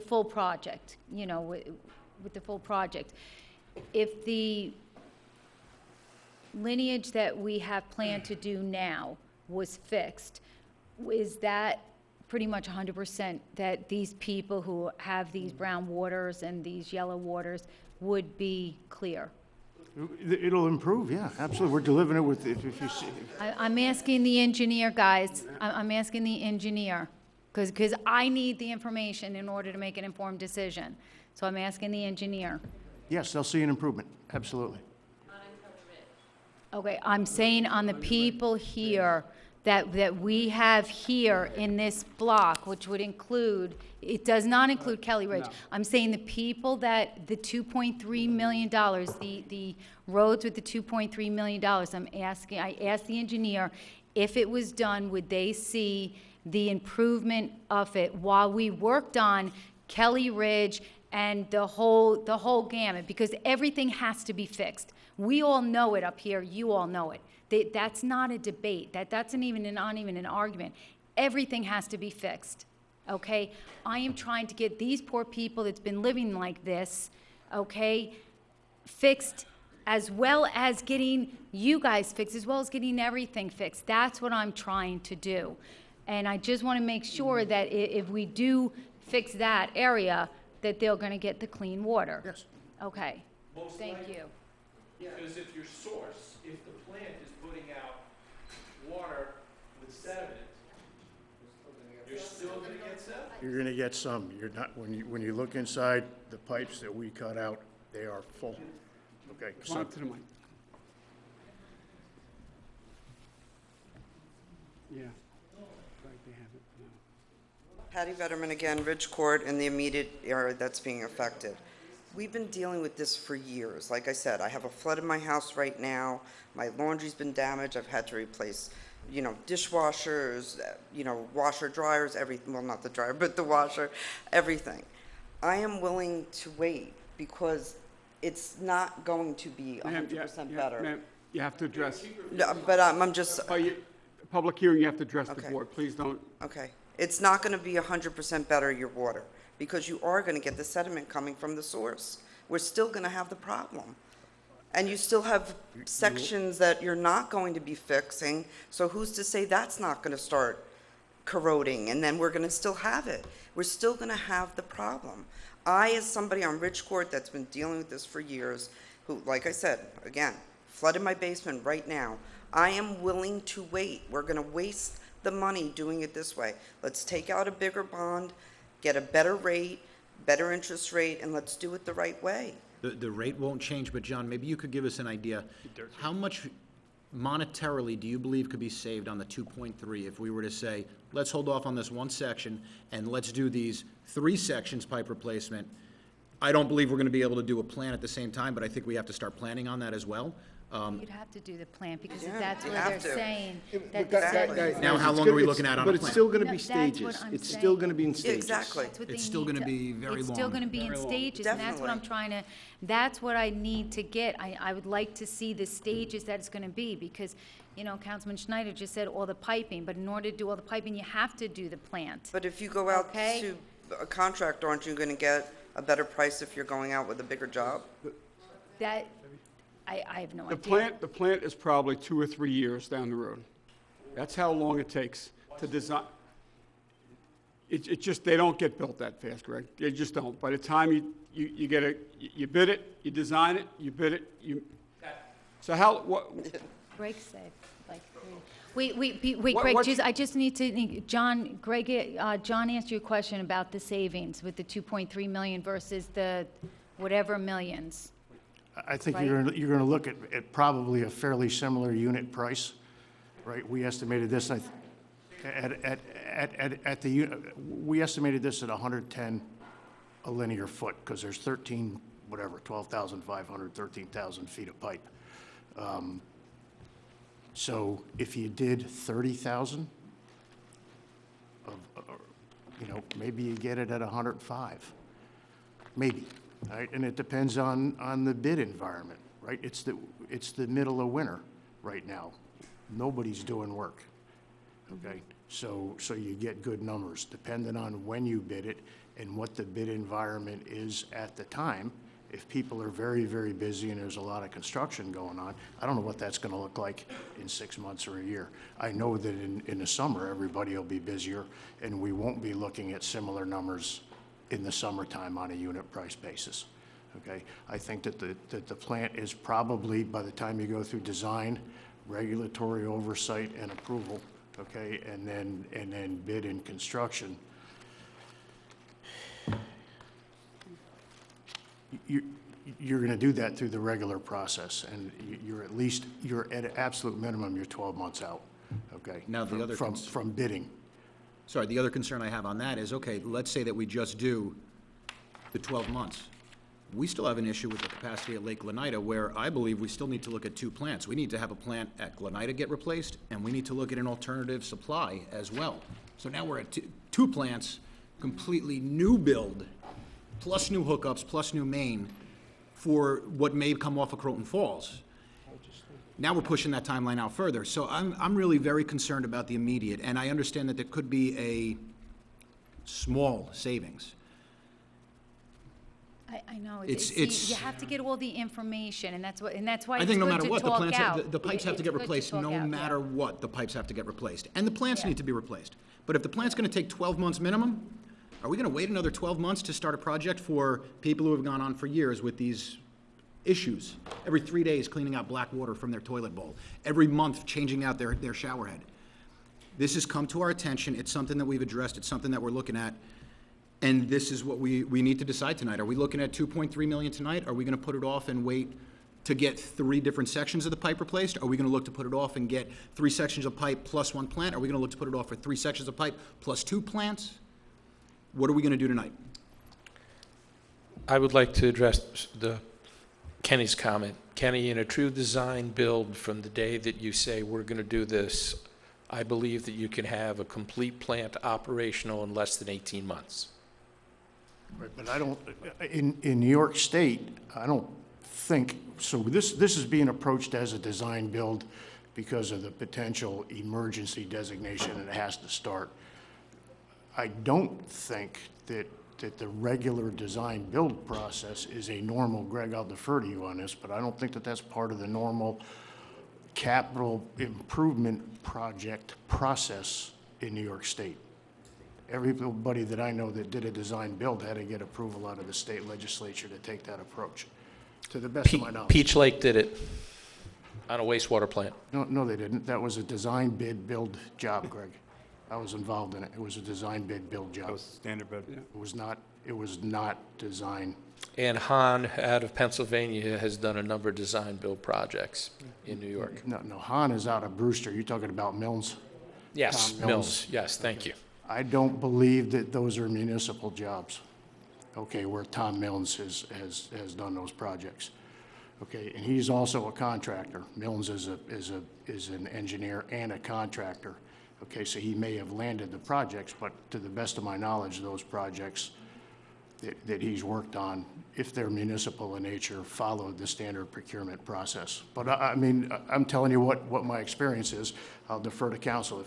full project, with the full project, if the lineage that we have planned to do now was fixed, is that pretty much 100% that these people who have these brown waters and these yellow waters would be clear? It'll improve, yeah, absolutely. We're delivering it with, if you see. I'm asking the engineer, guys. I'm asking the engineer, because I need the information in order to make an informed decision. So I'm asking the engineer. Yes, they'll see an improvement, absolutely. Okay, I'm saying on the people here that we have here in this block, which would include, it does not include Kelly Ridge. No. I'm saying the people that, the $2.3 million, the roads with the $2.3 million, I asked the engineer, if it was done, would they see the improvement of it while we worked on Kelly Ridge and the whole gamut, because everything has to be fixed. We all know it up here, you all know it. That's not a debate, that's not even an argument. Everything has to be fixed. okay? I am trying to get these poor people that's been living like this, okay, fixed, as well as getting you guys fixed, as well as getting everything fixed. That's what I'm trying to do. And I just want to make sure that if we do fix that area, that they're going to get the clean water. Yes. Okay, thank you. Because if your source, if the plant is putting out water with sediment, you're still gonna get sediment. You're gonna get some. You're not, when you look inside the pipes that we cut out, they are full. Okay? Come on up to the mic. Yeah. Right, they have it now. Patty Vetterman again, Ridge Court, in the immediate area that's being affected. We've been dealing with this for years. Like I said, I have a flood in my house right now. My laundry's been damaged. I've had to replace, dishwashers, washer, dryers, everything. Well, not the dryer, but the washer, everything. I am willing to wait because it's not going to be 100% better. Ma'am, you have to address. No, but I'm just, Public hearing, you have to address the Okay. board. Please don't. okay. It's not going to be 100% better, your water, because you are going to get the sediment coming from the source. We're still going to have the problem. And you still have sections that you're not going to be fixing, so who's to say that's not going to start corroding, and then we're going to still have it. We're still going to have the problem. I, as somebody on Ridge Court that's been dealing with this for years, who, like I said, again, flood in my basement right now, I am willing to wait. We're going to waste the money doing it this way. Let's take out a bigger bond, get a better rate, better interest rate, and let's do it the right way. The rate won't change, but John, maybe you could give us an idea. How much monetarily do you believe could be saved on the 2.3 if we were to say, let's hold off on this one section and let's do these 3 sections pipe replacement? I don't believe we're going to be able to do a plan at the same time, but I think we have to start planning on that as well. You'd have to do the plan, because if Yeah, that's you where have they're to. saying But that guys, the sediment. Now, how it's long gonna- are we it's- looking at on a But it's plan? still gonna No, be that's what stages. I'm It's saying. still gonna be in stages. Exactly. That's what they It's still need gonna to- be very It's still long. going to be in Very long. stages, and that's what I'm Definitely. trying to, that's what I need to get. I would like to see the stages that it's going to be, because, Councilman Schneider just said all the piping, but in order to do all the piping, you have to do the plant. But if you go out Okay. to a contract, aren't you going to get a better price if you're going out with a bigger job? That, I have no The idea. plant is probably 2 or 3 years down the road. That's how long it takes to design. It just, they don't get built that fast, Greg. They just don't. By the time you get it, you bid it, you design it, you bid it, so Greg said, like, wait, What- Greg, what's- I just need to, John asked you a question about the savings with the 2.3 million versus the whatever millions. I think Right. you're gonna look at probably a fairly similar unit price, right? We estimated this, we estimated this at 110 a linear foot, because there's 12,500, 13,000 feet of pipe. So if you did 30,000, maybe you get it at 105, maybe, right? And it depends on the bid environment, right? It's the middle of winter right now. Nobody's doing work, okay? So you get good numbers, depending on when you bid it and what the bid environment is at the time. If people are very, very busy and there's a lot of construction going on, I don't know what that's gonna look like in 6 months or a year. I know that in the summer, everybody will be busier, and we won't be looking at similar numbers in the summertime on a unit price basis, okay? I think that the plant is probably, by the time you go through design, regulatory oversight and approval, okay, and then bid and construction, you're going to do that through the regular process, and you're at an absolute minimum, you're 12 months out, okay? Now, the other From bidding. Sorry, the other concern I have on that is, okay, let's say that we just do the 12 months. We still have an issue with the capacity at Lake Lenita, where I believe we still need to look at 2 plants. We need to have a plant at Lenita get replaced, and we need to look at an alternative supply as well. So now we're at two plants, completely new build, plus new hookups, plus new main, for what may come off of Croton Falls. Now we're pushing that timeline out further. So I'm really very concerned about the immediate, and I understand that there could be a small savings. I know, It's- you have to get all the information, and that's why I it's think no good matter to what, the talk plants, out. the pipes have to It's get good to replaced, talk no out, yeah. matter what, the pipes have to get replaced. And the plants Yeah. need to be replaced. But if the plant's gonna take 12 months minimum, are we gonna wait another 12 months to start a project for people who have gone on for years with these issues? Every 3 days cleaning out black water from their toilet bowl, every month changing out their shower head. This has come to our attention, it's something that we've addressed, it's something that we're looking at, and this is what we need to decide tonight. Are we looking at 2.3 million tonight? Are we gonna put it off and wait to get 3 different sections of the pipe replaced? Are we gonna look to put it off and get 3 sections of pipe plus 1 plant? Are we gonna look to put it off for 3 sections of pipe plus 2 plants? What are we gonna do tonight? I would like to address Kenny's comment. Kenny, in a true design build, from the day that you say we're going to do this, I believe that you can have a complete plant operational in less than 18 months. Right, but I don't, in New York State, I don't think, so this is being approached as a design build because of the potential emergency designation, and it has to start. I don't think that the regular design build process is a normal, Greg, I'll defer to you on this, but I don't think that that's part of the normal capital improvement project process in New York State. Everybody that I know that did a design build had to get approval out of the state legislature to take that approach, to the best of my knowledge. Peach Lake did it on a wastewater plant. No, they didn't. That was a design bid build job, Greg. I was involved in it. It was a design bid build job. That was standard bid. It was not design. And Hahn out of Pennsylvania has done a number of design build projects in New York. No, Hahn is out of Brewster. You're talking about Mills? Yes, Tom Mills, yes, thank you. I don't believe that those are municipal jobs, okay, where Tom Mills has done those projects. Okay, and he's also a contractor. Mills is an engineer and a contractor. Okay, so he may have landed the projects, but to the best of my knowledge, those projects that he's worked on, if they're municipal in nature, followed the standard procurement process. But I mean, I'm telling you what my experience is. I'll defer to council.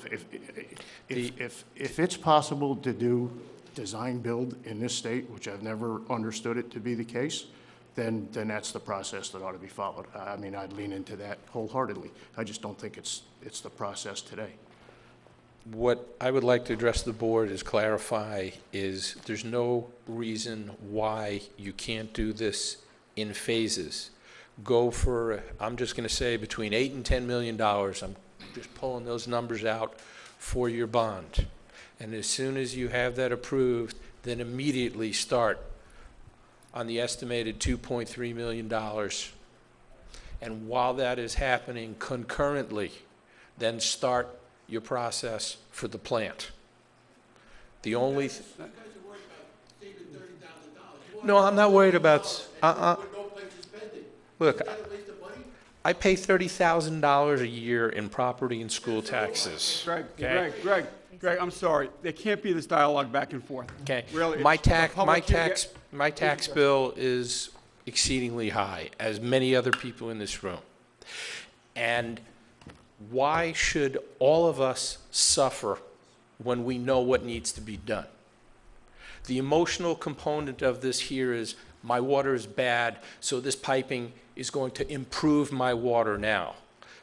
If it's possible to do design build in this state, which I've never understood it to be the case, then that's the process that ought to be followed. I mean, I'd lean into that wholeheartedly. I just don't think it's the process today. What I would like to address the board is clarify is there's no reason why you can't do this in phases. Go for, I'm just going to say between $8 and $10 million. I'm just pulling those numbers out for your bond. And as soon as you have that approved, then immediately start on the estimated $2.3 million. And while that is happening concurrently, then start your process for the plant. The only... No, I'm not worried about... Look, I pay $30,000 a year in property and school taxes. Greg, I'm sorry. There can't be this dialogue back and forth. Okay. Really, My it's tax bill is exceedingly high, as many other people in this room. And why should all of us suffer when we know what needs to be done? The emotional component of this here is my water is bad, so this piping is going to improve my water now.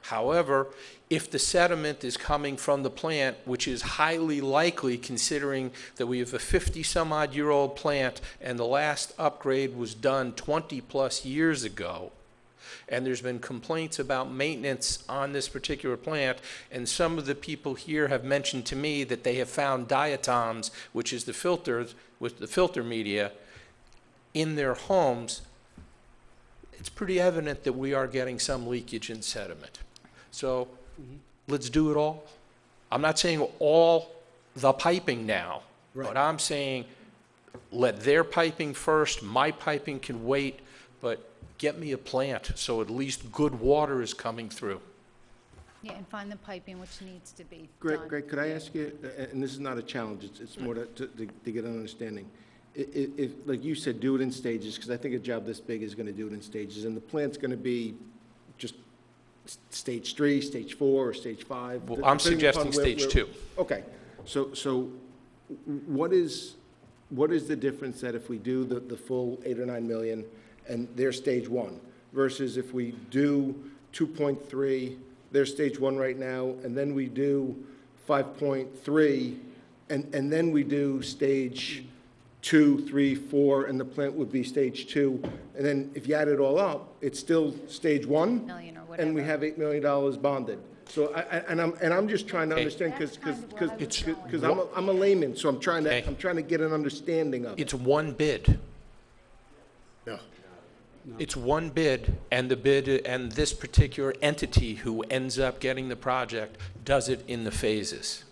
However, if the sediment is coming from the plant, which is highly likely considering that we have a 50-some-odd-year-old plant and the last upgrade was done 20-plus years ago, and there's been complaints about maintenance on this particular plant, and some of the people here have mentioned to me that they have found diatoms, which is the filters with the filter media, in their homes. It's pretty evident that we are getting some leakage in sediment. So let's do it all. I'm not saying all the piping now, but I'm saying let their piping first, my piping can wait, but get me a plant so at least good water is coming through. Yeah, and find the piping which needs to be done. Greg, could I ask you, and this is not a challenge, it's more to get an understanding. If, like you said, do it in stages, because I think a job this big is going to do it in stages, and the plant's going to be just stage 3, stage 4, or stage 5? Well, I'm suggesting stage 2. Okay, so what is the difference that if we do the full 8 or 9 million and they're stage 1 versus if we do 2.3, they're stage 1 right now, and then we do 5.3, and then we do stage 2, 3, 4, and the plant would be stage 2, and then if you add it all up, it's still stage 1, Million or and we whatever. have $8 million bonded. So I'm just trying to understand, because I'm a layman, so I'm trying to get an understanding of it. It's one bid. No. It's one bid, and the bid, and this particular entity who ends up getting the project does it in the phases.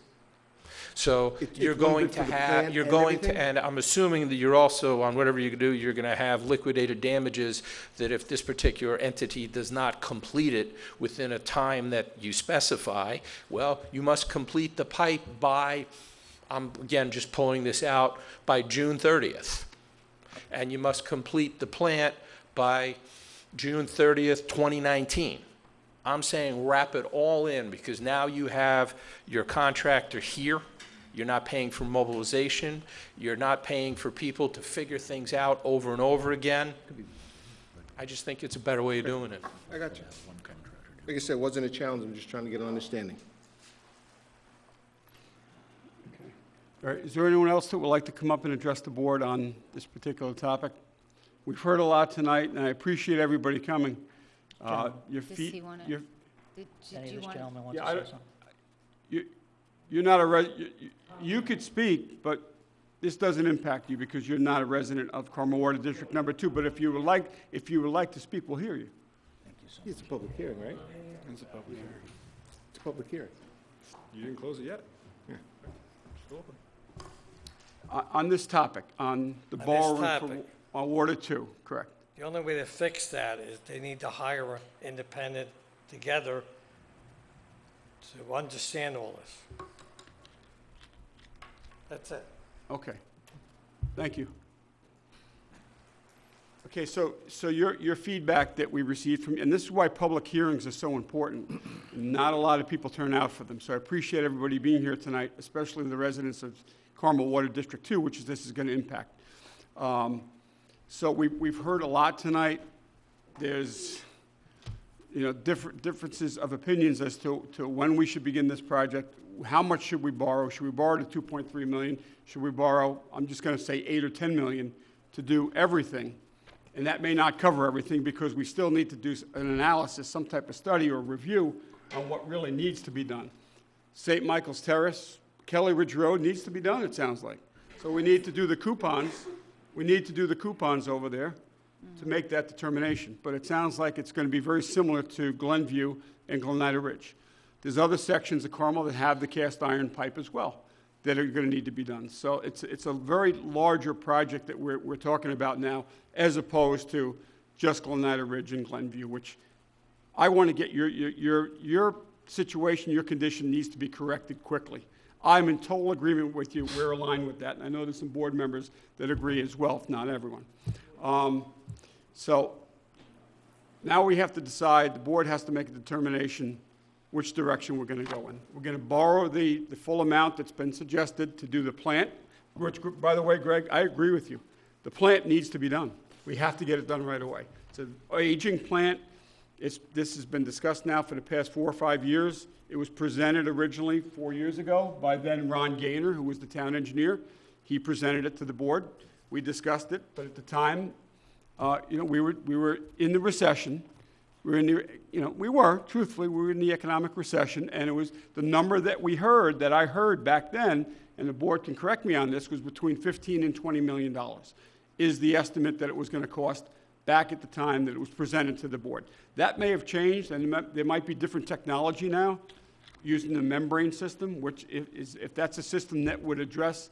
So It's you're one going bid to for the have, plant you're and going to, everything? and I'm assuming that you're also, on whatever you do, you're going to have liquidated damages, that if this particular entity does not complete it within a time that you specify, well, you must complete the pipe by, I'm again just pulling this out, by June 30th. And you must complete the plant by June 30th, 2019. I'm saying wrap it all in, because now you have your contractor here. You're not paying for mobilization. You're not paying for people to figure things out over and over again. I just think it's a better way of doing it. I got you. Like I said, it wasn't a challenge, I'm just trying to get an understanding. All right, is there anyone else that would like to come up and address the board on this particular topic? We've heard a lot tonight, and I appreciate everybody coming. Your Does feet, he wanna- your, Did Any of you this want? gentleman wants Yeah, to I say don't- something? you're not you could speak, but this doesn't impact you because you're not a resident of Carmel Water District Number 2. But if you would like to speak, we'll hear you. It's a public hearing, right? It's a public hearing. It's a public hearing. You didn't close it yet? Yeah. Still open. On this topic, on the On this borrowing topic. for Water 2, correct? The only way to fix that is they need to hire an independent together to understand all this. That's it. Okay. Thank you. Okay, so your feedback that we received from, and this is why public hearings are so important. Not a lot of people turn out for them, so I appreciate everybody being here tonight, especially the residents of Carmel Water District 2, which this is going to impact. So we've heard a lot tonight. There's, differences of opinions as to when we should begin this project. How much should we borrow? Should we borrow the 2.3 million? Should we borrow, I'm just going to say 8 or 10 million to do everything? And that may not cover everything because we still need to do an analysis, some type of study or review on what really needs to be done. St. Michael's Terrace, Kelly Ridge Road needs to be done, it sounds like. So we need to do the coupons. We need to do the coupons over there to make that determination. But it sounds like it's going to be very similar to Glenview and Glenida Ridge. There's other sections of Carmel that have the cast iron pipe as well that are going to need to be done. So it's a very larger project that we're talking about now, as opposed to just Glenida Ridge and Glenview, which I want to get your situation, your condition needs to be corrected quickly. I'm in total agreement with you. We're aligned with that. And I know there's some board members that agree as well, if not everyone. So now we have to decide, the board has to make a determination which direction we're going to go in. We're going to borrow the full amount that's been suggested to do the plant, which, by the way, Greg, I agree with you. The plant needs to be done. We have to get it done right away. It's an aging plant. This has been discussed now for the past 4 or 5 years. It was presented originally 4 years ago by then Ron Gaynor, who was the town engineer. He presented it to the board. We discussed it, but at the time, we were in the recession. We were truthfully, we were in the economic recession, and it was the number that I heard back then, and the board can correct me on this, was between $15 and $20 million is the estimate that it was going to cost back at the time that it was presented to the board. That may have changed, and there might be different technology now using the membrane system, which if that's a system that would address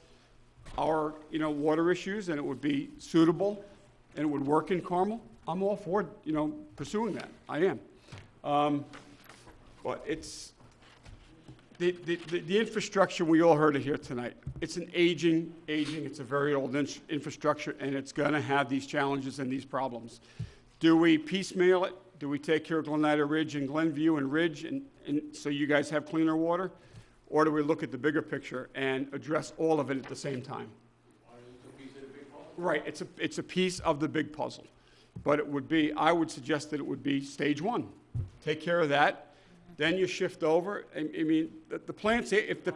our water issues and it would be suitable and it would work in Carmel, I'm all for pursuing that. I am. But it's the infrastructure, we all heard it here tonight. It's an aging, it's a very old infrastructure, and it's going to have these challenges and these problems. Do we piecemeal it? Do we take care of Glenida Ridge and Glenview and Ridge, and so you guys have cleaner water? or do we look at the bigger picture and address all of it at the same time? Right, it's a piece of the big puzzle. But it would be, I would suggest that it would be stage one. Take care of that, then you shift over. I mean, the plant's, if the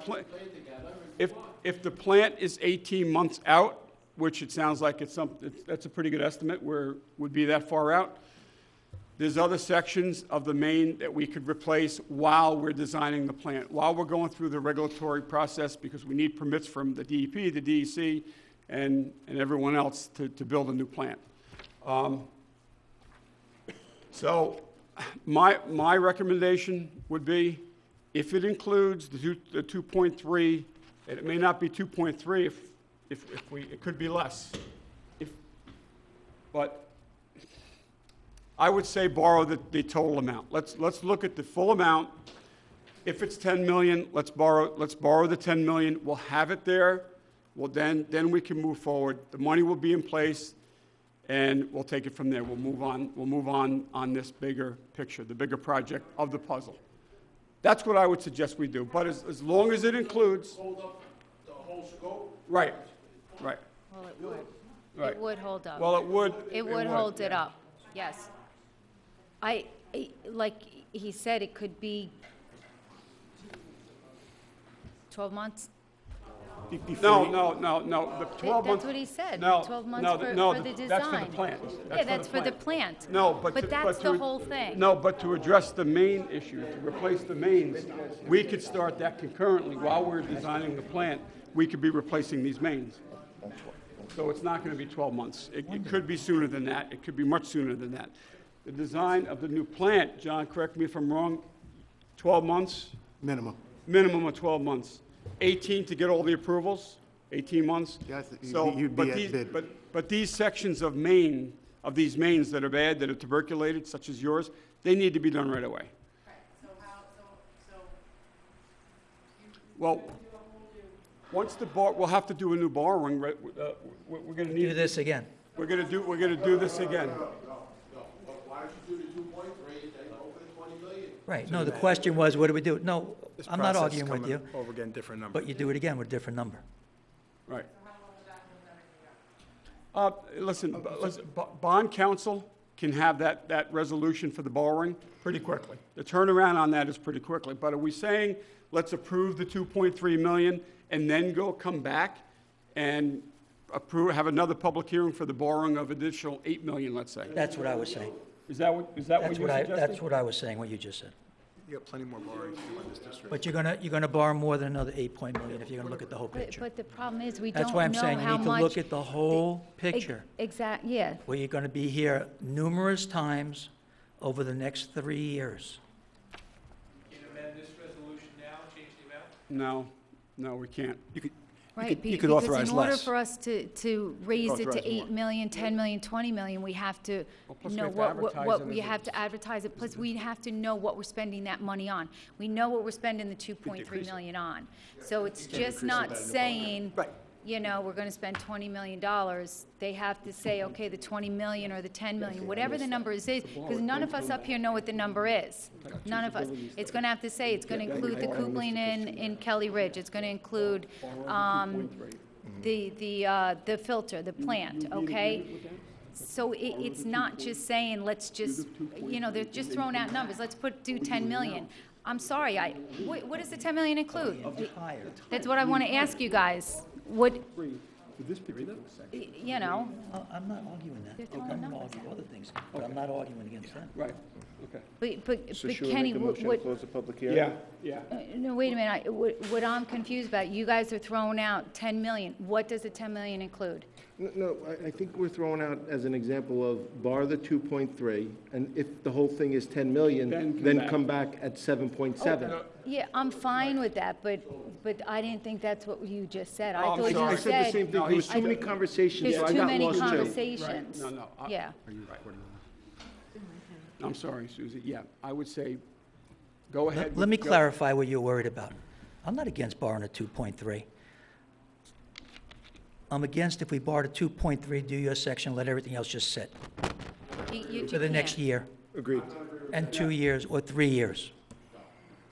plant is 18 months out, which it sounds like that's a pretty good estimate, where it would be that far out. There's other sections of the main that we could replace while we're designing the plant, while we're going through the regulatory process, because we need permits from the DEP, the DEC, and everyone else to build a new plant. So my recommendation would be, if it includes the 2.3, and it may not be 2.3 if we, it could be less. But I would say borrow the total amount. Let's look at the full amount. If it's 10 million, let's borrow the 10 million. We'll have it there. Well, then we can move forward. The money will be in place, and we'll take it from there. We'll move on this bigger picture, the bigger project of the puzzle. That's what I would suggest we do. But as long as it includes. Hold up the whole scope? Right, right. Well, it would. Right. It would hold up. Well, it would. It would hold it up, yes. Like he said, it could be 12 months? No, the 12 months. That's what he said, No, 12 months no, for the design. that's for the plant. Yeah, that's for the plant. No, but that's the whole thing. No, but to address the main issue, to replace the mains, we could start that concurrently. While we're designing the plant, we could be replacing these mains. So it's not going to be 12 months. It could be sooner than that. It could be much sooner than that. The design of the new plant, John, correct me if I'm wrong, 12 months? Minimum. Minimum of 12 months. 18 to get all the approvals, 18 months? Yeah, I think So, you'd be at bid. but these sections of these mains that are bad, that are tuberculated, such as yours, they need to be done right away. Well, once we'll have to do a new borrowing, right? We're going to need. Do this again. We're going to do this again. Why don't you do the 2.3 and then go for the 20 million? Right, no, the question was, what do we do? No, This I'm not process is arguing with you, coming over again, different number. but you do it again with a different number. Right. Listen, bond counsel can have that resolution for the borrowing pretty quickly. The turnaround on that is pretty quickly. But are we saying, let's approve the 2.3 million and then come back and have another public hearing for the borrowing of additional 8 million, let's say? That's what I was saying. Is that what you're suggesting? That's what I was saying, what you just said. You got plenty more borrowing to do in this district. But you're gonna borrow more than another 8 million if you're gonna look at the whole picture. But the problem is, we don't know That's how why much. I'm saying you need to look at the whole picture. Exactly, yeah. Where you're gonna be here numerous times over the next 3 years. Can you amend this resolution now, change the amount? No, we can't. Right, you could authorize because in order less. for us to raise it to Authorize 8 million, 10 million, 20 million, we have to plus we know have to what advertise it we as have to advertise it, plus we have to know what we're spending that money on. We know what we're spending the 2.3 million on. So it's just not saying, we're gonna spend $20 million. They have to say, okay, the 20 million or the 10 million, whatever the number is, because none of us up here know what the number is. None of us. It's gonna have to say, it's gonna include the coupling in Kelly Ridge. It's gonna include, the filter, the plant, okay? So it's not just saying, let's just, they're just throwing out numbers. Let's do 10 million. I'm sorry, what does the 10 million include? That's what I want to ask you guys. What, you know? I'm not arguing that. They're throwing I'm numbers arguing other things, but I'm not arguing against that. Right, okay. But So should we Kenny, make a motion to what, close the public hearing? Yeah. no, wait a minute, what I'm confused about, you guys are throwing out 10 million. What does the 10 million include? No, I think we're throwing out as an example of bar the 2.3, and if the whole thing is 10 million, then come back at 7.7. Yeah, I'm fine with that, but I didn't think that's what you just said. I thought I you said the same thing, there was too many conversations, so I There's too got many lost too. conversations. No, Yeah. Are you right? I'm sorry, Susie. Yeah, I would say, go ahead. Let me clarify what you're worried about. I'm not against borrowing a 2.3. I'm against if we borrow the 2.3, do your section, let everything else just sit for the next year. Agreed. And 2 years or 3 years.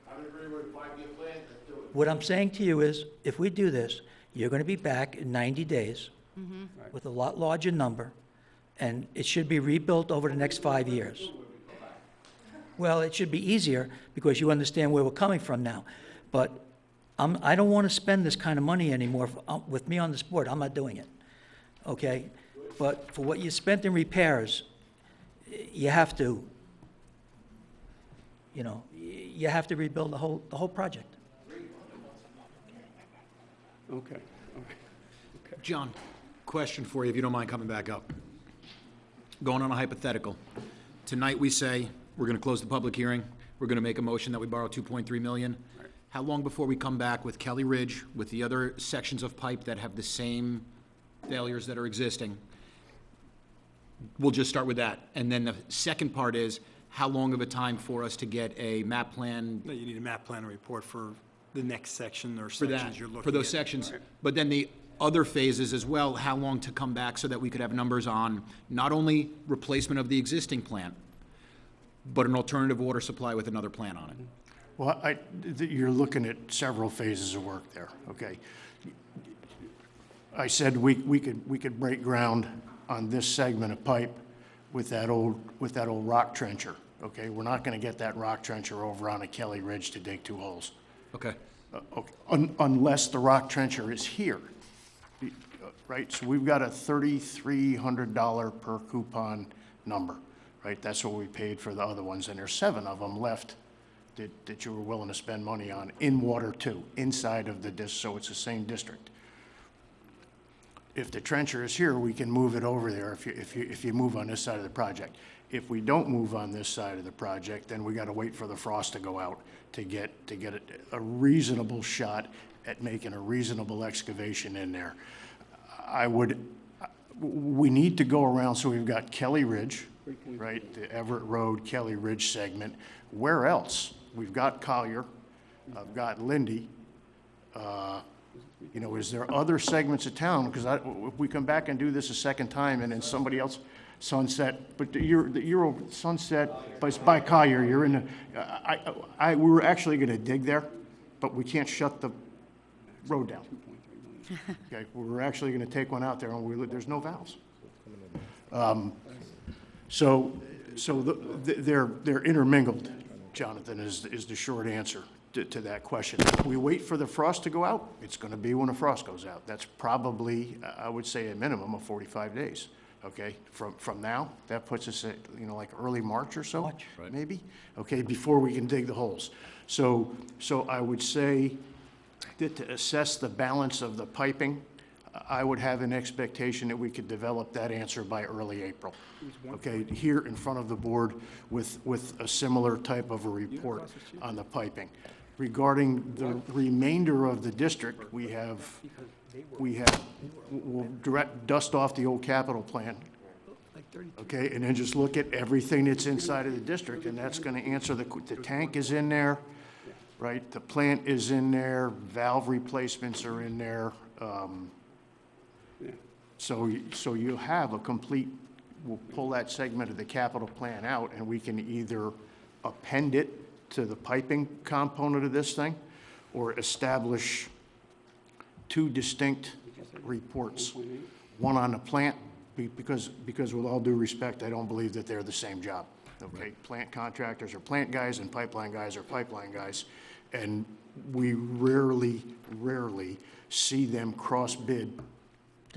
I would agree with a 5-year plan, let's do it. what I'm saying to you is, if we do this, you're gonna be back in 90 days with a lot larger number, and it should be rebuilt over the next 5 years. Well, it should be easier because you understand where we're coming from now. But I don't want to spend this kind of money anymore. With me on this board, I'm not doing it, okay? But for what you spent in repairs, you have to, you have to rebuild the whole project. Okay. John, question for you, if you don't mind coming back up. Going on a hypothetical. Tonight, we say, we're going to close the public hearing. We're going to make a motion that we borrow 2.3 million. How long before we come back with Kelly Ridge, with the other sections of pipe that have the same failures that are existing? We'll just start with that. And then the second part is, how long of a time for us to get a map plan? No, you need a map plan and report for the next section or For that, sections you're looking at. for those sections. But then the other phases as well, how long to come back so that we could have numbers on not only replacement of the existing plant, but an alternative water supply with another plant on it? Well, you're looking at several phases of work there, okay? I said we could break ground on this segment of pipe with that old rock trencher, okay? We're not gonna get that rock trencher over on a Kelly Ridge to dig 2 holes. Okay. Okay. Unless the rock trencher is here, right? So we've got a $3,300 per coupon number, right? That's what we paid for the other ones, and there's 7 of them left that you were willing to spend money on in water too, inside of the so it's the same district. If the trencher is here, we can move it over there if you move on this side of the project. If we don't move on this side of the project, then we got to wait for the frost to go out to get a reasonable shot at making a reasonable excavation in there. We need to go around, so we've got Kelly Ridge, right, the Everett Road, Kelly Ridge segment. Where else? We've got Collier, I've got Lindy. Is there other segments of town? Because if we come back and do this a second time and then somebody else, Sunset, but you're over Sunset, but it's by Collier, you're in the, we were actually gonna dig there, but we can't shut the road down. Okay, we were actually gonna take one out there and there's no valves. They're intermingled, Jonathan, is the short answer to that question. We wait for the frost to go out, it's gonna be when the frost goes out. That's probably, I would say, a minimum of 45 days, okay? From now, that puts us at, like early March or so, maybe? Okay, before we can dig the holes. So I would say that to assess the balance of the piping, I would have an expectation that we could develop that answer by early April. Okay, here in front of the board with a similar type of a report on the piping. Regarding the remainder of the district, we'll dust off the old capital plan, okay, and then just look at everything that's inside of the district, and that's gonna answer the tank is in there, right? The plant is in there, valve replacements are in there. So you have a complete, we'll pull that segment of the capital plan out, and we can either append it to the piping component of this thing, or establish 2 distinct reports, one on the plant, because with all due respect, I don't believe that they're the same job, okay? Plant contractors are plant guys, and pipeline guys are pipeline guys, and we rarely see them cross-bid.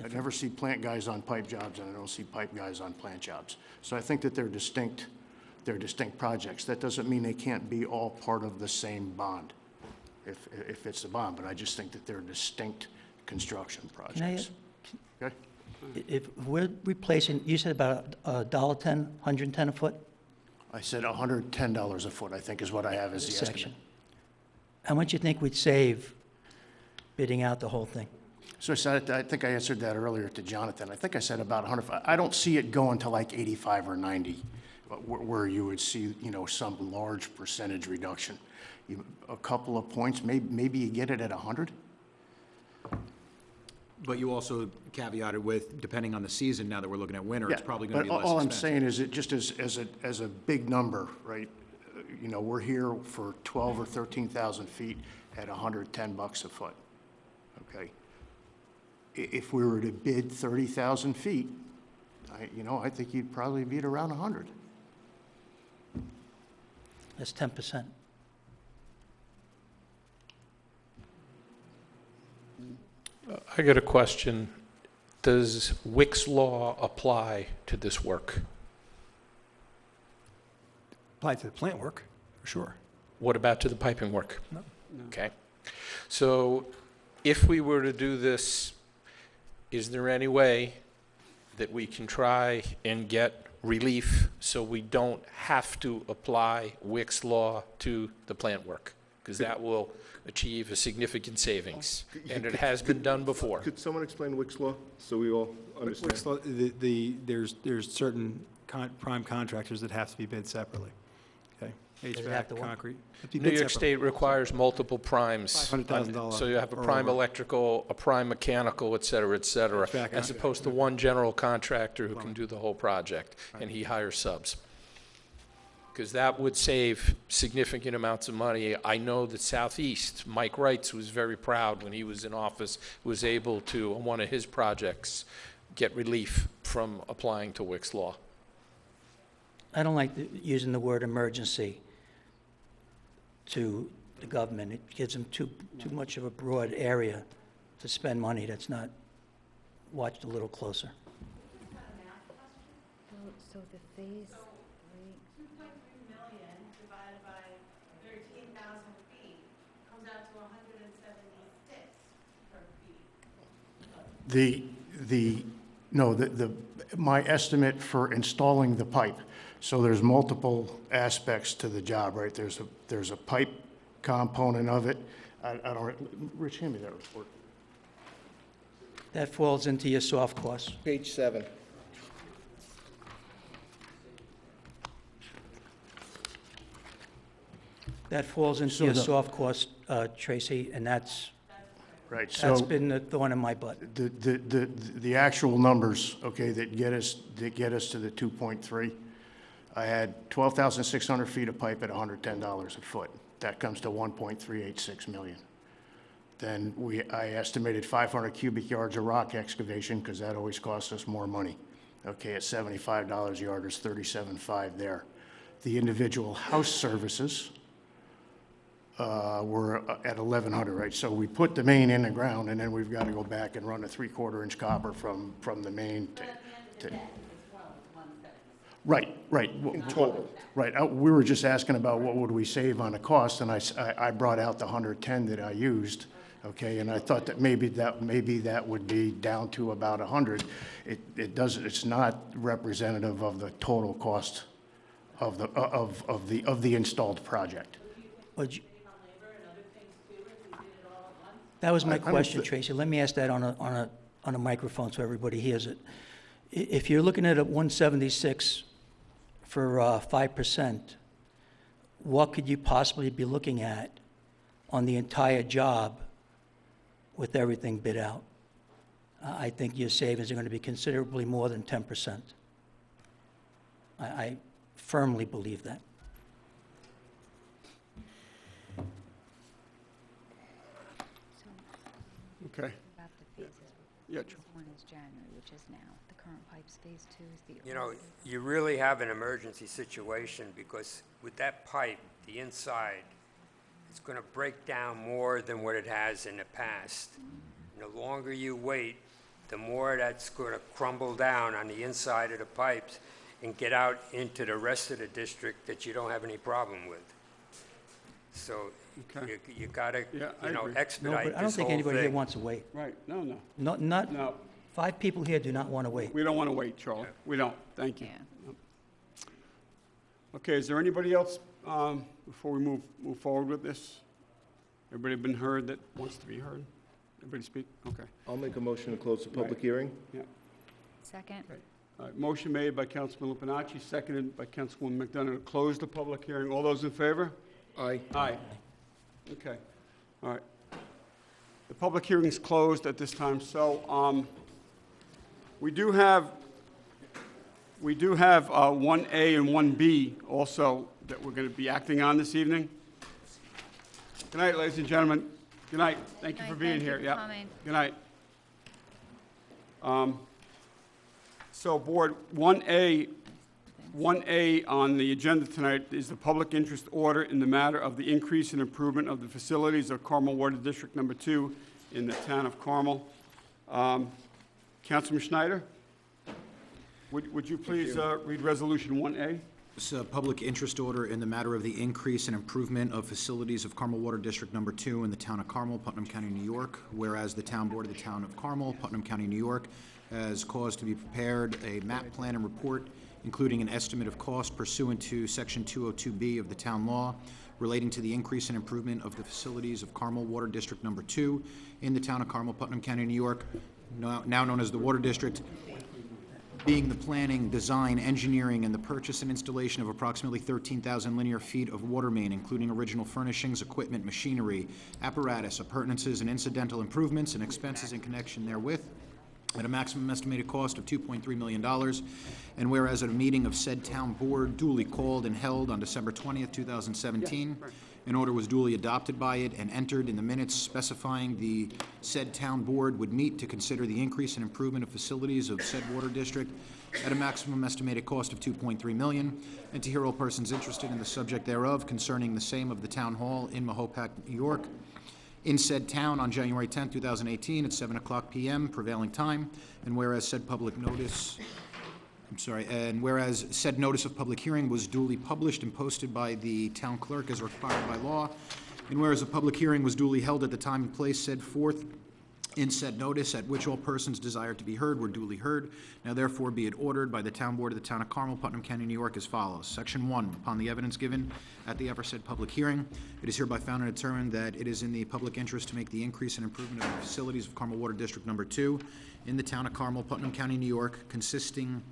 I never see plant guys on pipe jobs, and I don't see pipe guys on plant jobs. So I think that they're distinct projects. That doesn't mean they can't be all part of the same bond, if it's a bond, but I just think that they're distinct construction projects. Okay? If we're replacing, you said about $1.10, $110 a foot? I said $110 a foot, I think is what I have as the estimate. Section. How much you think we'd save bidding out the whole thing? So I think I answered that earlier to Jonathan. I think I said about 100. I don't see it going to like 85 or 90, where you would see, some large percentage reduction. A couple of points, maybe you get it at 100. But you also caveated with, depending on the season, now that we're looking at winter, it's probably going to be less All I'm expensive. saying is it just as a big number, right? We're here for 12 or 13,000 feet. at $110 a foot, okay? If we were to bid 30,000 feet, I think you'd probably be at around 100. That's 10%. I got a question. Does Wick's law apply to this work? Apply to the plant work, for sure. What about to the piping work? No. Okay. So if we were to do this, is there any way that we can try and get relief so we don't have to apply Wick's law to the plant work? Because that will achieve a significant savings, and it has been done before. Could someone explain Wick's law so we all understand? Wick's law, there's certain prime contractors that have to be bid separately. Okay, Does it have to HVAC, what? concrete. have to be New bid York separately. State requires multiple primes. $500,000 So you have a or prime over. electrical, a prime mechanical, et cetera, HVAC, as yeah. opposed to one general contractor who can do the whole project, and he hires subs. Because that would save significant amounts of money. I know that Southeast, Mike Wrights was very proud when he was in office, was able to, on one of his projects, get relief from applying to Wick's law. I don't like using the word emergency to the government. It gives them too much of a broad area to spend money that's not watched a little closer. So the phase 3. 2.3 million divided by 13,000 feet comes out to 176 per feet. My estimate for installing the pipe, so there's multiple aspects to the job, right? There's a pipe component of it. I don't, Rich, hand me that report. That falls into your soft costs. Page 7. That falls into So your the- soft cost, Tracy, and that's Right, That's been the thorn in my butt. The actual numbers, okay, that get us to the 2.3, I had 12,600 feet of pipe at $110 a foot. That comes to 1.386 million. Then I estimated 500 cubic yards of rock excavation, because that always costs us more money. Okay, at $75 a yard, there's 37.5 there. The individual house services were at 1,100, right? So we put the main in the ground, and then we've got to go back and run a 3/4 inch copper from the main to. Right. In total. Right, we were just asking about what would we save on the cost, and I brought out the 110 that I used, okay, and I thought that maybe that would be down to about 100. It doesn't, it's not representative of the total cost of the installed project. That was my I don't question, thi- Tracy. Let me ask that on a microphone so everybody hears it. If you're looking at a 176 for 5%, what could you possibly be looking at on the entire job with everything bid out? I think your savings are going to be considerably more than 10%. I firmly believe that. Okay. About the phases. Yeah, Phase 1 is January, which is now. The current pipes, phase 2 is the. You know, you really have an emergency situation, because with that pipe, the inside, it's going to break down more than what it has in the past. And the longer you wait, the more that's going to crumble down on the inside of the pipes and get out into the rest of the district that you don't have any problem with. So Okay. you got to, Yeah, I agree. No, expedite but I don't this think whole anybody here thing. wants to wait. Right, no. Not, 5 people here do not want to wait. We don't want to wait, Charlie. We don't. Thank you. Yeah. Okay, is there anybody else, before we move forward with this? Everybody been heard that wants to be heard? Everybody speak? Okay. I'll make a motion to close the public Right. hearing. Yeah. Second? All right, motion made by Councilman Lupinacci, seconded by Councilwoman McDonough to close the public hearing. All those in favor? Aye. Aye. Okay, all right. The public hearing is closed at this time, so we do have 1A and 1B also that we're going to be acting on this evening. Good night, ladies and gentlemen. Good night. Thank you Good for night. being Thank you here. for Yeah. coming. Good night. So, Board, 1A on the agenda tonight is the public interest order in the matter of the increase and improvement of the facilities of Carmel Water District Number 2 in the town of Carmel. Councilman Schneider, would you please read Resolution 1A? This is a public interest order in the matter of the increase and improvement of facilities of Carmel Water District Number 2 in the town of Carmel, Putnam County, New York. Whereas the town board of the town of Carmel, Putnam County, New York, has caused to be prepared a map plan and report, including an estimate of cost pursuant to Section 202B of the town law relating to the increase and improvement of the facilities of Carmel Water District Number 2 in the town of Carmel, Putnam County, New York, now known as the Water District, being the planning, design, engineering, and the purchase and installation of approximately 13,000 linear feet of water main, including original furnishings, equipment, machinery, apparatus, appurtenances, and incidental improvements and expenses in connection therewith, at a maximum estimated cost of $2.3 million. And whereas at a meeting of said town board duly called and held on December 20th, 2017, an order was duly adopted by it and entered in the minutes specifying the said town board would meet to consider the increase and improvement of facilities of said water district at a maximum estimated cost of $2.3 million, and to hear all persons interested in the subject thereof concerning the same of the town hall in Mahopac, New York, in said town on January 10, 2018, at 7:00 p.m. prevailing time, and whereas said public notice, and whereas said notice of public hearing was duly published and posted by the town clerk as required by law, and whereas a public hearing was duly held at the time and place set forth in said notice, at which all persons desired to be heard were duly heard, now therefore be it ordered by the town board of the town of Carmel, Putnam County, New York, as follows. Section 1, upon the evidence given at the aforesaid public hearing, it is hereby found and determined that it is in the public interest to make the increase and improvement of the facilities of Carmel Water District Number 2 in the town of Carmel, Putnam County, New York, consisting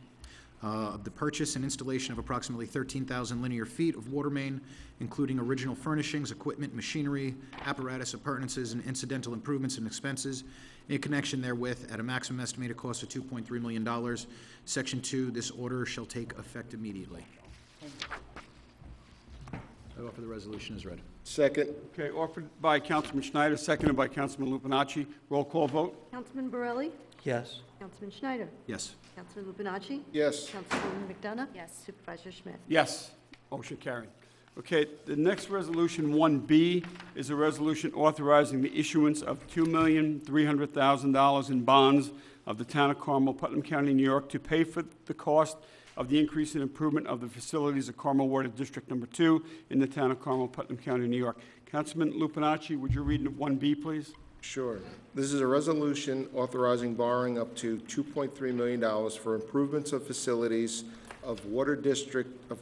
of the purchase and installation of approximately 13,000 linear feet of water main, including original furnishings, equipment, machinery, apparatus, appurtenances, and incidental improvements and expenses in connection therewith at a maximum estimated cost of $2.3 million. Section 2, this order shall take effect immediately. I offer the resolution as read. Second. Okay, offered by Councilman Schneider, seconded by Councilman Lupinacci. Roll call vote? Councilman Borelli? Yes. Councilman Schneider? Yes. Councilman Lupinacci? Yes. Councilwoman McDonough? Yes. Supervisor Schmidt? Yes. Motion carried. Okay, the next resolution, 1B, is a resolution authorizing the issuance of $2,300,000 in bonds of the town of Carmel, Putnam County, New York, to pay for the cost of the increase and improvement of the facilities of Carmel Water District Number 2 in the town of Carmel, Putnam County, New York. Councilman Lupinacci, would you read 1B, please? Sure. This is a resolution authorizing borrowing up to $2.3 million for improvements of facilities of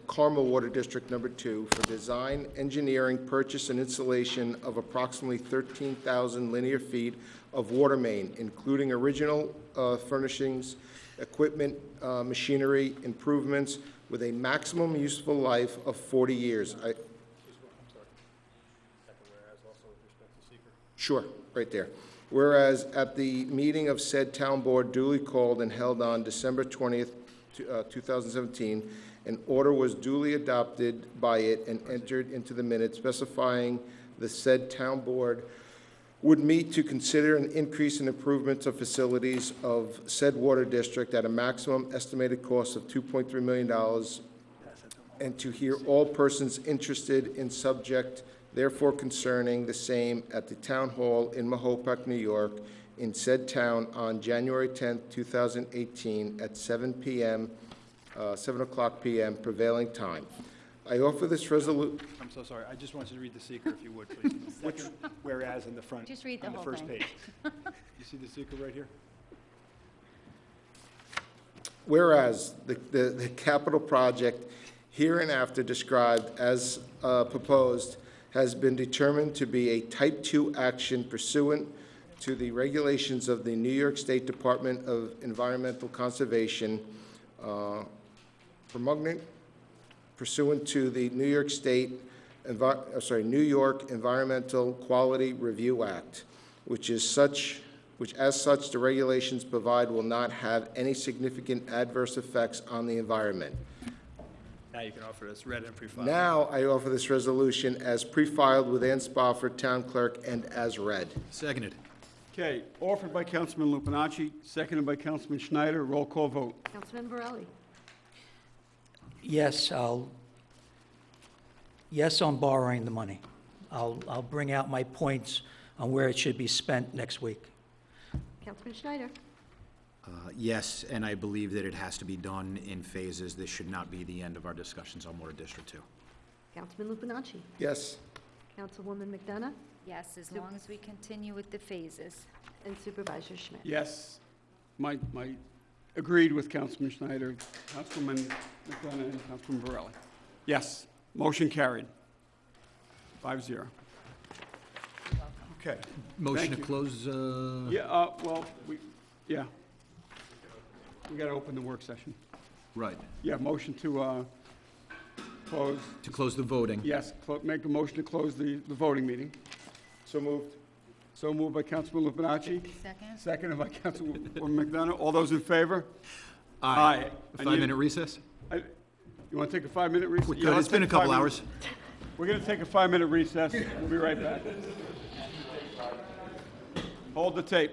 Carmel Water District Number 2 for design, engineering, purchase, and installation of approximately 13,000 linear feet of water main, including original furnishings, equipment, machinery, improvements, with a maximum useful life of 40 years. Sure, right there. Whereas at the meeting of said town board duly called and held on December 20th, 2017, an order was duly adopted by it and entered into the minutes specifying the said town board would meet to consider an increase in improvements of facilities of said water district at a maximum estimated cost of $2.3 million, and to hear all persons interested in subject therefore concerning the same at the town hall in Mahopac, New York, in said town on January 10th, 2018 at 7:00 p.m. prevailing time. I offer this resolution. I'm so sorry. I just want you to read the seeker, if you would, please. Which, whereas in the front, Just read the on the whole first thing. page. You see the seeker right here? Whereas the capital project hereinafter described as proposed has been determined to be a Type 2 action pursuant to the regulations of the New York State Department of Environmental Conservation, pursuant to the New York New York Environmental Quality Review Act, which as such the regulations provide will not have any significant adverse effects on the environment. Now you can offer this read and pre-filed. Now I offer this resolution as pre-filed with Ann Spofford, Town Clerk, and as read. Seconded. Okay, offered by Councilman Lupinacci, seconded by Councilman Schneider. Roll call vote. Councilman Borelli? Yes, yes on borrowing the money. I'll bring out my points on where it should be spent next week. Councilman Schneider? Yes, and I believe that it has to be done in phases. This should not be the end of our discussions on Water District 2. Councilman Lupinacci? Yes. Councilwoman McDonough? Yes, as long as we continue with the phases. And Supervisor Schmidt? Yes. My agreed with Councilman Schneider, Councilman McDonough, and Councilman Borelli. Yes, motion carried. 5-0. Okay. Motion Thank to you. close, Yeah, well, yeah. We got to open the work session. right, Yeah, motion to close. to close the voting. Yes, make a motion to close the voting meeting. So moved. So moved by Councilman Lupinacci. Second? Seconded by Councilwoman McDonough. All those in favor? Aye. I need- 5-minute recess? You want to take a 5-minute recess? We Yeah, could. let's It's been a take couple 5 hours. minutes. We're going to take a 5-minute recess. We'll be right back. Hold the tape.